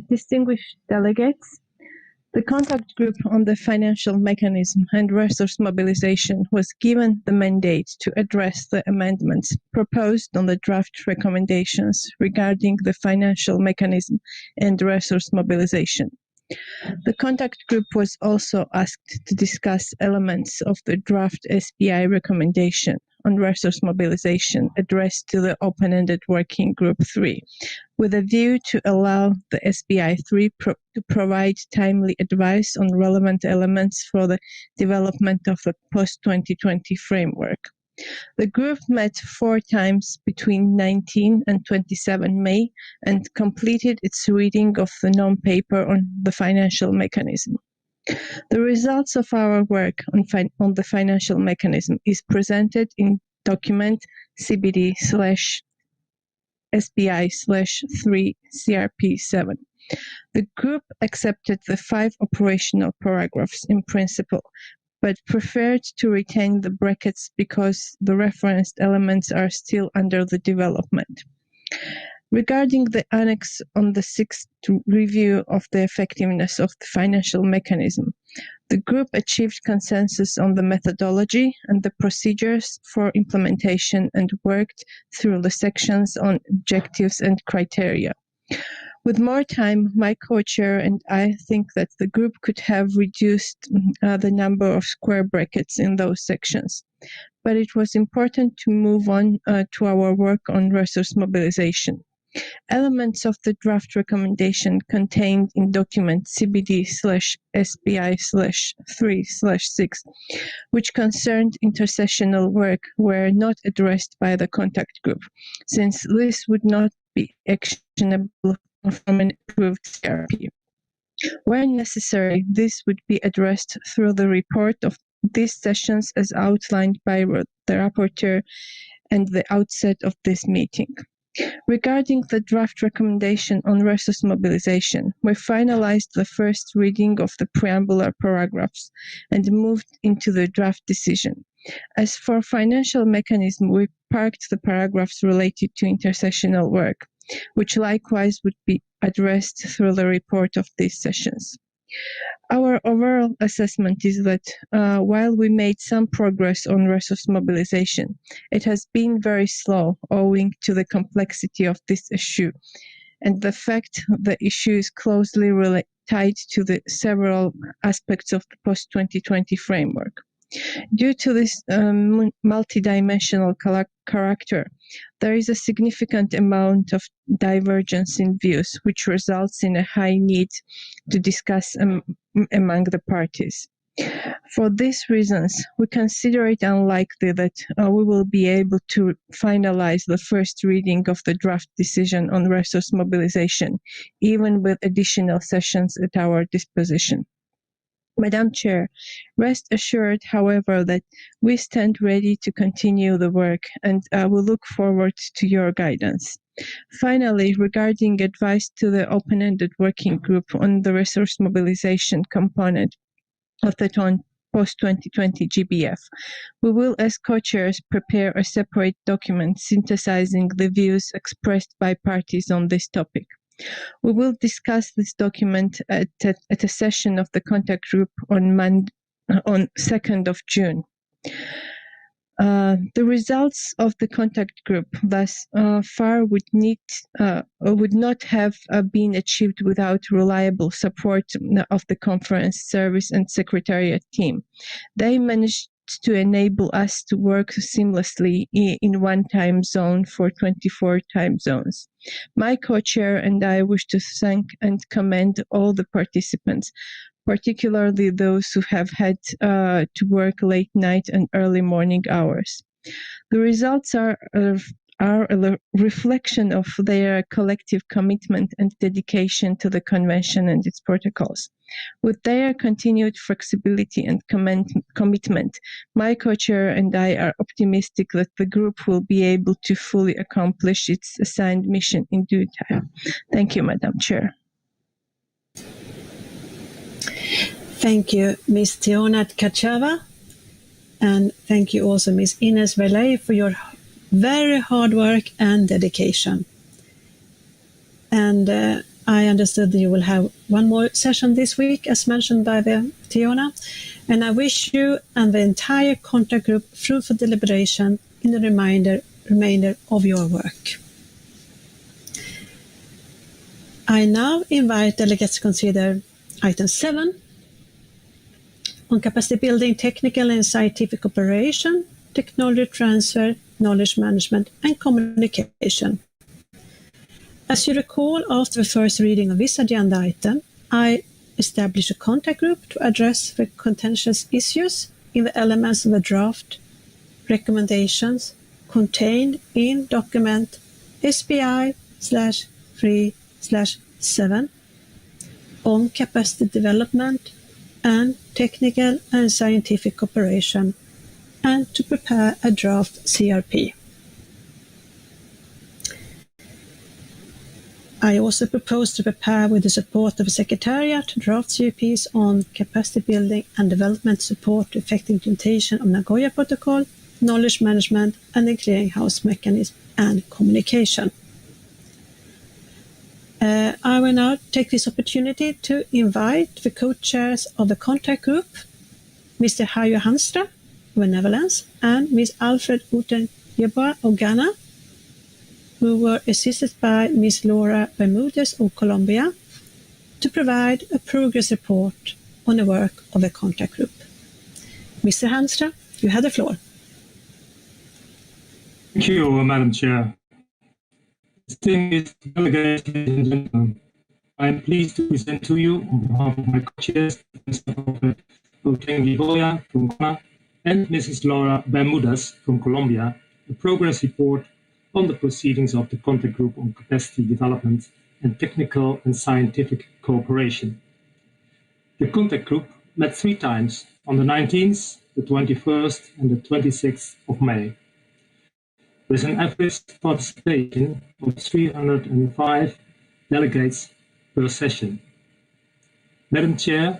Distinguished delegates, the contact group on the financial mechanism and resource mobilization was given the mandate to address the amendments proposed on the draft recommendations regarding the financial mechanism and resource mobilization. The contact group was also asked to discuss elements of the draft SBI recommendation on resource mobilization addressed to the open-ended working group 3, with a view to allow the SBI-3 to provide timely advice on relevant elements for the development of the post-2020 framework. The group met 4 times between 19 and 27 May and completed its reading of the non-paper on the financial mechanism. The results of our work on the financial mechanism is presented in document CBD/SBI/3 CRP7. The group accepted the 5 operational paragraphs in principle, but preferred to retain the brackets because the referenced elements are still under the development. Regarding the annex on the 6th review of the effectiveness of the financial mechanism, the group achieved consensus on the methodology and the procedures for implementation and worked through the sections on objectives and criteria. With more time, my co-chair and I think that the group could have reduced the number of square brackets in those sections. But it was important to move on to our work on resource mobilization. Elements of the draft recommendation contained in document CBD/SBI/3/6, which concerned intersessional work, were not addressed by the contact group, since this would not be actionable from an approved CRP. Where necessary, this would be addressed through the report of these sessions as outlined by the rapporteur and the outset of this meeting. Regarding the draft recommendation on resource mobilization, we finalized the first reading of the preambular paragraphs and moved into the draft decision. As for financial mechanism, we parked the paragraphs related to intersessional work, which likewise would be addressed through the report of these sessions. Our overall assessment is that while we made some progress on resource mobilization, it has been very slow owing to the complexity of this issue and the fact the issue is closely tied to the several aspects of the post-2020 framework. Due to this multidimensional character, there is a significant amount of divergence in views, which results in a high need to discuss among the parties. For these reasons, we consider it unlikely that we will be able to finalize the first reading of the draft decision on resource mobilization, even with additional sessions at our disposition. Madam Chair, rest assured, however, that we stand ready to continue the work and we look forward to your guidance. Finally, regarding advice to the open-ended working group on the resource mobilization component of the post-2020 GBF, we will, as co-chairs, prepare a separate document synthesizing the views expressed by parties on this topic. We will discuss this document at a session of the contact group on 2nd of June. The results of the contact group thus far would not have been achieved without reliable support of the conference service and secretariat team. They managed to enable us to work seamlessly in one time zone for 24 time zones. My co-chair and I wish to thank and commend all the participants, particularly those who have had to work late night and early morning hours. The results are a reflection of their collective commitment and dedication to the convention and its protocols. With their continued flexibility and commitment, my co-chair and I are optimistic that the group will be able to fully accomplish its assigned mission in due time. Thank you, Madam Chair. Thank you, Ms. Tiona Tkacheva, and thank you also, Ms. Ines Velay, for your very hard work and dedication. And I understood that you will have one more session this week, as mentioned by the Tiona, and I wish you and the entire contact group fruitful deliberation in the remainder of your work. I now invite delegates to consider item 7 on capacity building, technical and scientific cooperation, technology transfer, knowledge management, and communication. As you recall, after the first reading of this agenda item, I established a contact group to address the contentious issues in the elements of the draft recommendations contained in document SBI-3/7 on capacity development and technical and scientific cooperation, and to prepare a draft CRP. I also propose to prepare, with the support of the Secretariat, draft CRPs on capacity building and development support to effective implementation of Nagoya Protocol, knowledge management, and the clearinghouse mechanism and communication. I will now take this opportunity to invite the co-chairs of the contact group, Mr. Hayo Hanstra of the Netherlands and Ms. Alfred Uten-Yeboah of Ghana, who were assisted by Ms. Laura Bermudez of Colombia, to provide a progress report on the work of the contact group. Mr. Hanstra, you have the floor. Thank you, Madam Chair. Distinguished delegates, ladies and gentlemen, I am pleased to present to you, on behalf of my co-chairs, Mr. Otengi Boya from Ghana and Mrs. Laura Bermudez from Colombia, a progress report on the proceedings of the Contact Group on Capacity Development and Technical and Scientific Cooperation. The Contact Group met 3 times, on the 19th, the 21st and the 26th of May, with an average participation of 305 delegates per session. Madam Chair,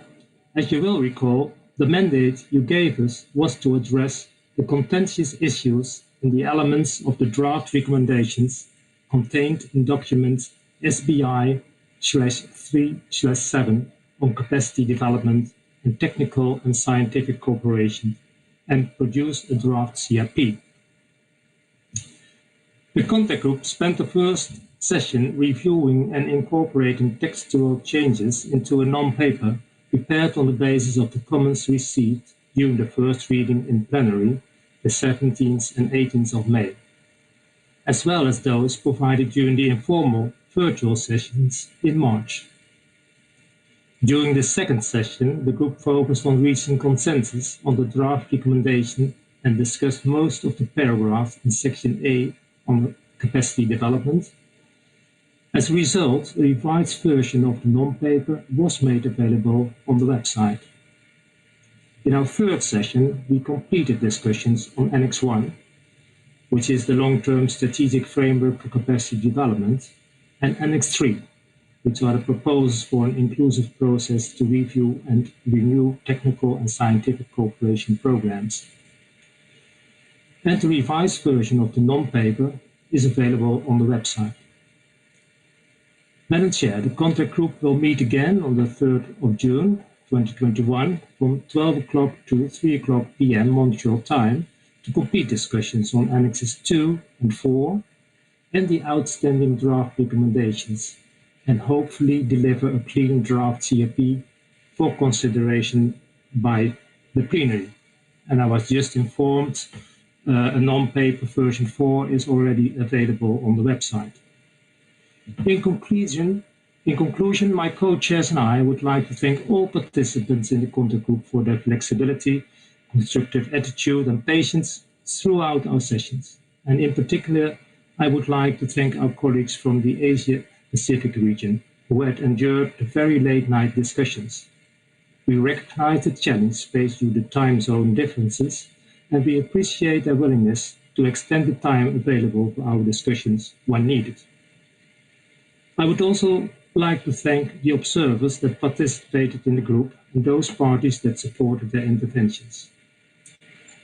as you will recall, the mandate you gave us was to address the contentious issues in the elements of the draft recommendations contained in document SBI-3/7 on capacity development and technical and scientific cooperation, and produce a draft CRP. The Contact Group spent the first session reviewing and incorporating textual changes into a non-paper prepared on the basis of the comments received during the first reading in plenary, the 17th and 18th of May, as well as those provided during the informal virtual sessions in March. During the second session, the group focused on reaching consensus on the draft recommendation and discussed most of the paragraph in section A on capacity development. As a result, a revised version of the non-paper was made available on the website. In our third session, we completed discussions on Annex 1, which is the long-term strategic framework for capacity development, and Annex 3, which are the proposals for an inclusive process to review and renew technical and scientific cooperation programs. And the revised version of the non-paper is available on the website. Madam Chair, the Contact Group will meet again on the 3rd of June 2021 from 12 o'clock to 3 o'clock p.m. Montreal time to complete discussions on Annexes 2 and 4 and the outstanding draft recommendations, and hopefully deliver a clean draft CRP for consideration by the plenary. And I was just informed a non-paper version 4 is already available on the website. In conclusion, my co-chairs and I would like to thank all participants in the Contact Group for their flexibility, constructive attitude and patience throughout our sessions. And in particular, I would like to thank our colleagues from the Asia-Pacific region who had endured the very late night discussions. We recognize the challenge faced due to time zone differences, and we appreciate their willingness to extend the time available for our discussions when needed. I would also like to thank the observers that participated in the group and those parties that supported their interventions.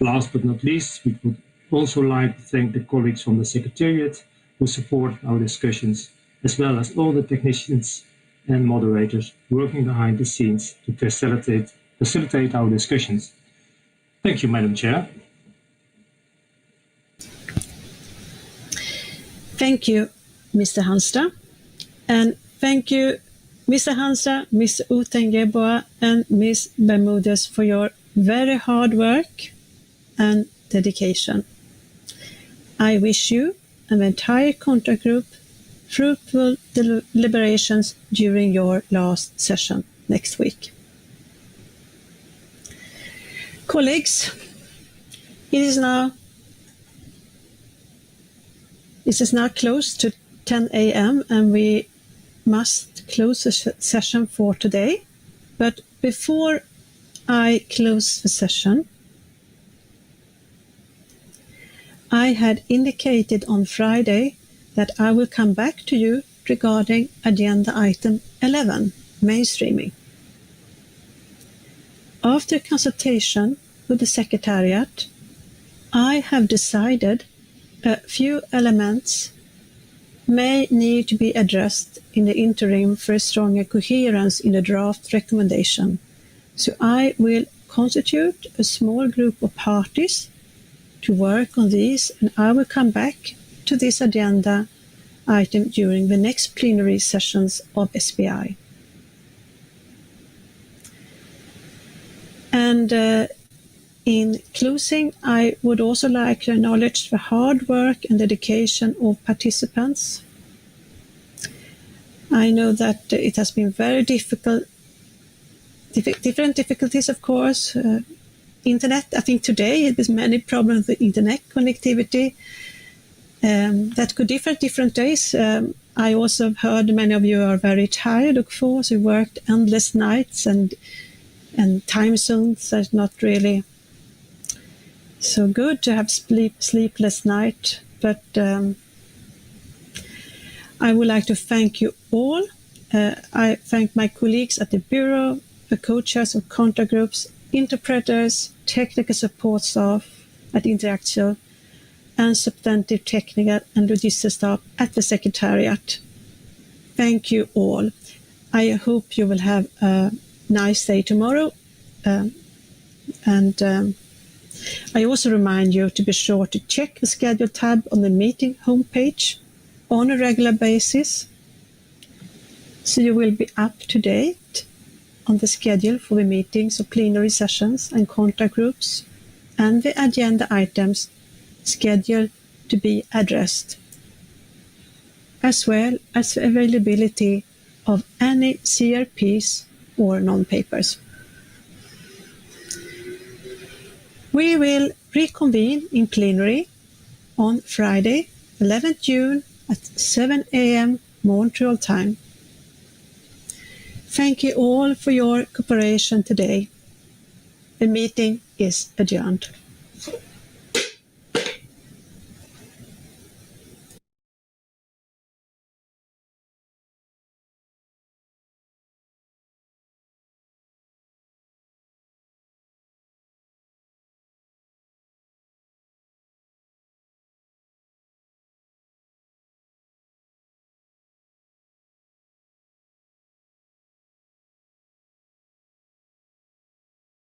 Last but not least, we would also like to thank the colleagues from the Secretariat who supported our discussions, as well as all the technicians and moderators working behind the scenes to facilitate our discussions. Thank you, Madam Chair. Thank you, Mr. Hanstad. And thank you, Mr. Hanstad, Ms. Otengi-Boa, and Ms. Bermudez for your very hard work and dedication. I wish you and the entire Contact Group fruitful deliberations during your last session next week. Colleagues, it is now close to 10 a.m. and we must close the session for today. But before I close the session, I had indicated on Friday that I will come back to you regarding agenda item 11, mainstreaming. After consultation with the Secretariat, I have decided a few elements may need to be addressed in the interim for a stronger coherence in the draft recommendation. So I will constitute a small group of parties to work on these, and I will come back to this agenda item during the next plenary sessions of SBI. And in closing, I would also like to acknowledge the hard work and dedication of participants I know that it has been very difficult, different difficulties, of course. Internet, I think today there's many problems with internet connectivity that could differ different days. I also have heard many of you are very tired, of course. You worked endless nights and time zones that's not really so good to have sleepless night. But I would like to thank you all. I thank my colleagues at the Bureau, the co-chairs of contact groups, interpreters, technical support staff at Interactio, and substantive technical and logistical staff at the Secretariat. Thank you all. I hope you will have a nice day tomorrow. I also remind you to be sure to check the schedule tab on the meeting homepage on a regular basis, so you will be up to date on the schedule for the meetings of plenary sessions and contact groups and the agenda items scheduled to be addressed, as well as the availability of any CRPs or non-papers. We will reconvene in plenary on Friday, 11th June at 7 a.m. Montreal time. Thank you all for your cooperation today. The meeting is adjourned.